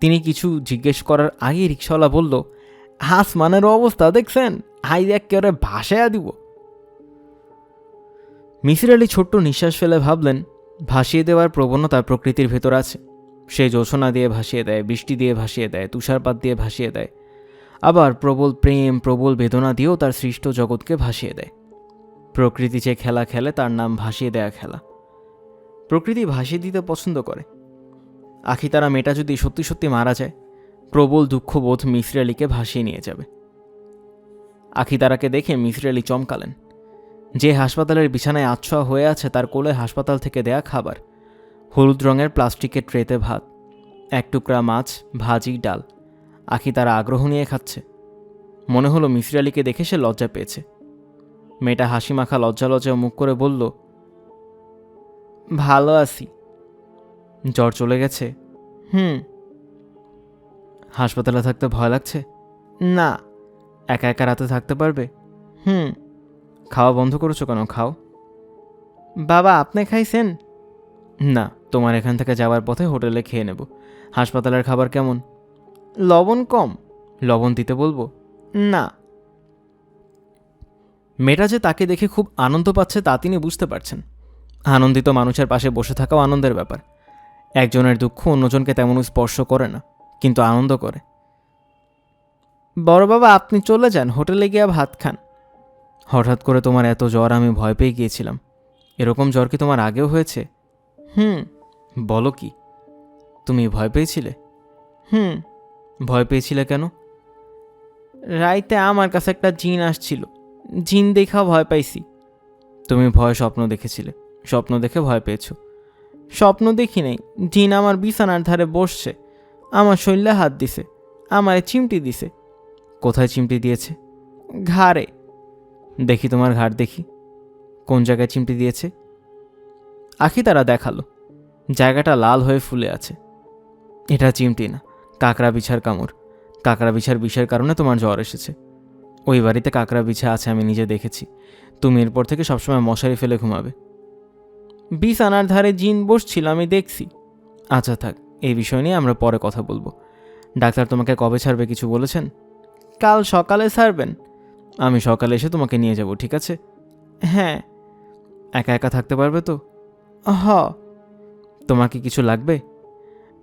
তিনি কিছু জিজ্ঞেস করার আগেই রিকশাওয়ালা বলল, আসমানের অবস্থা দেখছেন, হাই একেবারে ভাসায়া দিব। মিসির আলি ছোট্ট নিঃশ্বাস ফেলে ভাবলেন, ভাসিয়ে দেওয়ার প্রবণতা প্রকৃতির ভেতর আছে। সে জোছনা দিয়ে ভাসিয়ে দেয়, বৃষ্টি দিয়ে ভাসিয়ে দেয়, তুষারপাত দিয়ে ভাসিয়ে দেয়, আবার প্রবল প্রেম, প্রবল বেদনা দিয়েও তার সৃষ্ট জগৎকে ভাসিয়ে দেয়। প্রকৃতি যে খেলা খেলে তার নাম ভাসিয়ে দেয়া খেলা। প্রকৃতি ভাসিয়ে দিতে পছন্দ করে। আখিতারা মেয়েটা যদি সত্যি সত্যি মারা যায়, প্রবল দুঃখবোধ মিসির আলীকে ভাসিয়ে নিয়ে যাবে। আখিতারাকে দেখে মিসির আলী চমকালেন। যে হাসপাতালের বিছানায় আচ্ছোয়া হয়ে আছে তার কোলে হাসপাতাল থেকে দেয়া খাবার, হলুদ রঙের প্লাস্টিকের ট্রেতে ভাত, এক টুকরা মাছ, ভাজি, ডাল। আখিতারা আগ্রহ নিয়ে খাচ্ছে। মনে হলো মিসির আলীকে দেখে সে লজ্জা পেয়েছে। মেয়েটা হাসি মাখা লজ্জা লজ্জা মুখ করে বলল, ভালো আছি। জ্বর চলে গেছে? হাসপাতালে থাকতে ভয় লাগছে? না। একা একা রাতে থাকতে পারবে? খাওয়া বন্ধ করেছো কেন? খাও। বাবা, আপনি খাইছেন? না, তোমার এখান থেকে যাওয়ার পথে হোটেলে খেয়ে নেব। হাসপাতালের খাবার কেমন? লবণ কম। লবণ দিতে বলবো? না। মেয়েটা যে তাকে দেখে খুব আনন্দ পাচ্ছে তা তিনি বুঝতে পারছেন। আনন্দিত মানুষের পাশে বসে থাকাও আনন্দের ব্যাপার। একজনের দুঃখ অন্যজনকে তেমন স্পর্শ করে না, কিন্তু আনন্দ করে। বড় বাবা, আপনি চলে যান, হোটেলে গিয়ে ভাত খান। হঠাৎ করে তোমার এত জ্বর, আমি ভয় পেয়ে গিয়েছিলাম। এরকম জ্বর কি তোমার আগেও হয়েছে? বলো কি, তুমি ভয় পেয়েছিলে? ভয় পেয়েছিলে কেন? রাইতে আমার কাছে একটা জিন আসছিল, জিন দেখা ভয় পাইছি। তুমি ভয় স্বপ্ন দেখেছিলে, স্বপ্ন দেখে ভয় পেয়েছো। স্বপ্ন দেখি নাই, জিন আমার বিছানার ধারে বসছে, আমার শরীরে হাত দিছে, আমারে চিমটি দিছে। কোথায় চিমটি দিয়েছে? ঘাড়ে। দেখি তোমার ঘাড় দেখি। কোন জায়গায় চিমটি দিয়েছে? আখিতারা দেখালো। জায়গাটা লাল হয়ে ফুলে আছে। এটা চিমটি না, কাকড়া বিছার কামড়। কাকড়া বিছার বিষের কারণে তোমার জ্বর এসেছে। ওই বাড়িতে কাকড়া বিছা আছে, আমি নিজে দেখেছি। তুমি এরপর থেকে সবসময় মশারি ফেলে ঘুমাবে। বিছানার ধারে জিন বসছিল, আমি দেখছি। আচ্ছা থাক, এই বিষয় নিয়ে আমরা পরে কথা বলবো। ডাক্তার তোমাকে কবে ছাড়বে কিছু বলেছেন? কাল সকালে ছাড়বেন। আমি সকালে এসে তোমাকে নিয়ে যাব, ঠিক আছে? হ্যাঁ। একা একা থাকতে পারবে তো? তোমার কি কিছু লাগবে?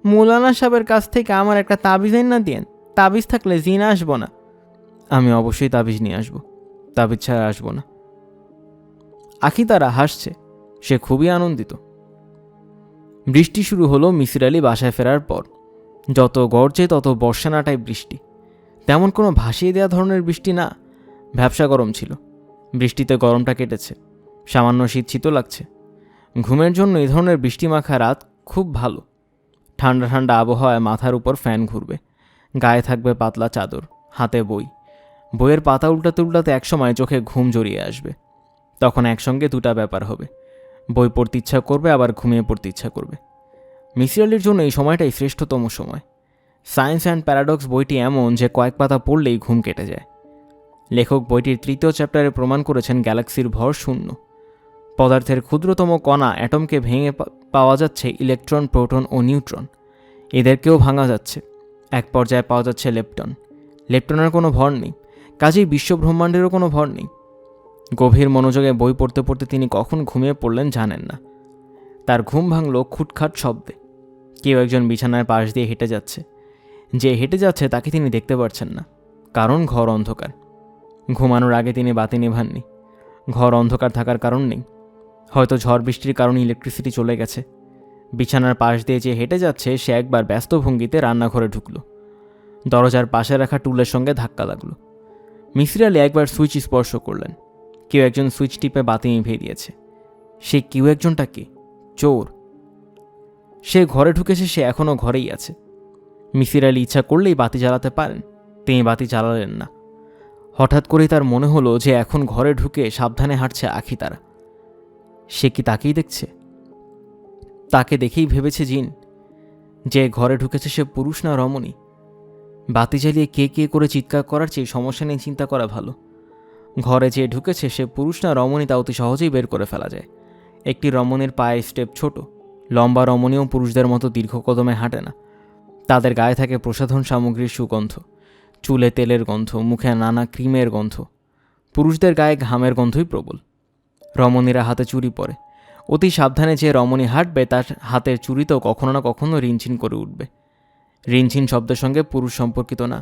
মৌলানা সাহেবের কাছ থেকে আমার একটা তাবিজ না দিয়েন। তাবিজ থাকলে জিন আসবো না। আমি অবশ্যই তাবিজ নিয়ে আসবো, তাবিজ ছাড়া আসবো না। আখিতারা হাসছে, সে খুবই আনন্দিত। বৃষ্টি শুরু হলো মিসির আলী বাসায় ফেরার পর। যত গর্জে তত বর্ষানাটায় বৃষ্টি। তেমন কোনো ভাসিয়ে দেওয়া ধরনের বৃষ্টি না, ভ্যাপসা গরম ছিল। বৃষ্টিতে গরমটা কেটেছে, সামান্য শীত শীতও লাগছে। ঘুমের জন্য এই ধরনের বৃষ্টি মাখা রাত খুব ভালো। ঠান্ডা ঠান্ডা আবহাওয়ায় মাথার উপর ফ্যান ঘুরবে, গায়ে থাকবে পাতলা চাদর, হাতে বই। বইয়ের পাতা উল্টাতে উল্টাতে একসময় চোখে ঘুম জড়িয়ে আসবে। তখন একসঙ্গে দুটা ব্যাপার হবে, বই পড়তে ইচ্ছা করবে, আবার ঘুমিয়ে পড়তে ইচ্ছা করবে। মিসির আলীর জন্য এই সময়টাই শ্রেষ্ঠতম সময়। সায়েন্স অ্যান্ড প্যারাডক্স বইটি এমন যে কয়েক পাতা পড়লেই ঘুম কেটে যায়। লেখক বইটির 3য় চ্যাপ্টারে প্রমাণ করেছেন গ্যালাক্সির ভর শূন্য। পদার্থের ক্ষুদ্রতম কণা অ্যাটমকে ভেঙে পাওয়া যাচ্ছে ইলেকট্রন, প্রোটন ও নিউট্রন। এদেরকেও ভাঙা যাচ্ছে। এক পর্যায়ে পাওয়া যাচ্ছে লেপটন। লেপটনের কোনো ভর নেই, কাজেই বিশ্বব্রহ্মাণ্ডেরও কোনো ভর নেই। গভীর মনোযোগে বই পড়তে পড়তে তিনি কখন ঘুমিয়ে পড়লেন জানেন না। তার ঘুম ভাঙল খুটখাট শব্দে। কেউ একজন বিছানার পাশ দিয়ে হেঁটে যাচ্ছে। যে হেঁটে যাচ্ছে তাকে তিনি দেখতে পারছেন না, কারণ ঘর অন্ধকার। ঘুমানোর আগে তিনি বাতি নেভাননি। ঘর অন্ধকার থাকার কারণ নেই, হয়তো ঝড় বৃষ্টির কারণে ইলেকট্রিসিটি চলে গেছে। বিছানার পাশ দিয়ে যে হেঁটে যাচ্ছে সে একবার ব্যস্ত ভঙ্গিতে রান্নাঘরে ঢুকল। দরজার পাশে রাখা টুলের সঙ্গে ধাক্কা লাগলো। মিসির আলী একবার সুইচ স্পর্শ করলেন। কেউ একজন সুইচ টিপে বাতি নিভিয়ে দিয়েছে। সে কেউ একজনটা কে? চোর। সে ঘরে ঢুকেছে, সে এখনও ঘরেই আছে। মিসির আলী ইচ্ছা করলেই বাতি জ্বালাতে পারেন, তিনি বাতি জ্বালালেন না। হঠাৎ করেই তার মনে হলো যে এখন ঘরে ঢুকে সাবধানে হাঁটছে আখিতারা। সে কি তাকেই দেখছে? তাকে দেখেই ভেবেছে জিন? যে ঘরে ঢুকেছে সে পুরুষ না রমণী? বাতি জ্বালিয়ে কে কে করে চিৎকার করার চেয়ে সমস্যা নিয়ে চিন্তা করা ভালো। ঘরে যে ঢুকেছে সে পুরুষ না রমণী তা অতি সহজেই বের করে ফেলা যায়। একটি রমণীর পায়ের স্টেপ ছোট, লম্বা রমণীও পুরুষদের মতো দীর্ঘ কদমে হাঁটে না। তাদের গায়ে থাকে প্রসাধন সামগ্রীর সুগন্ধ, চুলে তেলের গন্ধ, মুখে নানা ক্রিমের গন্ধ। পুরুষদের গায়ে ঘামের গন্ধই প্রবল। রমণীরা হাতে চুড়ি পরে। অতি সাবধানে যে রমণী হাঁটবে তার হাতের চুড়িতেও কখনো না কখনো রিনচিন করে উঠবে। রিনচিন শব্দের সঙ্গে পুরুষ সম্পর্কিত না।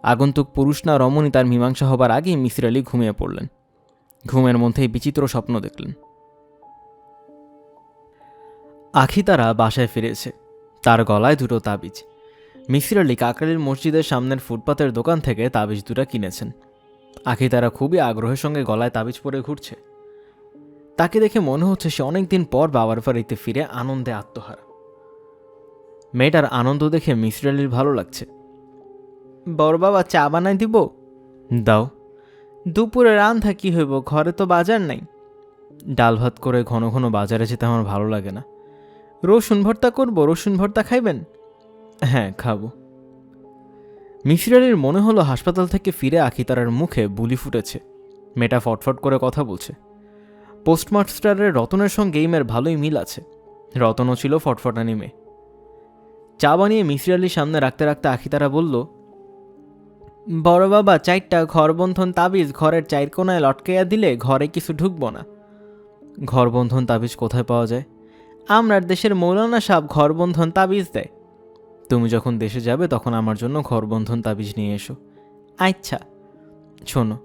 আগন্তুক পুরুষ না রমণী তার মীমাংসা হবার আগেই মিসির আলী ঘুমিয়ে পড়লেন। ঘুমের মধ্যেই বিচিত্র স্বপ্ন দেখলেন। আখি তারা বাসায় ফিরেছে। তার গলায় দুটো তাবিজ। মিসির আলী কাকরাইল মসজিদের সামনের ফুটপাতের দোকান থেকে তাবিজ দুটা কিনেছেন। আখি তারা খুবই আগ্রহের সঙ্গে গলায় তাবিজ পরে ঘুরছে। তাকে দেখে মনে হচ্ছে সে অনেকদিন পর বাবার বাড়িতে ফিরে আনন্দে আত্মহারা। মেয়েটার আনন্দ দেখে মিসির আলীর ভালো লাগছে। বড় বাবা, চা বানাই দিব? দাও। দুপুরে রান্না কি হইব, ঘরে তো বাজার নাই। ডাল ভাত করে ঘন ঘন বাজারে যেতে আমার ভালো লাগে না। রসুন ভর্তা করব, রসুন ভর্তা খাইবেন? হ্যাঁ, খাবো। মিসির আলীর মনে হলো হাসপাতাল থেকে ফিরে আখিতারার মুখে বুলি ফুটেছে। মেয়েটা ফটফট করে কথা বলছে। পোস্টমাস্টারের রতনের সঙ্গে এই মেয়ের ভালোই মিল আছে। রতনও ছিল ফটফটানি মেয়ে। চা বানিয়ে মিসির আলীর সামনে রাখতে রাখতে আখিতারা বলল, বড় বাবা, চারটা ঘরবন্ধন তাবিজ ঘরের চার কোনায় লটকাইয়া দিলে ঘরে কিছু ঢুকবো না। ঘরবন্ধন তাবিজ কোথায় পাওয়া যায়? আমরার দেশের মৌলানা সাহেব ঘরবন্ধন তাবিজ দেয়। তুমি যখন দেশে যাবে তখন আমার জন্য ঘরবন্ধন তাবিজ নিয়ে এসো। আচ্ছা। শোনো,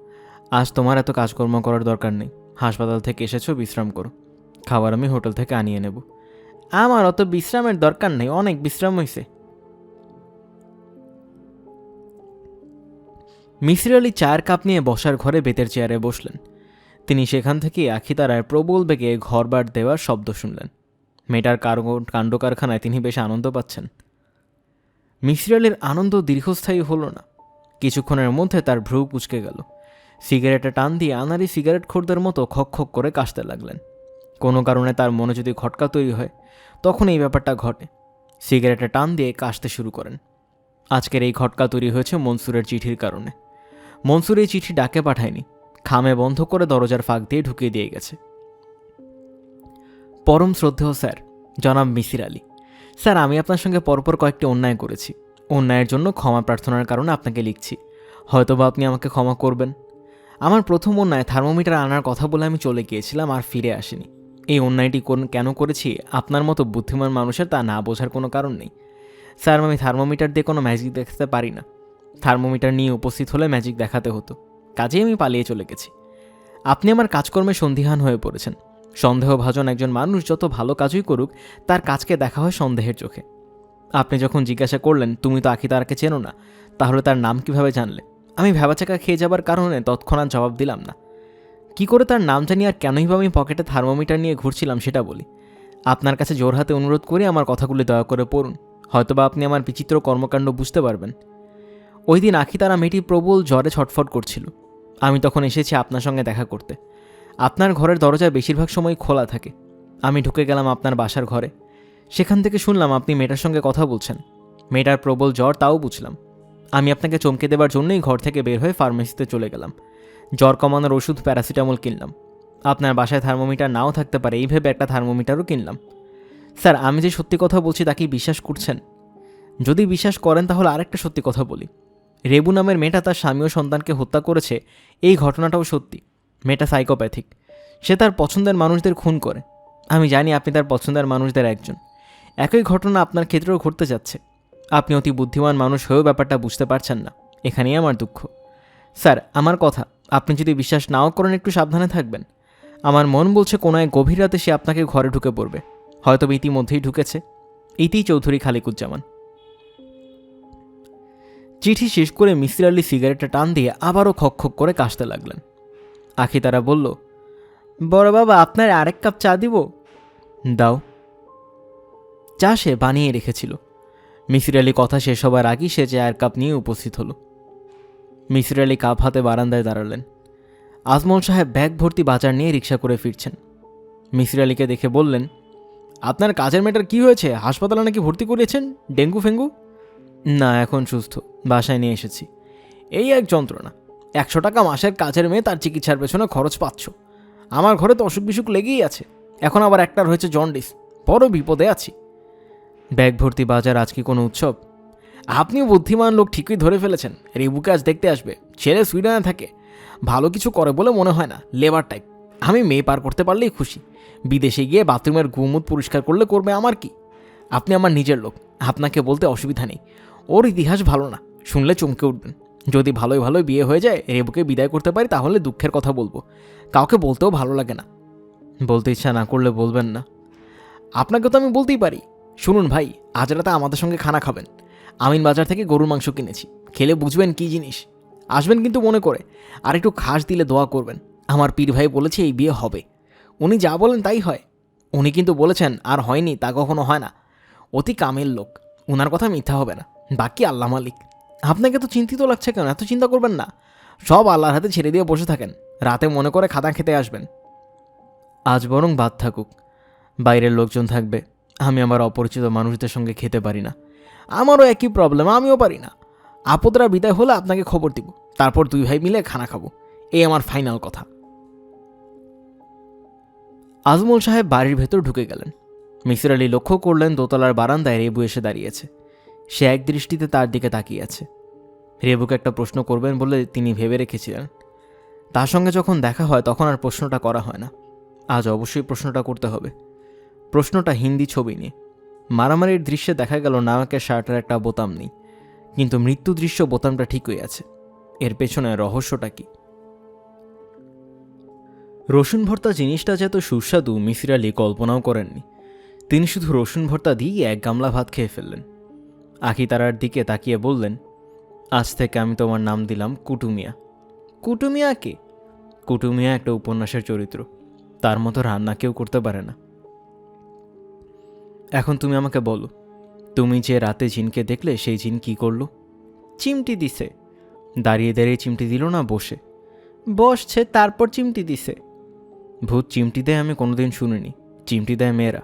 আজ তোমার এত কাজকর্ম করার দরকার নেই। হাসপাতাল থেকে এসেছো, বিশ্রাম করো। খাবার আমি হোটেল থেকে আনিয়ে নেব। আমার অত বিশ্রামের দরকার নেই, অনেক বিশ্রাম হয়েছে। মিসির আলী চায়ের কাপ নিয়ে বসার ঘরে বেতের চেয়ারে বসলেন। তিনি সেখান থেকে আখিতারার প্রবল বেগে ঘরবার দেওয়ার শব্দ শুনলেন। মেয়েটার কাণ্ড কারখানায় তিনি বেশ আনন্দ পাচ্ছেন। মিসির আলীর আনন্দ দীর্ঘস্থায়ী হল না। কিছুক্ষণের মধ্যে তার ভ্রু কুঁচকে গেল। সিগারেটে টান দিয়ে আনারি সিগারেট খোরদের মতো খক খক করে কাশতে লাগলেন। কোনো কারণে তার মনে যদি খটকা তৈরি হয় তখন এই ব্যাপারটা ঘটে। সিগারেটে টান দিয়ে কাশতে শুরু করেন। আজকের এই খটকা তৈরি হয়েছে মনসুরের চিঠির কারণে। মনসুর এই চিঠি ডাকে পাঠায়নি, খামে বন্ধ করে দরজার ফাঁক দিয়ে ঢুকিয়ে দিয়ে গেছে। পরম শ্রদ্ধেয় স্যার, জনাব মিসির আলী। স্যার, আমি আপনার সঙ্গে পরপর কয়েকটি অন্যায় করেছি। অন্যায়ের জন্য ক্ষমা প্রার্থনার কারণে আপনাকে লিখছি। হয়তোবা আপনি আমাকে ক্ষমা করবেন। আমার প্রথম অন্যায়, থার্মোমিটার আনার কথা বলে আমি চলে গিয়েছিলাম আর ফিরে আসিনি। এই অন্যায়টি কেন করেছি আপনার মতো বুদ্ধিমান মানুষের তা না বোঝার কোনো কারণ নেই। স্যার, আমি থার্মোমিটার দিয়ে কোনো ম্যাজিক দেখাতে পারি না। থার্মোমিটার নিয়ে উপস্থিত হলে ম্যাজিক দেখাতে হতো, কাজেই আমি পালিয়ে চলে গেছি। আপনি আমার কাজকর্মে সন্দিহান হয়ে পড়েছেন। সন্দেহভাজন একজন মানুষ যত ভালো কাজই করুক, তার কাজকে দেখা হয় সন্দেহের চোখে। আপনি যখন জিজ্ঞাসা করলেন তুমি তো আখিতারাকে চেনো না, তাহলে তার নাম কিভাবে জানলে? আমি ভ্যাবাচাকা খেয়ে যাবার কারণে তৎক্ষণাৎ জবাব দিলাম না। কি করে তার নাম জানি আর কেনই বা আমি পকেটে থার্মোমিটার নিয়ে ঘুরছিলাম সেটা বলি। আপনার কাছে জোরহাতে অনুরোধ করে আমার কথাগুলি দয়া করে পড়ুন, হয়তোবা আপনি আমার বিচিত্র কর্মকাণ্ড বুঝতে পারবেন। ওই দিন আখিতারা মেয়েটি প্রবল জ্বরে ছটফট করছিল। আমি তখন এসেছি আপনার সঙ্গে দেখা করতে। আপনার ঘরের দরজা বেশিরভাগ সময় খোলা থাকে। আমি ঢুকে গেলাম আপনার বাসার ঘরে। সেখান থেকে শুনলাম আপনি মেয়েটার সঙ্গে কথা বলছেন। মেয়েটার প্রবল জ্বর, তাও বুঝলাম। আমি আপনাকে চমকে দেবার জন্যই ঘর থেকে বের হয়ে ফার্মেসিতে চলে গেলাম। জ্বর কমানোর ওষুধ প্যারাসিটামল কিনলাম। আপনার বাসায় থার্মোমিটার নাও থাকতে পারে এই ভেবে একটা থার্মোমিটারও কিনলাম। স্যার, আমি যে সত্যি কথা বলছি তা কি বিশ্বাস করছেন? যদি বিশ্বাস করেন তাহলে আরেকটা সত্যি কথা বলি। রেবু নামের মেয়েটা তার স্বামী ও সন্তানকে হত্যা করেছে, এই ঘটনাটাও সত্যি। মেয়েটা সাইকোপ্যাথিক। সে তার পছন্দের মানুষদের খুন করে। আমি জানি আপনি তার পছন্দের মানুষদের একজন। একই ঘটনা আপনার ক্ষেত্রেও ঘটতে যাচ্ছে। আপনি অতি বুদ্ধিমান মানুষ হয়েও ব্যাপারটা বুঝতে পারছেন না, এখানেই আমার দুঃখ। স্যার, আমার কথা আপনি যদি বিশ্বাস নাও করেন একটু সাবধানে থাকবেন। আমার মন বলছে কোনো এক গভীর রাতে সে আপনাকে ঘরে ঢুকে পড়বে। হয়তো ইতিমধ্যেই ঢুকেছে। ইতি চৌধুরী খালিকুজ্জামান। চিঠি শেষ করে মিসির আলী সিগারেটটা টান দিয়ে আবারও খক খক করে কাশতে লাগলেন। আখিতারা বলল, বড় বাবা, আপনার আরেক কাপ চা দিব? দাও। চা সে বানিয়ে রেখেছিল। মিসির আলী কথা শেষ হবার আগেই সে চায়ের কাপ নিয়ে উপস্থিত হলো। মিসির আলী কাপ হাতে বারান্দায় দাঁড়ালেন। আজমল সাহেব ব্যাগ ভর্তি বাজার নিয়ে রিক্সা করে ফিরছেন। মিসির আলীকে দেখে বললেন, আপনার কাজের মেয়েটার কি হয়েছে? হাসপাতালে নাকি ভর্তি করিয়েছেন? ডেঙ্গু ফেঙ্গু? না, এখন সুস্থ, বাসায় নিয়ে এসেছি। এই এক যন্ত্রণা। 100 টাকা মাসের কাজের মেয়ে, তার চিকিৎসার পেছনে খরচ পাচ্ছ। আমার ঘরে তো অসুখ বিসুখ লেগেই আছে। এখন আবার একটার হয়েছে জন্ডিস। বড় বিপদে আছি। ব্যাগ ভর্তি বাজার আজ কি কোনো উৎসব? আপনিও বুদ্ধিমান লোক, ঠিকই ধরে ফেলেছেন। রেবুকে আজ দেখতে আসবে। ছেলে সুইডেনে থাকে, ভালো কিছু করে বলে মনে হয় না, লেবার টাইপ। আমি মেয়ে পার করতে পারলেই খুশি। বিদেশে গিয়ে বাথরুমের গুমুদ পরিষ্কার করলে করবে আমার কি? আপনি আমার নিজের লোক, আপনাকে বলতে অসুবিধা নেই। ওর ইতিহাস ভালো না, শুনলে চমকে উঠবেন। যদি ভালোই ভালোই বিয়ে হয়ে যায়, রেবুকে বিদায় করতে পারি, তাহলে দুঃখের কথা বলবো। কাউকে বলতেও ভালো লাগে না। বলতে ইচ্ছা না করলে বলবেন না। আপনাকে তো আমি বলতেই পারি। শুনুন ভাই, আজ রাতে আমাদের সঙ্গে খানা খাবেন। আমিন বাজার থেকে গরুর মাংস কিনেছি, খেলে বুঝবেন কী জিনিস। আসবেন কিন্তু মনে করে, আর একটু খাস দিলে দোয়া করবেন। আমার পীর ভাই বলেছে এই বিয়ে হবে। উনি যা বলেন তাই হয়। উনি কিন্তু বলেছেন আর হয়নি তা কখনো হয় না। অতি কামের লোক, ওনার কথা মিথ্যা হবে না। বাকি আল্লাহ মালিক। আপনাকে তো চিন্তিত লাগছে কেন? এত চিন্তা করবেন না, সব আল্লাহর হাতে ছেড়ে দিয়ে বসে থাকেন। রাতে মনে করে খাতা খেতে আসবেন। আজ বরং বাদ থাকুক, বাইরের লোকজন থাকবে। আমি আমার অপরিচিত মানুষদের সঙ্গে খেতে পারি না। আমারও একই প্রবলেম, আমিও পারি না। আপদরা বিদায় হলে আপনাকে খবর দিব, তারপর দুই ভাই মিলে খানা খাবো। এই আমার ফাইনাল কথা। আজমল সাহেব বাড়ির ভেতর ঢুকে গেলেন। মিসির আলি লক্ষ্য করলেন দোতলার বারান্দায় রেবু এসে দাঁড়িয়েছে। সে এক দৃষ্টিতে তার দিকে তাকিয়ে আছে। রেবুকে একটা প্রশ্ন করবেন বলে তিনি ভেবে রেখেছিলেন। তার সঙ্গে যখন দেখা হয় তখন আর প্রশ্নটা করা হয় না। আজ অবশ্যই প্রশ্নটা করতে হবে। প্রশ্নটা হিন্দি ছবি নিয়ে। মারামারির দৃশ্যে দেখা গেল নায়কের শার্টের একটা বোতাম নেই, কিন্তু মৃত্যু দৃশ্য বোতামটা ঠিকই আছে। এর পেছনে রহস্যটা কি? রসুন ভর্তা জিনিসটা যে এত সুস্বাদু মিসির আলি কল্পনাও করেননি। তিনি শুধু রসুন ভর্তা দিয়ে এক গামলা ভাত খেয়ে ফেললেন। আখি তারার দিকে তাকিয়ে বললেন, আজ থেকে আমি তোমার নাম দিলাম কুটুমিয়া। কুটুমিয়া কে? কুটুমিয়া একটা উপন্যাসের চরিত্র। তার মতো রান্না কেউ করতে পারে না। এখন তুমি আমাকে বলো, তুমি যে রাতে জিনকে দেখলে সেই জিন কি করলো? চিমটি দিছে। দাঁড়িয়ে দাঁড়িয়ে চিমটি দিল না বসে? বসছে তারপর চিমটি দিছে। ভূত চিমটি দেয় আমি কোনোদিন শুনিনি। চিমটি দেয় মেয়েরা।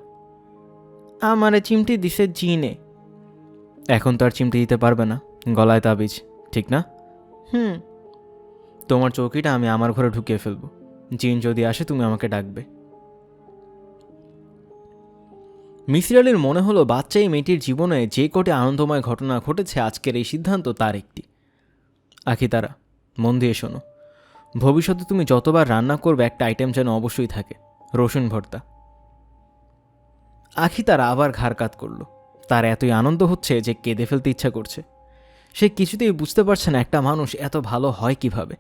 আমারে চিমটি দিছে জিনে। এখন তো আর চিমটি দিতে পারবে না, গলায় তাবিজ, ঠিক না? তোমার চৌকিটা আমি আমার ঘরে ঢুকিয়ে ফেলবো। জিন যদি আসে তুমি আমাকে ডাকবে। মিসির আলির মনে হলো বাচ্চা এই মেয়েটির জীবনে যে কটি আনন্দময় ঘটনা ঘটেছে আজকের এই সিদ্ধান্ত তার একটি। আখি তারা, মন দিয়ে শোনো। ভবিষ্যতে তুমি যতবার রান্না করবে একটা আইটেম যেন অবশ্যই থাকে, রসুন ভর্তা। আখি তারা আবার ঘাড় কাত করল। তার এতই আনন্দ হচ্ছে যে কেঁদে ফেলতে ইচ্ছা করছে। সে কিছুতেই বুঝতে পারছে না একটা মানুষ এত ভালো হয় কিভাবে।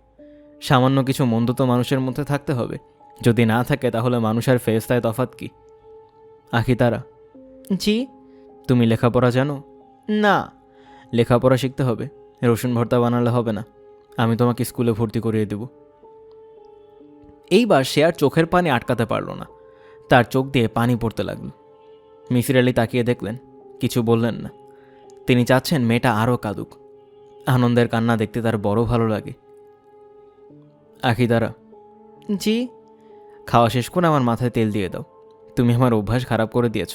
সামান্য কিছু মন্দ তো মানুষের মধ্যে থাকতে হবে। যদি না থাকে তাহলে মানুষ আর ফেরেশতায় তফাৎ কি? আখি তারা, জি। তুমি লেখাপড়া জানো? না। লেখাপড়া শিখতে হবে। রসুন ভর্তা বানালে হবে না। আমি তোমাকে স্কুলে ভর্তি করিয়ে দেব। এইবার সে আর চোখের পানি আটকাতে পারল না। তার চোখ দিয়ে পানি পড়তে লাগল। মিসির আলি তাকিয়ে দেখলেন, কিছু বললেন না। তিনি চাচ্ছেন মেয়েটা আরও কাঁদুক। আনন্দের কান্না দেখতে তার বড় ভালো লাগে। আখি তারা, জি। খাওয়া শেষ করে আমার মাথায় তেল দিয়ে দাও। তুমি আমার অভ্যাস খারাপ করে দিয়েছ।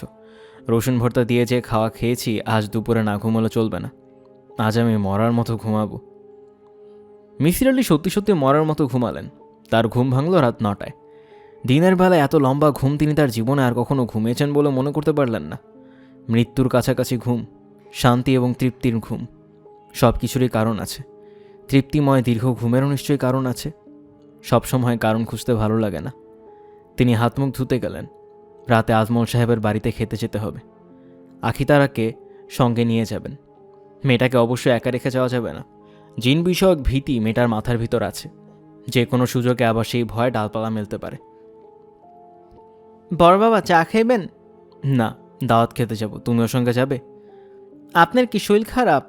রসুন ভর্তা দিয়ে যে খাওয়া খেয়েছি, আজ দুপুরে না ঘুমালে চলবে না। আজ আমি মরার মতো ঘুমাবো। মিসির আলি সত্যি সত্যি মরার মতো ঘুমালেন। তার ঘুম ভাঙল রাত 9টায়। দিনের বেলায় এত লম্বা ঘুম তিনি তার জীবনে আর কখনো ঘুমিয়েছেন বলে মনে করতে পারলেন না। মৃত্যুর কাছাকাছি ঘুম, শান্তি এবং তৃপ্তির ঘুম। সব কিছুরই কারণ আছে। তৃপ্তিময় দীর্ঘ ঘুমেরও নিশ্চয়ই কারণ আছে। সবসময় কারণ খুঁজতে ভালো লাগে না। তিনি হাত মুখ ধুতে গেলেন। রাতে আজমল সাহেবের বাড়িতে খেতে যেতে হবে। আখিতারাকে সঙ্গে নিয়ে যাবেন। মেয়েটাকে অবশ্যই একা রেখে যাওয়া যাবে না। জিন বিষয়ক ভীতি মেয়েটার মাথার ভিতর আছে। যে কোনো সুযোগে আবার সেই ভয় ডালপালা মেলতে পারে। বড় বাবা, চা খাইবেন? না, দাওয়াত খেতে যাব। তুমি ওর সঙ্গে যাবে? আপনার কি শরীর খারাপ?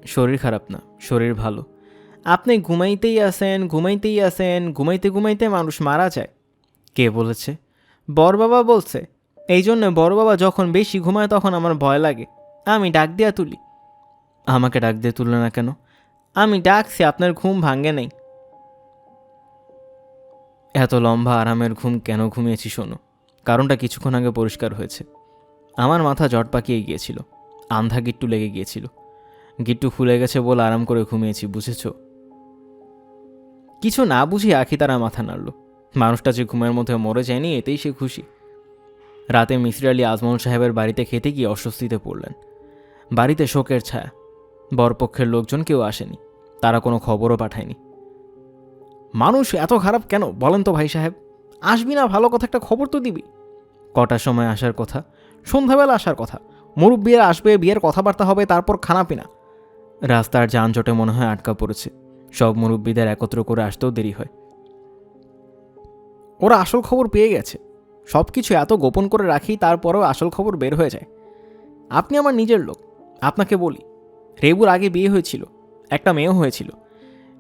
শরীর খারাপ না, শরীর ভালো। আপনি ঘুমাইতেই আসেন, ঘুমাইতেই আসেন, ঘুমাইতে ঘুমাইতে মানুষ মারা যায়। কে বলেছে? বড় বাবা বলছে। এই জন্য বড় বাবা যখন বেশি ঘুমায় তখন আমার ভয় লাগে। আমি ডাক দিয়া তুলি। আমাকে ডাক দিয়ে তুললে না কেন? আমি ডাকছি, আপনার ঘুম ভাঙে নাই। এত লম্বা আরামের ঘুম কেন ঘুমিয়েছি শোনো। কারণটা কিছুক্ষণ আগে পরিষ্কার হয়েছে। আমার মাথা জট পাকিয়ে গিয়েছিল। আন্ধা গিট্টু লেগে গিয়েছিল। গিট্টু ফুলে গেছে বলে আরাম করে ঘুমিয়েছি, বুঝেছ? কিছু না বুঝি আখি তারা মাথা নাড়ল। মানুষটা যে ঘুমের মধ্যে মরে যায়নি এতেই সে খুশি। রাতে মিসির আলি আজমল সাহেবের বাড়িতে খেতে গিয়ে অস্বস্তিতে পড়লেন। বাড়িতে শোকের ছায়া। বরপক্ষের লোকজন কেউ আসেনি। তারা কোনো খবরও পাঠায়নি। মানুষ এত খারাপ কেন বলেন তো ভাই সাহেব? আসবি না, ভালো কথা একটা খবর তো দিবি। কটার সময় আসার কথা? সন্ধ্যাবেলা আসার কথা। মুরব্বিরা আসবে, বিয়ের কথাবার্তা হবে, তারপর খানাপিনা। রাস্তার যানজটে মনে হয় আটকা পড়েছে। সব মুরব্বিদের একত্র করে আসতেও দেরি হয়। ওরা আসল খবর পেয়ে গেছে। সব কিছু এত গোপন করে রাখি, তারপরেও আসল খবর বের হয়ে যায়। আপনি আমার নিজের লোক। আপনাকে বলি, রেবুর আগে বিয়ে হয়েছিল, একটা মেয়েও হয়েছিল।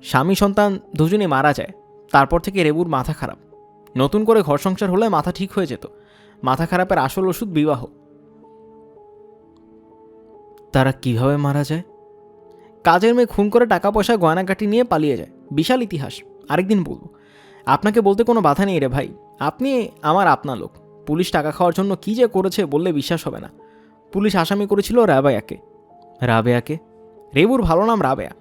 স্বামী সন্তান দুজনেই মারা যায়। তারপর থেকে রেবুর মাথা খারাপ। নতুন করে ঘর সংসার হলে মাথা ঠিক হয়ে যেত। মাথা খারাপের আসল ওষুধ বিবাহ। তারা কিভাবে মারা যায়? কাজের মেয়ে খুন করে টাকা পয়সা গয়নাকাটি নিয়ে পালিয়ে যায়। বিশাল ইতিহাস, আরেকদিন বলবো। আপনাকে বলতে কোনো বাধা নেই রে ভাই। আপনি আমার আপনা লোক। পুলিশ টাকা খাওয়ার জন্য কী যে করেছে বললে বিশ্বাস হবে না। পুলিশ আসামি করেছিল রাবেয়াকে। রাবেয়াকে? রেবুর ভালো নাম রাবেয়া।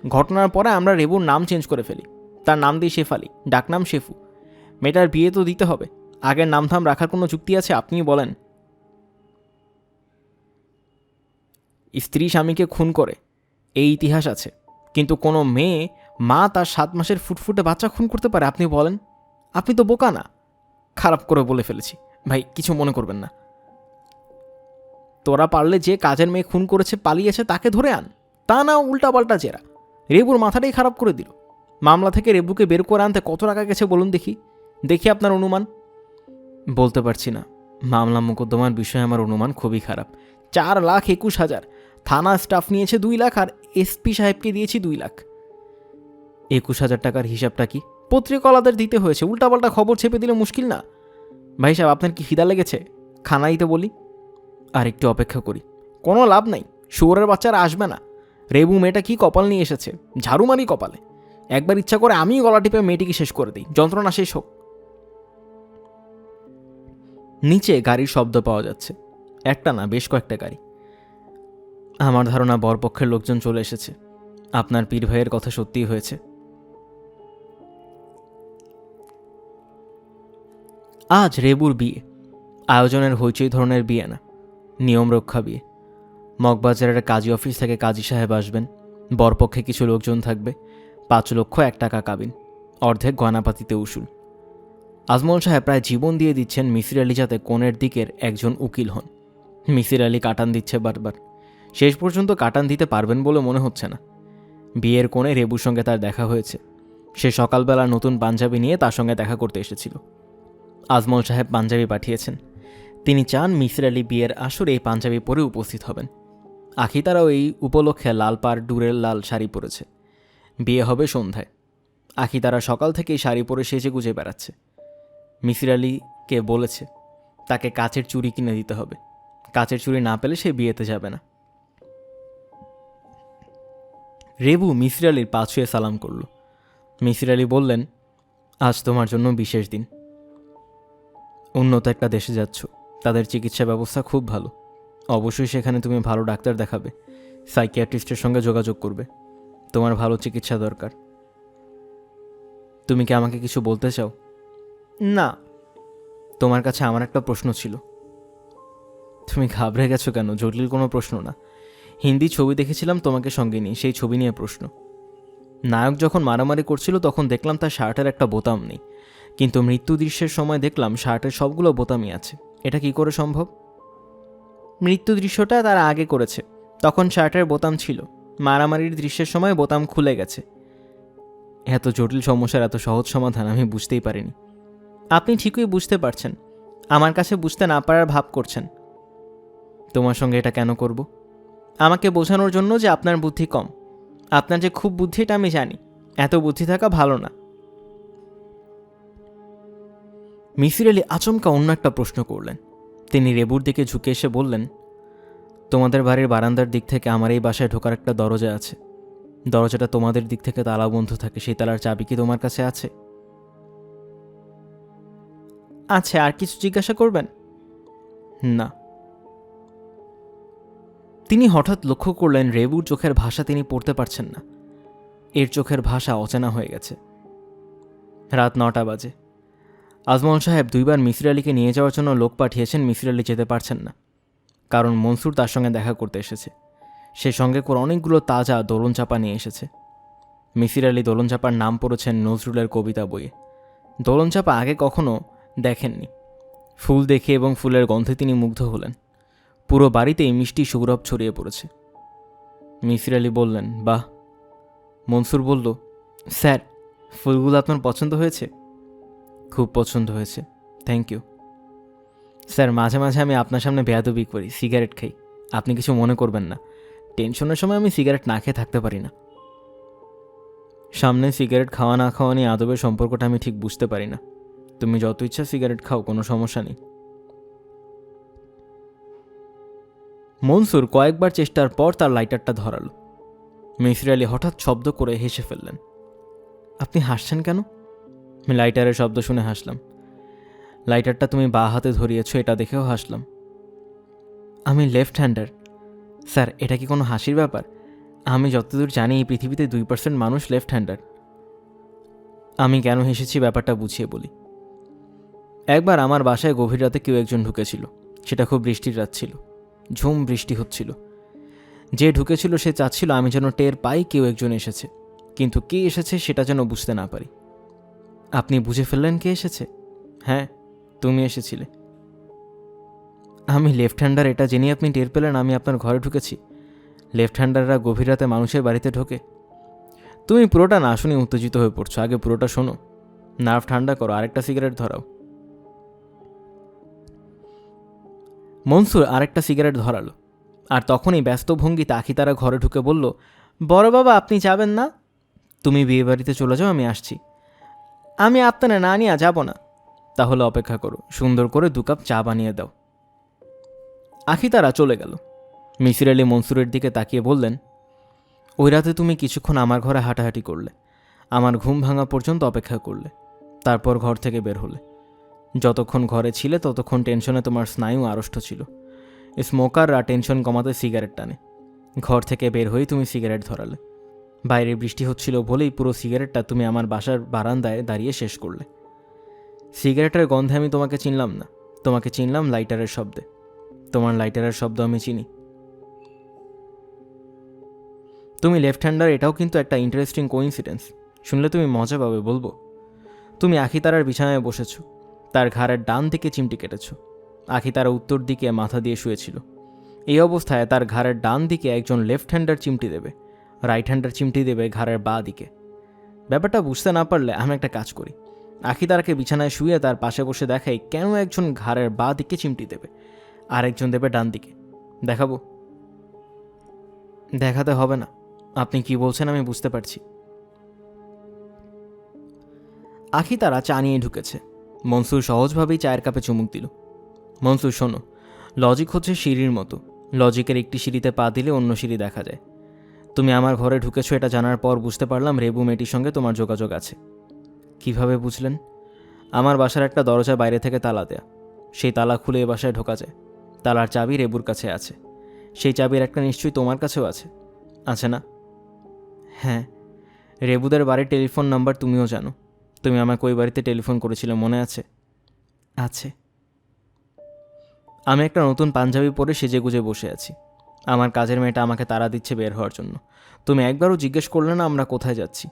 ঘটনার পরে আমরা রেবুর নাম চেঞ্জ করে ফেলি। তার নাম দিই শেফালি, ডাকনাম শেফু। মেয়েটার বিয়ে তো দিতে হবে। আগের নামধাম রাখার কোনো যুক্তি আছে আপনিই বলেন। স্ত্রী স্বামীকে খুন করে, এই ইতিহাস আছে। কিন্তু কোনো মেয়ে মা তার 7 মাসের ফুটফুটে বাচ্চা খুন করতে পারে? আপনি বলেন। আপনি তো বোকা না? খারাপ করে বলে ফেলেছি ভাই, কিছু মনে করবেন না। তোরা পারলে যে কাজের মেয়ে খুন করেছে পালিয়েছে তাকে ধরে আন, তা না উল্টাপাল্টা জেরা। রেবুর মাথাটাই খারাপ করে দিল। মামলা থেকে রেবুকে বের করে আনতে কত টাকা গেছে বলুন দেখি। দেখি আপনার অনুমান। বলতে পারছি না। মামলা মোকদ্দমার বিষয়ে আমার অনুমান খুবই খারাপ। 4,21,000। থানা স্টাফ নিয়েছে 2 লাখ, আর এসপি সাহেবকে দিয়েছি 2 লাখ। 21,000 টাকার হিসাবটা কি? পত্রিকাওয়ালাদের দিতে হয়েছে। উল্টাপাল্টা খবর ছেপে দিলে মুশকিল না। ভাই সাহেব, আপনার কি খিদা লেগেছে? খানা দিতে বলি? আর একটু অপেক্ষা করি। কোনো লাভ নাই, শুয়োরের বাচ্চারা আসবে না। রেবু মেয়েটা কি কপাল নিয়ে এসেছে, ঝাড়ুমারি কপালে। একবার ইচ্ছা করে আমিই গলা টিপে মেয়েটিকে শেষ করে দিই, যন্ত্রণা শেষ হোক। নিচে গাড়ির শব্দ পাওয়া যাচ্ছে। একটা না, বেশ কয়েকটা গাড়ি। আমার ধারণা বরপক্ষের লোকজন চলে এসেছে। আপনার পীর ভাইয়ের কথা সত্যিই হয়েছে। আজ রেবুর বিয়ে। আয়োজনের হইচই ধরনের বিয়ে না, নিয়ম রক্ষা বিয়ে। মগবাজারের কাজী অফিস থেকে কাজী সাহেব আসবেন। বরপক্ষে কিছু লোকজন থাকবে। 5,01,000 টাকা কাবিন, অর্ধেক গয়নাপাতিতে উসুল। আজমল সাহেব প্রায় জীবন দিয়ে দিচ্ছেন মিসির আলী যাতে কোণের দিকের একজন উকিল হন। মিসির আলী কাটান দিচ্ছে বারবার। শেষ পর্যন্ত কাটান দিতে পারবেন বলে মনে হচ্ছে না। বিয়ের কোণে রেবুর সঙ্গে তার দেখা হয়েছে। সে সকালবেলা নতুন পাঞ্জাবি নিয়ে তার সঙ্গে দেখা করতে এসেছিল। আজমল সাহেব পাঞ্জাবি পাঠিয়েছেন। তিনি চান মিসির আলী বিয়ের আসরে এই পাঞ্জাবি পরে উপস্থিত হবেন। আখিতারাও এই উপলক্ষে লাল পাড় ডুরের লাল শাড়ি পরেছে। বিয়ে হবে সন্ধ্যায়। আখিতারা সকাল থেকেই শাড়ি পরে সেজে গুজে বেড়াচ্ছে। মিসির আলীকে বলেছে তাকে কাচের চুড়ি কিনে দিতে হবে। কাচের চুড়ি না পেলে সে বিয়েতে যাবে না। রেবু মিসির আলীর পা ছুঁয়ে সালাম করল। মিসির আলী বললেন, আজ তোমার জন্য বিশেষ দিন। উন্নত একটা দেশে যাচ্ছ, তাদের চিকিৎসা ব্যবস্থা খুব ভালো। অবশ্যই সেখানে তুমি ভালো ডাক্তার দেখাবে, সাইকিয়াট্রিস্টের সঙ্গে যোগাযোগ করবে। তোমার ভালো চিকিৎসা দরকার। তুমি কি আমাকে কিছু বলতে চাও? না। তোমার কাছে আমার একটা প্রশ্ন ছিল। তুমি ঘাবড়ে গেছো কেন? জটিল কোনো প্রশ্ন না। হিন্দি ছবি দেখেছিলাম তোমাকে সঙ্গে নিয়ে, সেই ছবি নিয়ে প্রশ্ন। নায়ক যখন মারামারি করছিল তখন দেখলাম তার শার্টের একটা বোতাম নেই, কিন্তু মৃত্যু দৃশ্যের সময় দেখলাম শার্টের সবগুলো বোতামই আছে। এটা কি করে সম্ভব? মৃত্যু দৃশ্যটা তার আগে করেছে, তখন শার্টের বোতাম ছিল। মারামারির দৃশ্যের সময় বোতাম খুলে গেছে। এত জটিল সমস্যার এত সহজ সমাধান আমি বুঝতেই পারিনি। আপনি ঠিকই বুঝতে পারছেন, আমার কাছে বুঝতে না পারার ভাব করছেন। তোমার সঙ্গে এটা কেন করব? আমাকে বোঝানোর জন্য যে আপনার বুদ্ধি কম। আপনার যে খুব বুদ্ধি এটা আমি জানি। এত বুদ্ধি থাকা ভালো না। মিসির আলী আচমকা অন্য একটা প্রশ্ন করলেন। তিনি রেবুর দিকে ঝুঁকে এসে বললেন, তোমাদের বাড়ির বারান্দার দিক থেকে আমার এই বাসায় ঢোকার একটা দরজা আছে। দরজাটা তোমাদের দিক থেকে তালা বন্ধ থাকে, সেই তালার চাবি কি তোমার কাছে আছে? আচ্ছা, আর কিছু জিজ্ঞাসা করবেন? না। তিনি হঠাৎ লক্ষ্য করলেন রেবুর চোখের ভাষা তিনি পড়তে পারছেন না। এর চোখের ভাষা অচেনা হয়ে গেছে। রাত 9টা বাজে। আজমল সাহেব 2বার মিসির আলীকে নিয়ে যাওয়ার জন্য লোক পাঠিয়েছেন। মিসির আলী যেতে পারছেন না, কারণ মনসুর তার সঙ্গে দেখা করতে এসেছে। সে সঙ্গে করে অনেকগুলো তাজা দোলন চাপা নিয়ে এসেছে। মিসির আলী দোলন চাপার নাম পড়েছেন নজরুলের কবিতা বইয়ে। দোলন চাপা আগে কখনো দেখেননি। ফুল দেখে এবং ফুলের গন্ধে তিনি মুগ্ধ হলেন। পুরো বাড়িতেই মিষ্টি সৌরভ ছড়িয়ে পড়েছে। মিসির আলী বললেন, বাহ। মনসুর বলল, স্যার, ফুলগুলো আপনার পছন্দ হয়েছে? খুব পছন্দ হয়েছে, থ্যাংক ইউ। স্যার, মাঝে মাঝে আমি আপনার সামনে বেয়াদবি করি, সিগারেট খাই। আপনি কিছু মনে করবেন না। টেনশনের সময় আমি সিগারেট না খেয়ে থাকতে পারি না। সামনে সিগারেট খাওয়া না খাওয়া নিয়ে আদবের সম্পর্কটা আমি ঠিক বুঝতে পারি না। তুমি যত ইচ্ছা সিগারেট খাও, কোনো সমস্যা নেই। মনসুর কয়েকবার চেষ্টার পর তার লাইটারটা ধরালো। মিসির আলি হঠাৎ শব্দ করে হেসে ফেললেন। আপনি হাসছেন কেন? আমি লাইটারের শব্দ শুনে হাসলাম। লাইটারটা তুমি বাঁ হাতে ধরিয়েছ এটা দেখেও হাসলাম। আমি লেফট হ্যান্ডার। স্যার, এটা কি কোনো হাসির ব্যাপার? আমি যতদূর জানি এই পৃথিবীতে 2% মানুষ লেফট হ্যান্ডার। আমি কেন হেসেছি ব্যাপারটা বুঝিয়ে বলি। একবার আমার বাসায় গভীর রাতে কেউ একজন ঢুকেছিল। সেটা খুব বৃষ্টির রাত ছিল, ঝুম বৃষ্টি হচ্ছিল। যে ঢুকেছিল সে চাচ্ছিল আমি যেন টের পাই কেউ একজন এসেছে, কিন্তু কে এসেছে সেটা যেন বুঝতে না পারি। আপনি বুঝে ফেললেন কে এসেছে? হ্যাঁ, তুমি এসেছিলে। আমি লেফট হ্যান্ডার এটা জেনে আপনি টের পেলেন আমি আপনার ঘরে ঢুকেছি? লেফট হ্যান্ডাররা গভীর রাতে মানুষের বাড়িতে ঢোকে? তুমি পুরোটা না শুনে উত্তেজিত হয়ে পড়ছো, আগে পুরোটা শোনো। নার্ভ ঠান্ডা করো, আরেকটা সিগারেট ধরাও। মনসুর আরেকটা সিগারেট ধরালো, আর তখনই ব্যস্ত ভঙ্গিতে আখিতারা ঘরে ঢুকে বলল, বড় বাবা আপনি যাবেন না? তুমি বিয়ে বাড়িতে চলে যাও, আমি আসছি। আমি আপনারা না নিয়ে যাব না। তাহলে অপেক্ষা করো, সুন্দর করে 2 কাপ চা বানিয়ে দাও। আখিতারা চলে গেল। মিসির আলি মনসুরের দিকে তাকিয়ে বললেন, ওই রাতে তুমি কিছুক্ষণ আমার ঘরে হাঁটাহাঁটি করলে, আমার ঘুম ভাঙা পর্যন্ত অপেক্ষা করলে, তারপর ঘর থেকে বের হলে। যতক্ষণ ঘরে ছিলে ততক্ষণ টেনশনে তোমার স্নায়ু আড়ষ্ট ছিল। স্মোকাররা টেনশন কমাতে সিগারেট টানে। ঘর থেকে বের হয়েই তুমি সিগারেট ধরালে। বাইরে বৃষ্টি হচ্ছিল বলেই পুরো সিগারেটটা তুমি আমার বাসার বারান্দায় দাঁড়িয়ে শেষ করলে। সিগারেটের গন্ধে আমি তোমাকে চিনলাম না, তোমাকে চিনলাম লাইটারের শব্দে। তোমার লাইটারের শব্দ আমি চিনি। তুমি লেফট হ্যান্ডার, এটাও কিন্তু একটা ইন্টারেস্টিং কোইন্সিডেন্স। শুনলে তুমি মজা পাবে, বলবো। তুমি আখিতারার বিছানায় বসেছ, তার ঘাড়ের ডান দিকে চিমটি কেটেছ। আখিতারা উত্তর দিকে মাথা দিয়ে শুয়েছিল। এই অবস্থায় তার ঘাড়ের ডান দিকে একজন লেফট হ্যান্ডার চিমটি দেবে, রাইট হ্যান্ডার চিমটি দেবে ঘাড়ের বাঁ দিকে। ব্যাপারটা বুঝতে না পারলে আমি একটা কাজ করি, আখিতারাকে বিছানায় শুয়ে তার পাশে বসে দেখাই কেন একজন ঘাড়ের বাঁ দিকে চিমটি দেবে আর একজন দেবে ডান দিকে। দেখাবো? দেখাতে হবে না, আপনি কি বলছেন আমি বুঝতে পারছি। আখিতারা চা নিয়ে ঢুকেছে। মনসুর সহজভাবেই চায়ের কাপে চুমুক দিল। মনসুর, শোনো, লজিক হচ্ছে সিঁড়ির মতো। লজিকের একটি সিঁড়িতে পা দিলে অন্য সিঁড়ি দেখা যায়। তুমি আমার ঘরে ঢুকেছো এটা জানার পর বুঝতে পারলাম রেবু মেয়েটির সঙ্গে তোমার যোগাযোগ আছে। কিভাবে বুঝলেন? আমার বাসার একটা দরজা বাইরে থেকে তালা দেয়া, সেই তালা খুলে এ বাসায় ঢোকা যায়। তালার চাবি রেবুর কাছে আছে, সেই চাবির একটা নিশ্চয়ই তোমার কাছেও আছে, আছে না? হ্যাঁ, রেবুদের বাড়ির টেলিফোন নাম্বার তুমিও জানো। তুমি আমাকে ওই বাড়িতে টেলিফোন করেছিলে, মনে আছে? আছে। আমি একটা নতুন পাঞ্জাবি পরে সেজেগুজে বসে আছি। আমার কাজের মেয়েটা আমাকে তাড়া দিচ্ছে বের হওয়ার জন্য। তুমি একবারও জিজ্ঞেস করলে না আমরা কোথায় যাচ্ছি।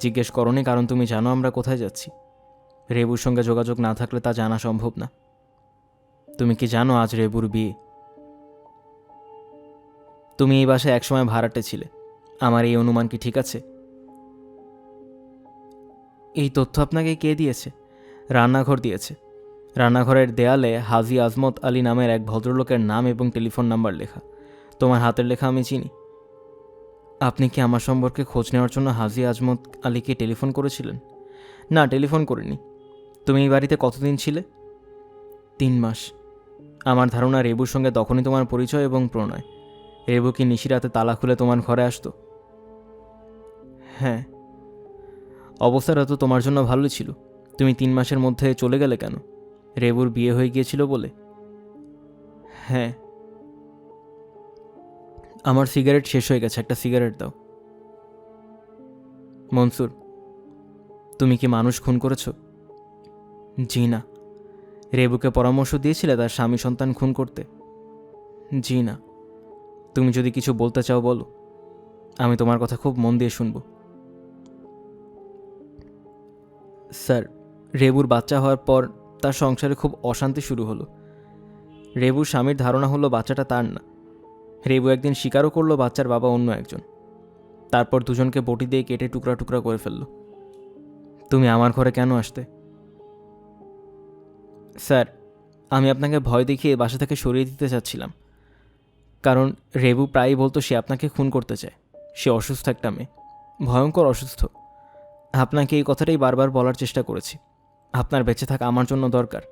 জিজ্ঞেস করোনি কারণ তুমি জানো আমরা কোথায় যাচ্ছি। রেবুর সঙ্গে যোগাযোগ না থাকলে তা জানা সম্ভব না। তুমি কি জানো আজ রেবুর বিয়ে? তুমি এই বাসায় একসময় ভাড়াটে ছিলে, আমার এই অনুমান কি ঠিক আছে? এই তথ্য আপনাকে কে দিয়েছে? রান্নাঘর দিয়েছে। রান্নাঘরের দেয়ালে হাজি আজমত আলী নামের এক ভদ্রলোকের নাম এবং টেলিফোন নাম্বার লেখা। তোমার হাতের লেখা আমি চিনি। আপনি কি আমার সম্পর্কে খোঁজ নেওয়ার জন্য হাজি আজমত আলীকে টেলিফোন করেছিলেন? না, টেলিফোন করিনি। তুমি এই বাড়িতে কতদিন ছিলে? 3 মাস। আমার ধারণা রেবুর সঙ্গে তখনই তোমার পরিচয় এবং প্রণয়। রেবু কি নিশিরাতে তালা খুলে তোমার ঘরে আসতো? হ্যাঁ। অবস্থাটা তো তোমার জন্য ভালোই ছিল। তুমি 3 মাসের মধ্যে চলে গেলে কেন? রেবুর বিয়ে হয়ে গিয়েছিল বলে? হ্যাঁ। আমার সিগারেট শেষ হয়ে গেছে, একটা সিগারেট দাও। মনসুর, তুমি কি মানুষ খুন করেছ? জি না। রেবুকে পরামর্শ দিয়েছিলে তার স্বামী সন্তান খুন করতে? জি না। তুমি যদি কিছু বলতে চাও বলো, আমি তোমার কথা খুব মন দিয়ে শুনব। স্যার, রেবুর বাচ্চা হওয়ার পর তার সংসারে খুব অশান্তি শুরু হলো। রেবুর স্বামীর ধারণা হলো বাচ্চাটা তার না। রেবু একদিন স্বীকারও করলো বাচ্চার বাবা অন্য একজন। তারপর দুজনকে বটি দিয়ে কেটে টুকরা টুকরা করে ফেলল। তুমি আমার ঘরে কেন আসতে? স্যার, আমি আপনাকে ভয় দেখিয়ে বাসা থেকে সরিয়ে দিতে চাচ্ছিলাম, কারণ রেবু প্রায়ই বলতো সে আপনাকে খুন করতে চায়। সে অসুস্থ একটা মেয়ে, ভয়ঙ্কর অসুস্থ। আপনাকে এই কথাটাই বারবার বলার চেষ্টা করেছি। আপনার বেঁচে থাকা আমার জন্য দরকার।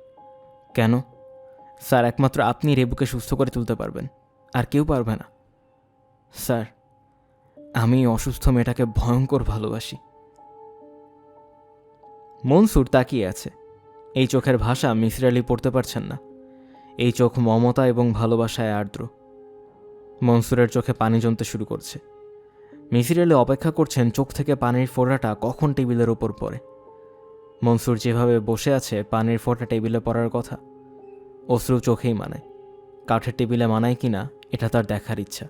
কেন স্যার? একমাত্র আপনি রেবুকে সুস্থ করে তুলতে পারবেন, আর কেউ পারবে না। স্যার, আমি এই অসুস্থ মেয়েটাকে ভয়ঙ্কর ভালোবাসি। মনসুর তাকিয়ে আছে। এই চোখের ভাষা মিসির আলি পড়তে পারছেন না। এই চোখ মমতা এবং ভালোবাসায় আর্দ্র। মনসুরের চোখে পানি জমতে শুরু করছে। মিসির আলি অপেক্ষা করছেন চোখ থেকে পানির ফোঁটাটা কখন টেবিলের ওপর পড়ে। মনসুর যেভাবে বসে আছে, পানির ফোঁটা টেবিলে পড়ার কথা। অশ্রু চোখেই মানায়, কাঠের টেবিলে মানায় কিনা এটা তার দেখার ইচ্ছা।